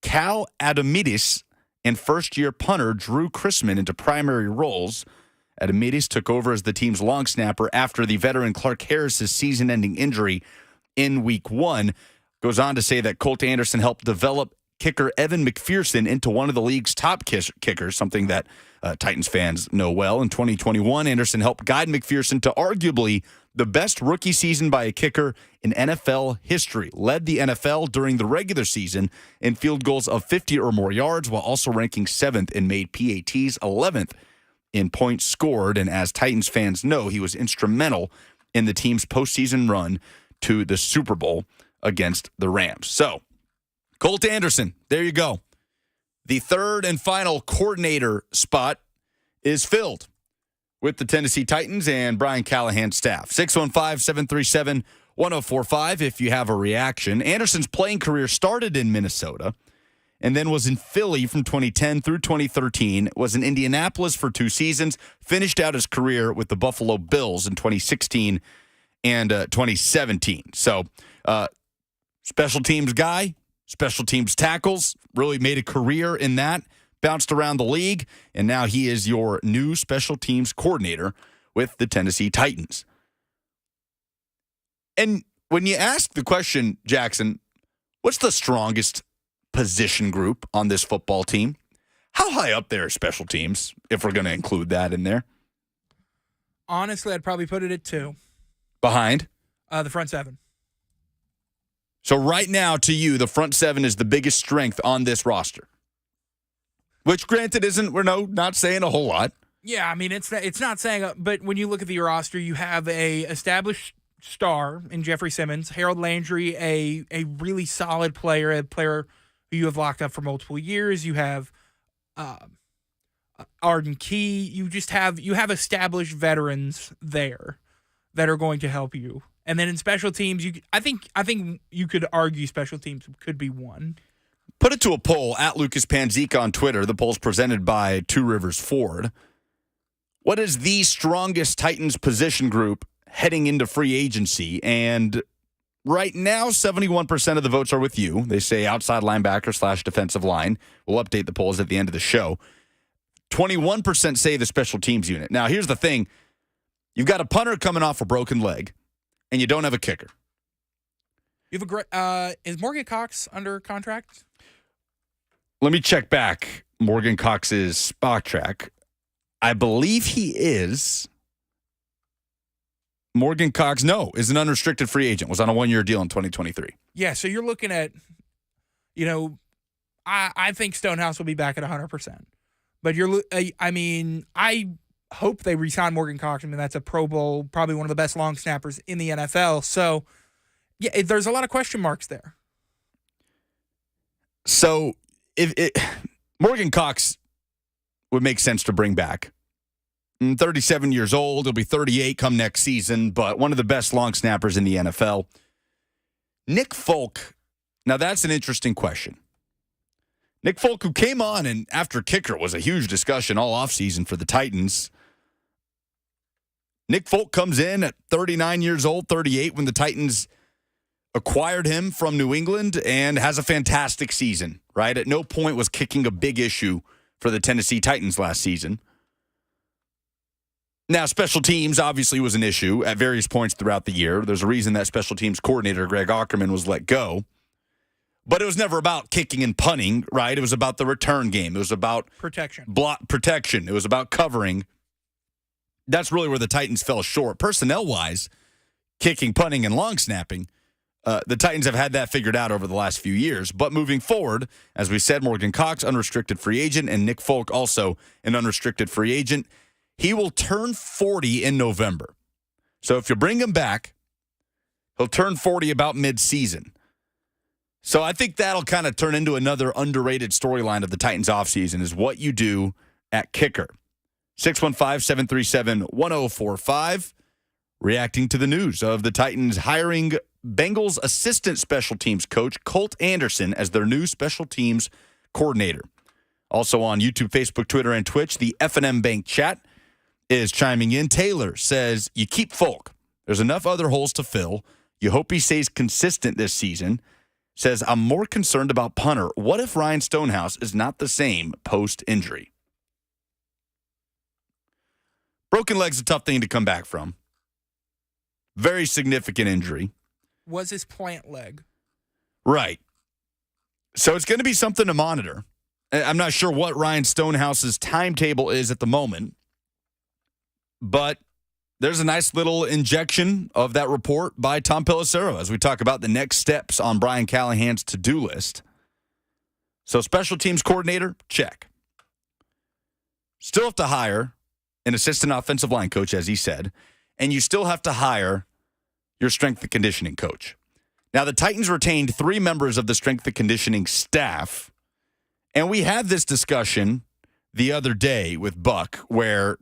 Cal Adamidis and first-year punter Drew Chrisman into primary roles. Adamidis took over as the team's long snapper after the veteran Clark Harris's season-ending injury in Week 1. Goes on to say that Colt Anderson helped develop kicker Evan McPherson into one of the league's top kickers, something that Titans fans know well. In 2021, Anderson helped guide McPherson to arguably the best rookie season by a kicker in NFL history. Led the NFL during the regular season in field goals of 50 or more yards, while also ranking 7th and made PATs 11th in points scored. And as Titans fans know, he was instrumental in the team's postseason run to the Super Bowl against the Rams. So, Colt Anderson, there you go. The third and final coordinator spot is filled with the Tennessee Titans and Brian Callahan's staff. 615-737-1045 if you have a reaction. Anderson's playing career started in Minnesota and then was in Philly from 2010 through 2013, was in Indianapolis for 2 seasons, finished out his career with the Buffalo Bills in 2016 and 2017. So, special teams guy, special teams tackles, really made a career in that, bounced around the league, and now he is your new special teams coordinator with the Tennessee Titans. And when you ask the question, Jackson, what's the strongest position group on this football team? How high up there are special teams, if we're going to include that in there? Honestly, I'd probably put it at 2. Behind? The front 7. So right now, to you, the front 7 is the biggest strength on this roster. Which, granted, we're not saying a whole lot. Yeah, I mean, it's not saying, but when you look at the roster, you have a established star in Jeffrey Simmons, Harold Landry, a really solid player, a player who you have locked up for multiple years. You have Arden Key. You have established veterans there that are going to help you. And then in special teams, I think you could argue special teams could be one. Put it to a poll at Lucas Panzica on Twitter. The poll's presented by Two Rivers Ford. What is the strongest Titans position group heading into free agency? And right now, 71% of the votes are with you. They say outside linebacker / defensive line. We'll update the polls at the end of the show. 21% say the special teams unit. Now, here's the thing. You've got a punter coming off a broken leg, and you don't have a kicker. You have a great. Is Morgan Cox under contract? Let me check back Morgan Cox's spot track. I believe he is. Morgan Cox, is an unrestricted free agent. Was on a 1-year deal in 2023. Yeah, so you're looking at, I think Stonehouse will be back at 100%. But I hope they re-sign Morgan Cox. I mean, that's a Pro Bowl, probably one of the best long snappers in the NFL. So, yeah, there's a lot of question marks there. So, Morgan Cox would make sense to bring back. 37 years old. He'll be 38 come next season, but one of the best long snappers in the NFL. Nick Folk, now that's an interesting question. Nick Folk, who came on and after kicker was a huge discussion all offseason for the Titans. Nick Folk comes in at 39 years old, 38 when the Titans acquired him from New England and has a fantastic season, right? At no point was kicking a big issue for the Tennessee Titans last season. Now, special teams obviously was an issue at various points throughout the year. There's a reason that special teams coordinator Greg Ackerman was let go. But it was never about kicking and punting, right? It was about the return game. It was about protection. Block protection. It was about covering. That's really where the Titans fell short. Personnel-wise, kicking, punting, and long snapping, the Titans have had that figured out over the last few years. But moving forward, as we said, Morgan Cox, unrestricted free agent, and Nick Folk, also an unrestricted free agent. He will turn 40 in November. So if you bring him back, he'll turn 40 about mid-season. So I think that'll kind of turn into another underrated storyline of the Titans offseason is what you do at kicker. 615-737-1045. Reacting to the news of the Titans hiring Bengals assistant special teams coach Colt Anderson as their new special teams coordinator. Also on YouTube, Facebook, Twitter, and Twitch, the F&M Bank chat is chiming in. Taylor says, you keep Folk. There's enough other holes to fill. You hope he stays consistent this season. Says, I'm more concerned about punter. What if Ryan Stonehouse is not the same post-injury? Broken leg's a tough thing to come back from. Very significant injury. Was his plant leg? Right. So it's going to be something to monitor. I'm not sure what Ryan Stonehouse's timetable is at the moment, but there's a nice little injection of that report by Tom Pelissero as we talk about the next steps on Brian Callahan's to-do list. So special teams coordinator, check. Still have to hire an assistant offensive line coach, as he said, and you still have to hire your strength and conditioning coach. Now, the Titans retained 3 members of the strength and conditioning staff, and we had this discussion the other day with Buck where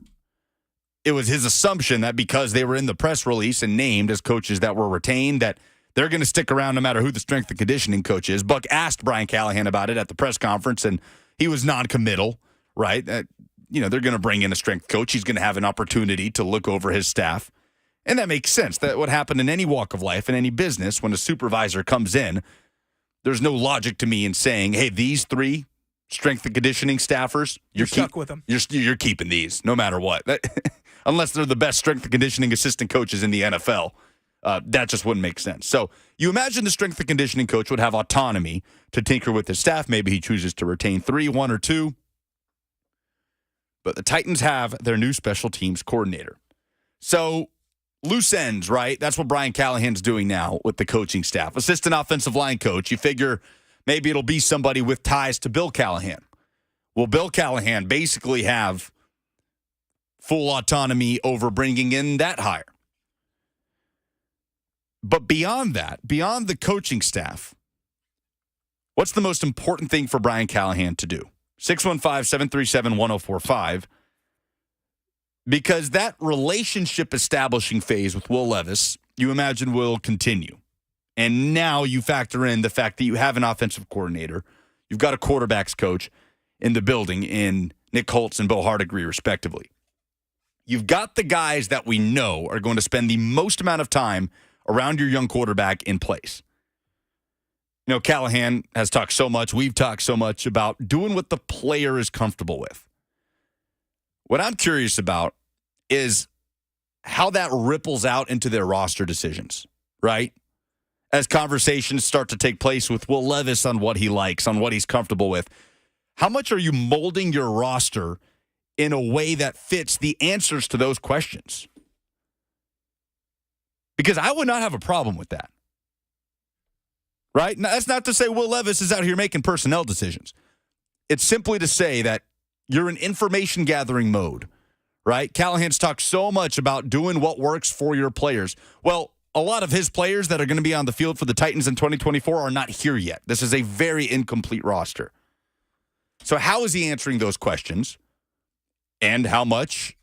it was his assumption that because they were in the press release and named as coaches that were retained, that they're going to stick around no matter who the strength and conditioning coach is. Buck asked Brian Callahan about it at the press conference, and he was non-committal, right? They're going to bring in a strength coach. He's going to have an opportunity to look over his staff. And that makes sense. That would happen in any walk of life, in any business, when a supervisor comes in. There's no logic to me in saying, hey, these 3 strength and conditioning staffers, you're stuck with them. You're keeping these no matter what. Unless they're the best strength and conditioning assistant coaches in the NFL. That just wouldn't make sense. So you imagine the strength and conditioning coach would have autonomy to tinker with his staff. Maybe he chooses to retain 3, 1 or 2. But the Titans have their new special teams coordinator. So loose ends, right? That's what Brian Callahan's doing now with the coaching staff. Assistant offensive line coach. You figure maybe it'll be somebody with ties to Bill Callahan. Well, Bill Callahan basically have full autonomy over bringing in that hire. But beyond that, beyond the coaching staff, what's the most important thing for Brian Callahan to do? 615-737-1045. Because that relationship establishing phase with Will Levis, you imagine will continue. And now you factor in the fact that you have an offensive coordinator. You've got a quarterbacks coach in the building in Nick Holtz and Bo Hardigree, respectively. You've got the guys that we know are going to spend the most amount of time around your young quarterback in place. You know, Callahan has talked so much, we've talked so much about doing what the player is comfortable with. What I'm curious about is how that ripples out into their roster decisions, right? As conversations start to take place with Will Levis on what he likes, on what he's comfortable with. How much are you molding your roster in a way that fits the answers to those questions? Because I would not have a problem with that. Right? Now, that's not to say Will Levis is out here making personnel decisions. It's simply to say that you're in information gathering mode, right? Callahan's talked so much about doing what works for your players. Well, a lot of his players that are going to be on the field for the Titans in 2024 are not here yet. This is a very incomplete roster. So how is he answering those questions? And how much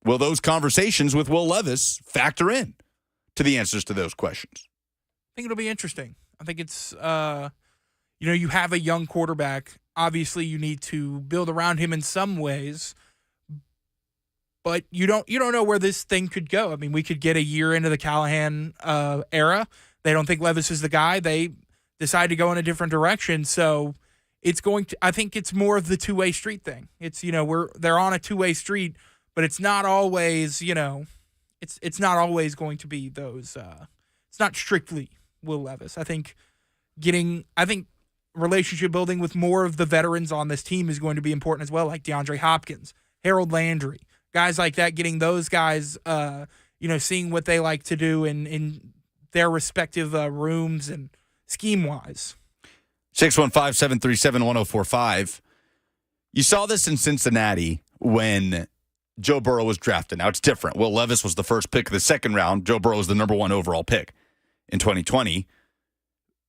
will those conversations with Will Levis factor in to the answers to those questions? I think it'll be interesting. I think it's, you have a young quarterback. Obviously, you need to build around him in some ways, but you don't know where this thing could go. I mean, we could get a year into the Callahan era. They don't think Levis is the guy. They decide to go in a different direction. So I think it's more of the two-way street thing. It's, they're on a two-way street, but it's not always, it's not always going to be those, it's not strictly Will Levis. I think relationship building with more of the veterans on this team is going to be important as well, like DeAndre Hopkins, Harold Landry, guys like that, getting those guys, seeing what they like to do in their respective rooms and scheme-wise. 615-737-1045. You saw this in Cincinnati when Joe Burrow was drafted. Now, it's different. Will Levis was the first pick of the second round. Joe Burrow was the number 1 overall pick in 2020.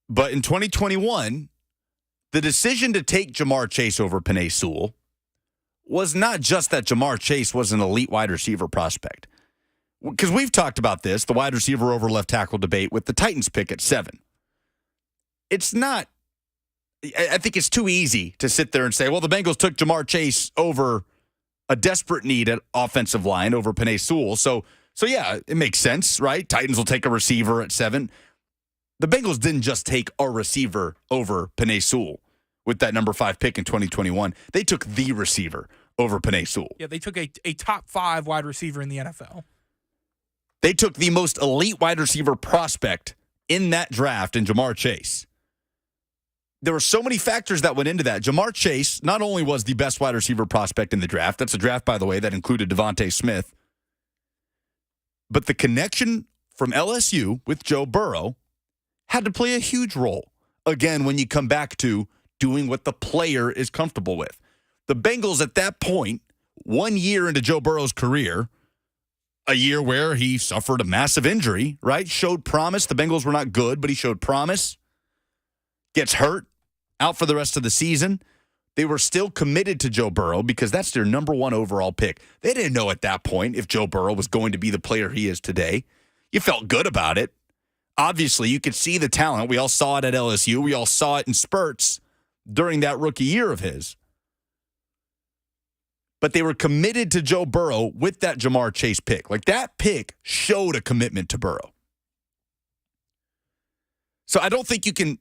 But in 2021, the decision to take Jamar Chase over Penei Sewell was not just that Jamar Chase was an elite wide receiver prospect. Because we've talked about this, the wide receiver over left tackle debate with the Titans pick at 7. It's not, I think it's too easy to sit there and say, well, the Bengals took Jamar Chase over a desperate need at offensive line over Penei Sewell. So yeah, it makes sense, right? Titans will take a receiver at 7. The Bengals didn't just take a receiver over Penei Sewell with that number 5 pick in 2021. They took the receiver over Penei Sewell. Yeah, they took a top 5 wide receiver in the NFL. They took the most elite wide receiver prospect in that draft in Jamar Chase. There were so many factors that went into that. Jamar Chase not only was the best wide receiver prospect in the draft, that's a draft, by the way, that included Devontae Smith, but the connection from LSU with Joe Burrow had to play a huge role. Again, when you come back to doing what the player is comfortable with. The Bengals at that point, 1 year into Joe Burrow's career, a year where he suffered a massive injury, right? Showed promise. The Bengals were not good, but he showed promise. Gets hurt, out for the rest of the season. They were still committed to Joe Burrow because that's their number 1 overall pick. They didn't know at that point if Joe Burrow was going to be the player he is today. You felt good about it. Obviously, you could see the talent. We all saw it at LSU. We all saw it in spurts during that rookie year of his. But they were committed to Joe Burrow with that Jamar Chase pick. Like, that pick showed a commitment to Burrow. So I don't think you can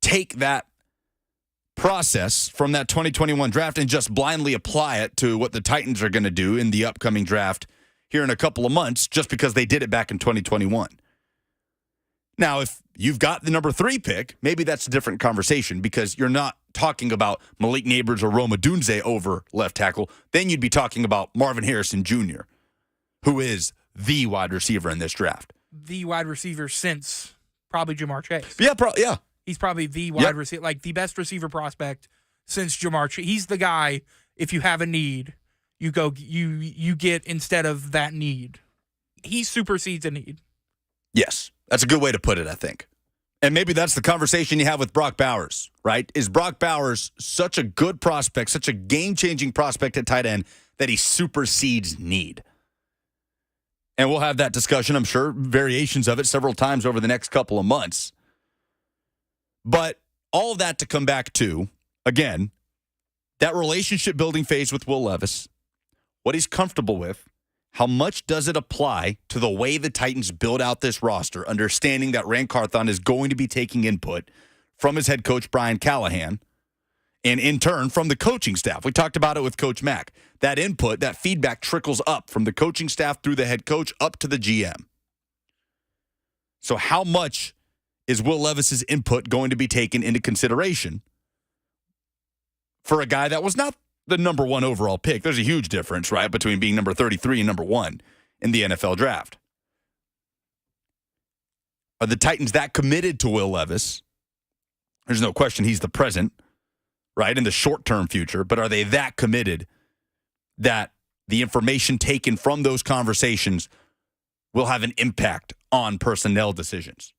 take that process from that 2021 draft and just blindly apply it to what the Titans are going to do in the upcoming draft here in a couple of months just because they did it back in 2021. Now, if you've got the number 3 pick, maybe that's a different conversation because you're not talking about Malik Neighbors or Rome Odunze over left tackle. Then you'd be talking about Marvin Harrison Jr., who is the wide receiver in this draft. The wide receiver since probably Jamar Chase. Yeah, yeah. He's probably the wide receiver, like the best receiver prospect since Jamar Chase. He's the guy, if you have a need, you get instead of that need. He supersedes a need. Yes, that's a good way to put it, I think. And maybe that's the conversation you have with Brock Bowers, right? Is Brock Bowers such a good prospect, such a game-changing prospect at tight end that he supersedes need? And we'll have that discussion, I'm sure, variations of it several times over the next couple of months. But all of that to come back to, again, that relationship-building phase with Will Levis, what he's comfortable with, how much does it apply to the way the Titans build out this roster, understanding that Rand Carthon is going to be taking input from his head coach, Brian Callahan, and in turn from the coaching staff. We talked about it with Coach Mack. That input, that feedback trickles up from the coaching staff through the head coach up to the GM. So how much is Will Levis's input going to be taken into consideration for a guy that was not the number 1 overall pick? There's a huge difference, right, between being number 33 and number 1 in the NFL draft. Are the Titans that committed to Will Levis? There's no question he's the present, right, in the short-term future, but are they that committed that the information taken from those conversations will have an impact on personnel decisions?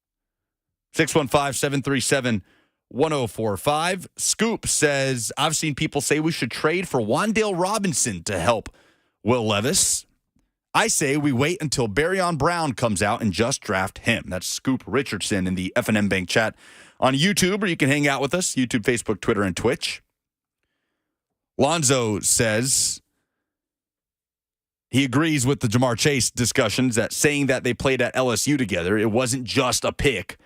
615-737-1045. Scoop says, I've seen people say we should trade for Wan'Dale Robinson to help Will Levis. I say we wait until Barryon Brown comes out and just draft him. That's Scoop Richardson in the F&M Bank chat on YouTube, or you can hang out with us, YouTube, Facebook, Twitter, and Twitch. Lonzo says he agrees with the Jamar Chase discussions, that saying that they played at LSU together, it wasn't just a pick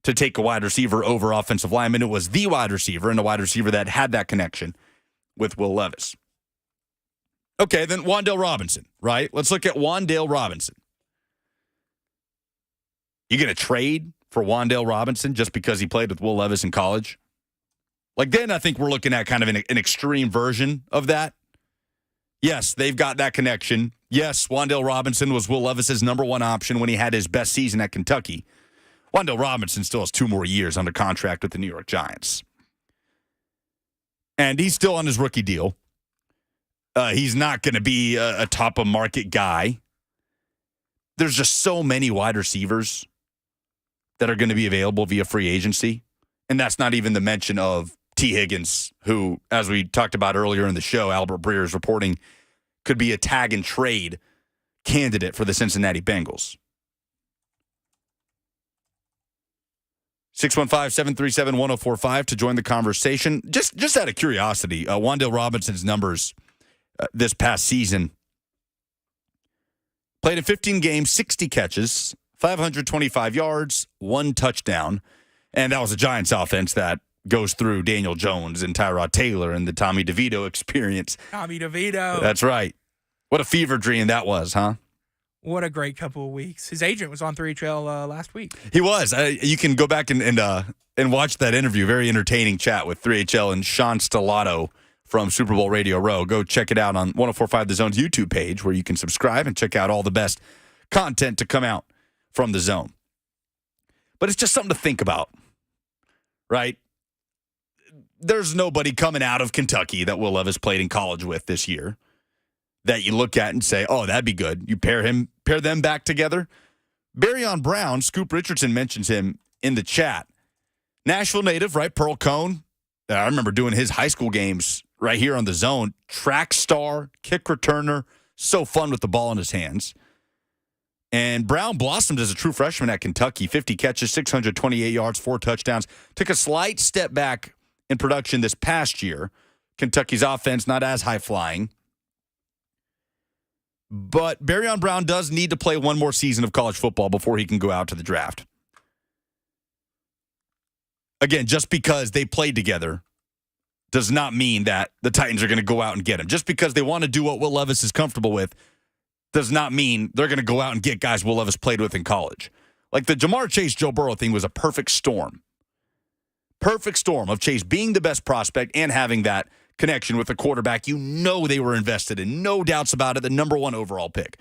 to take a wide receiver over offensive lineman. It was the wide receiver and the wide receiver that had that connection with Will Levis. Okay, then Wan'Dale Robinson, right? Let's look at Wan'Dale Robinson. You going to trade for Wan'Dale Robinson just because he played with Will Levis in college? Like, then I think we're looking at kind of an extreme version of that. Yes, they've got that connection. Yes, Wan'Dale Robinson was Will Levis's number 1 option when he had his best season at Kentucky. Wan'Dale Robinson still has 2 more years under contract with the New York Giants. And he's still on his rookie deal. He's not going to be a top-of-market guy. There's just so many wide receivers that are going to be available via free agency. And that's not even the mention of T. Higgins, who, as we talked about earlier in the show, Albert Breer is reporting could be a tag-and-trade candidate for the Cincinnati Bengals. 615-737-1045 to join the conversation. Just out of curiosity, Wan'Dale Robinson's numbers this past season. Played in 15 games, 60 catches, 525 yards, 1 touchdown. And that was a Giants offense that goes through Daniel Jones and Tyrod Taylor and the Tommy DeVito experience. Tommy DeVito. That's right. What a fever dream that was, huh? What a great couple of weeks. His agent was on 3HL last week. He was. You can go back and watch that interview. Very entertaining chat with 3HL and Sean Stellato from Super Bowl Radio Row. Go check it out on 104.5 The Zone's YouTube page, where you can subscribe and check out all the best content to come out from The Zone. But it's just something to think about, right? There's nobody coming out of Kentucky that Will Levis played in college with this year that you look at and say, oh, that'd be good. You pair them back together. Barryon Brown, Scoop Richardson mentions him in the chat. Nashville native, right? Pearl Cone. I remember doing his high school games right here on The Zone. Track star, kick returner, so fun with the ball in his hands. And Brown blossomed as a true freshman at Kentucky. 50 catches, 628 yards, 4 touchdowns. Took a slight step back in production this past year. Kentucky's offense not as high-flying. But Barryon Brown does need to play one more season of college football before he can go out to the draft. Again, just because they played together does not mean that the Titans are going to go out and get him. Just because they want to do what Will Levis is comfortable with does not mean they're going to go out and get guys Will Levis played with in college. Like the Jamar Chase, Joe Burrow thing was a perfect storm. Perfect storm of Chase being the best prospect and having that connection with the quarterback you know they were invested in. No doubts about it, the number 1 overall pick.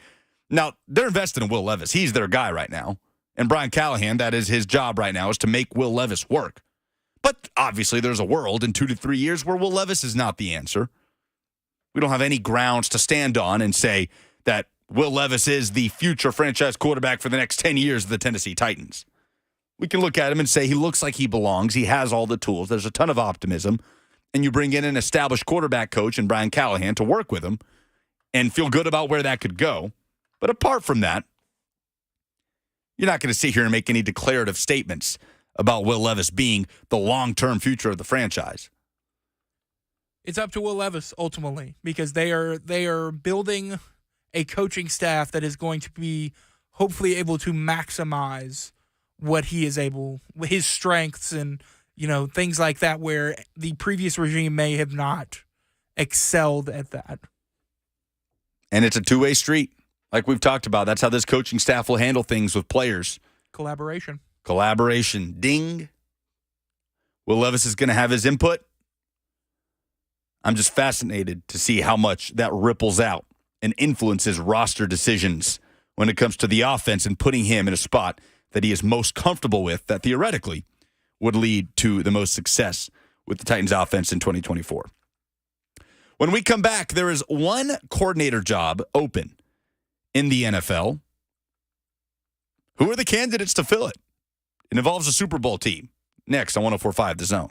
Now, they're invested in Will Levis. He's their guy right now. And Brian Callahan, that is his job right now, is to make Will Levis work. But obviously there's a world in 2 to 3 years where Will Levis is not the answer. We don't have any grounds to stand on and say that Will Levis is the future franchise quarterback for the next 10 years of the Tennessee Titans. We can look at him and say he looks like he belongs. He has all the tools. There's a ton of optimism. And you bring in an established quarterback coach in Brian Callahan to work with him and feel good about where that could go. But apart from that, you're not going to sit here and make any declarative statements about Will Levis being the long-term future of the franchise. It's up to Will Levis ultimately because they are building a coaching staff that is going to be hopefully able to maximize what he is able, his strengths and, things like that where the previous regime may have not excelled at that. And it's a two-way street. Like we've talked about, that's how this coaching staff will handle things with players. Collaboration. Ding. Will Levis is going to have his input. I'm just fascinated to see how much that ripples out and influences roster decisions when it comes to the offense and putting him in a spot that he is most comfortable with, that theoretically would lead to the most success with the Titans offense in 2024. When we come back, there is one coordinator job open in the NFL. Who are the candidates to fill it? It involves a Super Bowl team. Next on 104.5 The Zone.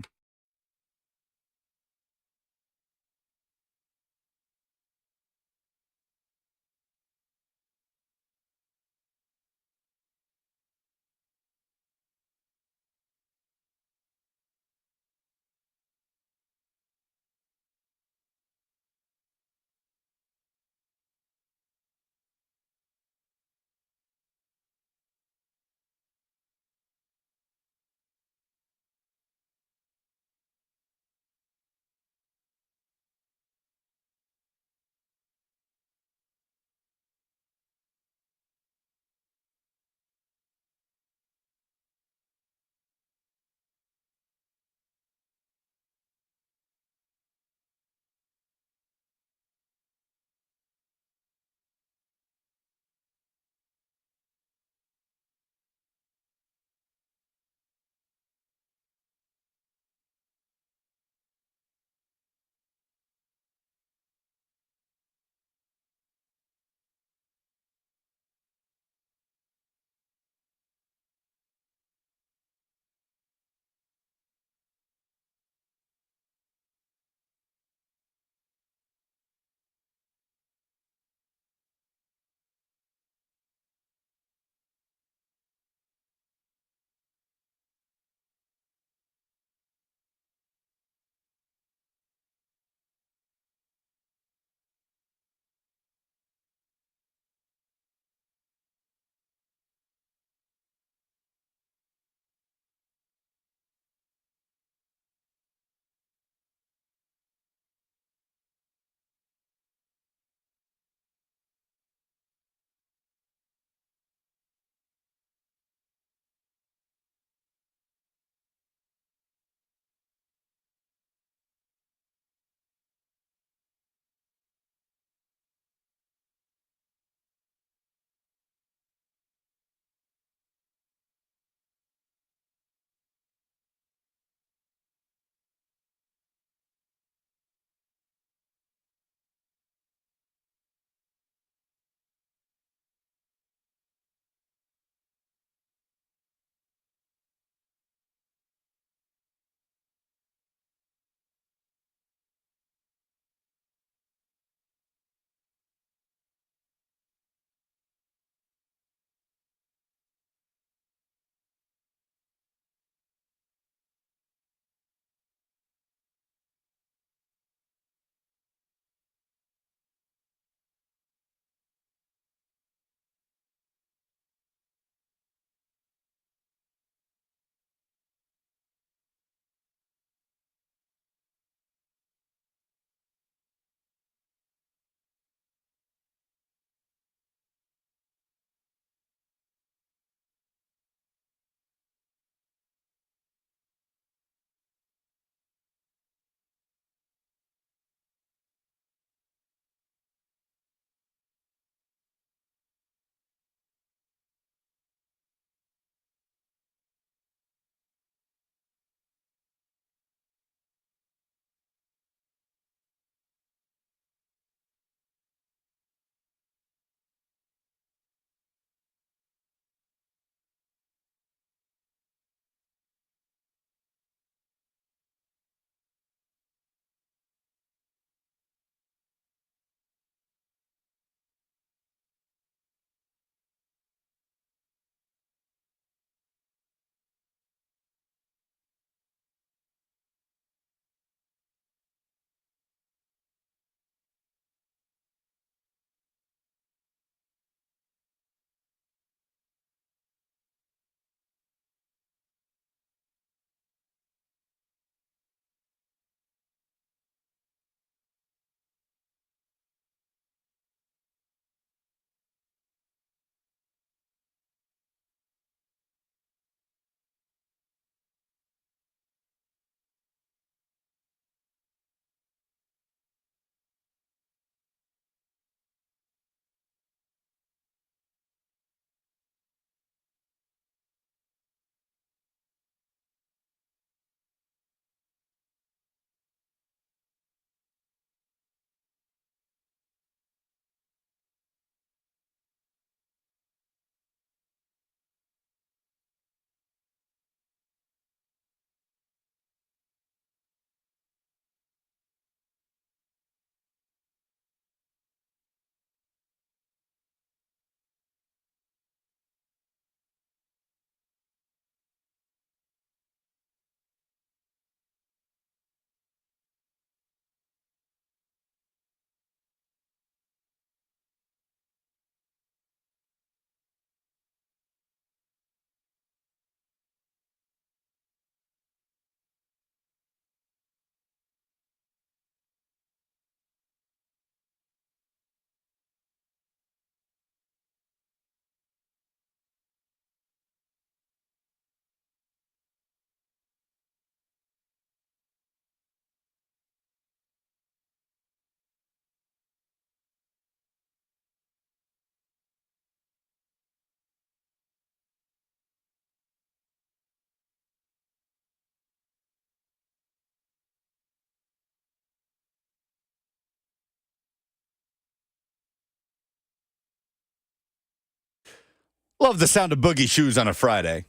Love the sound of boogie shoes on a Friday.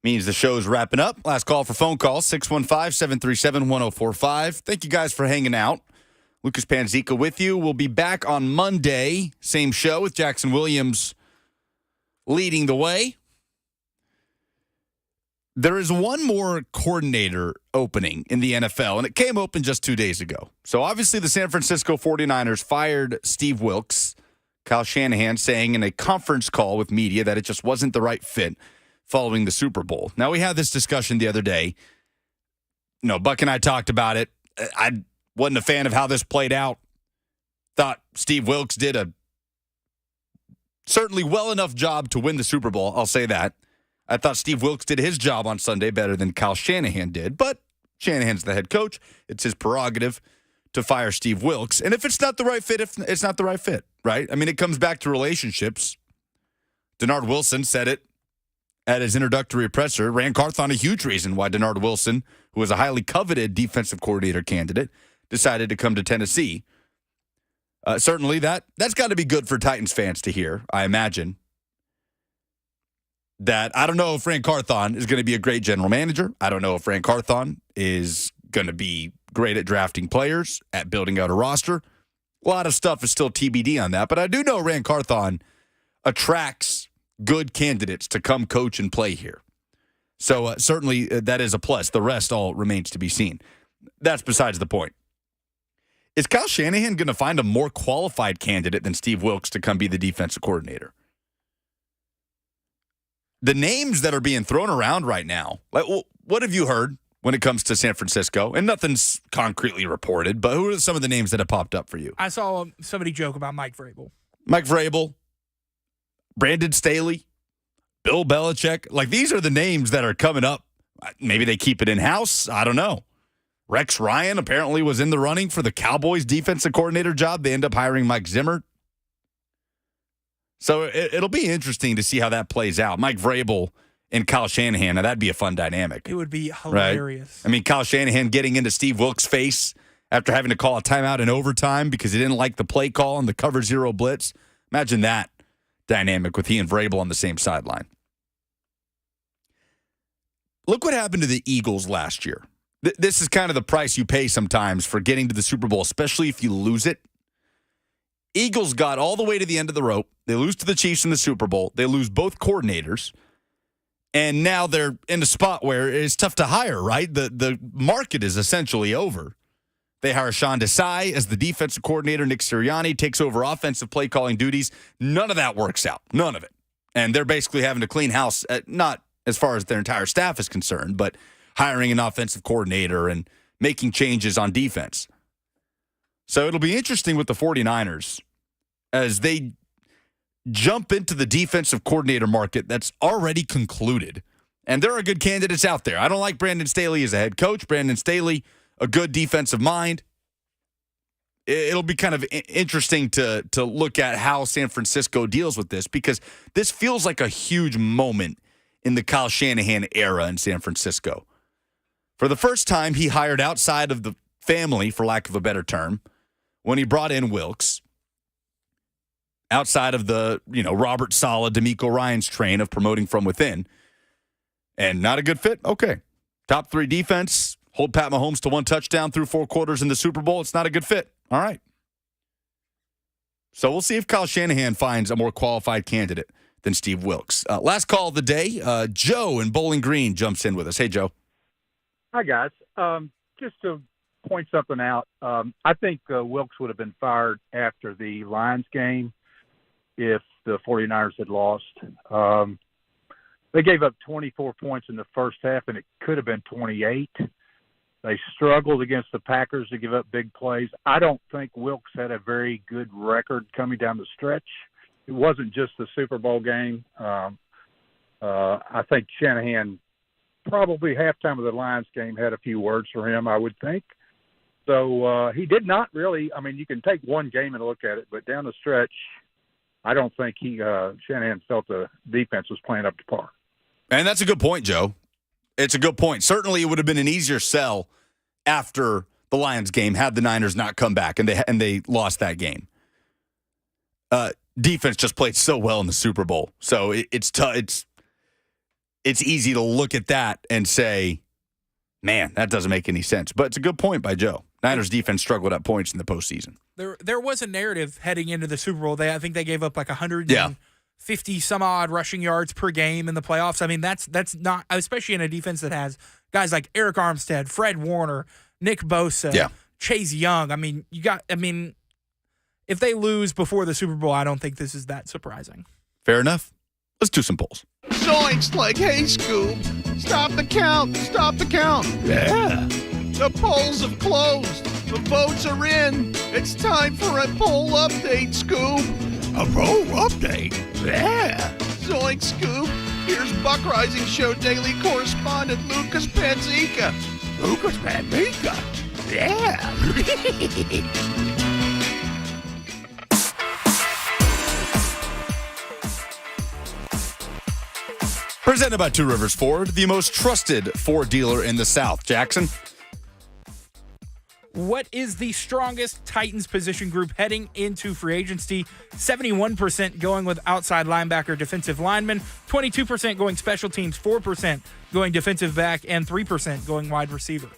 Means the show's wrapping up. Last call for phone calls, 615-737-1045. Thank you guys for hanging out. Lucas Panzica with you. We'll be back on Monday. Same show with Jackson Williams leading the way. There is one more coordinator opening in the NFL, and it came open just 2 days ago. So obviously the San Francisco 49ers fired Steve Wilks. Kyle Shanahan saying in a conference call with media that it just wasn't the right fit following the Super Bowl. Now, we had this discussion the other day. Buck and I talked about it. I wasn't a fan of how this played out. Thought Steve Wilks did a certainly well enough job to win the Super Bowl. I'll say that. I thought Steve Wilks did his job on Sunday better than Kyle Shanahan did. But Shanahan's the head coach. It's his prerogative to fire Steve Wilks. And if it's not the right fit, if it's not the right fit, right? I mean, it comes back to relationships. Denard Wilson said it at his introductory presser. Ran Carthon, a huge reason why Denard Wilson, who was a highly coveted defensive coordinator candidate, decided to come to Tennessee. Certainly that's got to be good for Titans fans to hear, I imagine. That I don't know if Ran Carthon is going to be a great general manager. I don't know if Ran Carthon is going to be great at drafting players, at building out a roster. A lot of stuff is still TBD on that, but I do know Ran Carthon attracts good candidates to come coach and play here. So certainly that is a plus. The rest all remains to be seen. That's besides the point. Is Kyle Shanahan going to find a more qualified candidate than Steve Wilks to come be the defensive coordinator? The names that are being thrown around right now, what have you heard when it comes to San Francisco? And nothing's concretely reported, but who are some of the names that have popped up for you? I saw somebody joke about Mike Vrabel. Mike Vrabel, Brandon Staley, Bill Belichick. These are the names that are coming up. Maybe they keep it in-house. I don't know. Rex Ryan apparently was in the running for the Cowboys defensive coordinator job. They end up hiring Mike Zimmer. So it'll be interesting to see how that plays out. Mike Vrabel and Kyle Shanahan, now that'd be a fun dynamic. It would be hilarious. Right? I mean, Kyle Shanahan getting into Steve Wilks' face after having to call a timeout in overtime because he didn't like the play call on the cover zero blitz. Imagine that dynamic with he and Vrabel on the same sideline. Look what happened to the Eagles last year. This is kind of the price you pay sometimes for getting to the Super Bowl, especially if you lose it. Eagles got all the way to the end of the rope. They lose to the Chiefs in the Super Bowl. They lose both coordinators. And now they're in a spot where it's tough to hire, right? The market is essentially over. They hire Sean Desai as the defensive coordinator. Nick Sirianni takes over offensive play calling duties. None of that works out. None of it. And they're basically having to clean house, not as far as their entire staff is concerned, but hiring an offensive coordinator and making changes on defense. So it'll be interesting with the 49ers as they jump into the defensive coordinator market that's already concluded. And there are good candidates out there. I don't like Brandon Staley as a head coach. Brandon Staley, a good defensive mind. It'll be kind of interesting to look at how San Francisco deals with this because this feels like a huge moment in the Kyle Shanahan era in San Francisco. For the first time, he hired outside of the family, for lack of a better term, when he brought in Wilks. Outside of the, Robert Saleh, DeMeco Ryans train of promoting from within. And not a good fit? Okay. Top 3 defense, hold Pat Mahomes to 1 touchdown through 4 quarters in the Super Bowl. It's not a good fit. All right. So we'll see if Kyle Shanahan finds a more qualified candidate than Steve Wilks. Last call of the day, Joe in Bowling Green jumps in with us. Hey, Joe. Hi, guys. Just to point something out, I think Wilks would have been fired after the Lions game if the 49ers had lost. They gave up 24 points in the first half, and it could have been 28. They struggled against the Packers to give up big plays. I don't think Wilks had a very good record coming down the stretch. It wasn't just the Super Bowl game. I think Shanahan probably halftime of the Lions game had a few words for him, I would think. So he did not really – I mean, you can take one game and look at it, but down the stretch, I don't think Shanahan felt the defense was playing up to par. And that's a good point, Joe. It's a good point. Certainly it would have been an easier sell after the Lions game had the Niners not come back and they lost that game. defense just played so well in the Super Bowl. So it's easy to look at that and say, man, that doesn't make any sense. But it's a good point by Joe. Niners defense struggled at points in the postseason. There was a narrative heading into the Super Bowl. I think they gave up like 150 some odd rushing yards per game in the playoffs. I mean, that's not, especially in a defense that has guys like Eric Armstead, Fred Warner, Nick Bosa, Chase Young. I mean, if they lose before the Super Bowl, I don't think this is that surprising. Fair enough. Let's do some polls. Zoinks, like, hey, Scoob, stop the count, stop the count. Yeah. The polls have closed. The votes are in. It's time for a poll update, Scoob. A poll update? Yeah. Zoinks, Scoob. Here's Buck Rising Show daily correspondent Lucas Panzica. Lucas Panzica? Yeah. Presented by Two Rivers Ford, the most trusted Ford dealer in the South. Jackson? What is the strongest Titans position group heading into free agency? 71% going with outside linebacker, defensive lineman, 22% going special teams, 4% going defensive back, and 3% going wide receiver.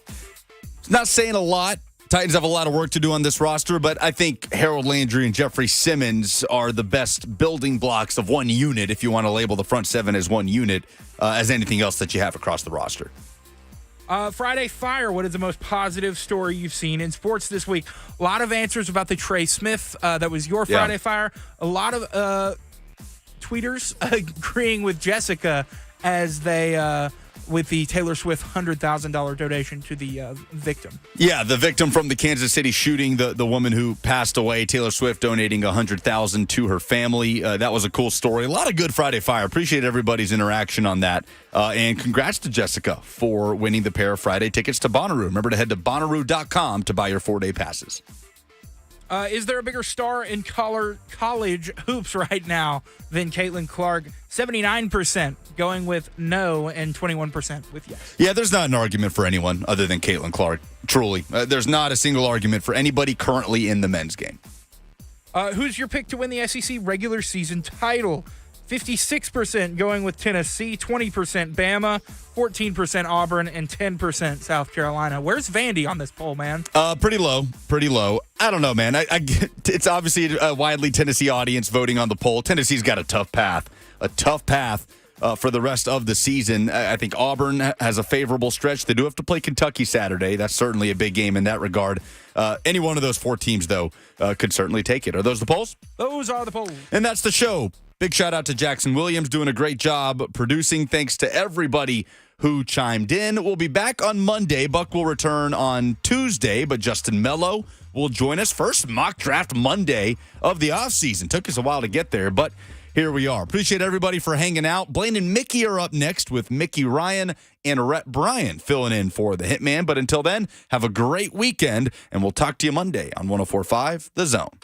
It's not saying a lot. Titans have a lot of work to do on this roster, but I think Harold Landry and Jeffrey Simmons are the best building blocks of one unit, if you want to label the front seven as one unit, as anything else that you have across the roster. Friday Fire, what is the most positive story you've seen in sports this week? A lot of answers about the Trey Smith. That was your Friday Fire. A lot of tweeters agreeing with Jessica as they with the Taylor Swift $100,000 donation to the victim. Yeah, the victim from the Kansas City shooting, the woman who passed away, Taylor Swift donating $100,000 to her family. That was a cool story. A lot of good Friday Fire. Appreciate everybody's interaction on that. And congrats to Jessica for winning the pair of Friday tickets to Bonnaroo. Remember to head to Bonnaroo.com to buy your 4-day passes. Is there a bigger star in college hoops right now than Caitlin Clark? 79% going with no and 21% with yes. Yeah, there's not an argument for anyone other than Caitlin Clark, truly. There's not a single argument for anybody currently in the men's game. Who's your pick to win the SEC regular season title? 56% going with Tennessee, 20% Bama, 14% Auburn, and 10% South Carolina. Where's Vandy on this poll, man? Pretty low. I don't know, man. It's obviously a widely Tennessee audience voting on the poll. Tennessee's got a tough path for the rest of the season. I think Auburn has a favorable stretch. They do have to play Kentucky Saturday. That's certainly a big game in that regard. Any one of those four teams, though, could certainly take it. Are those the polls? Those are the polls. And that's the show. Big shout out to Jackson Williams doing a great job producing. Thanks to everybody who chimed in. We'll be back on Monday. Buck will return on Tuesday, but Justin Mello will join us. First mock draft Monday of the offseason. Took us a while to get there, but here we are. Appreciate everybody for hanging out. Blaine and Mickey are up next with Mickey Ryan and Rhett Bryan filling in for the Hitman. But until then, have a great weekend, and we'll talk to you Monday on 104.5 The Zone.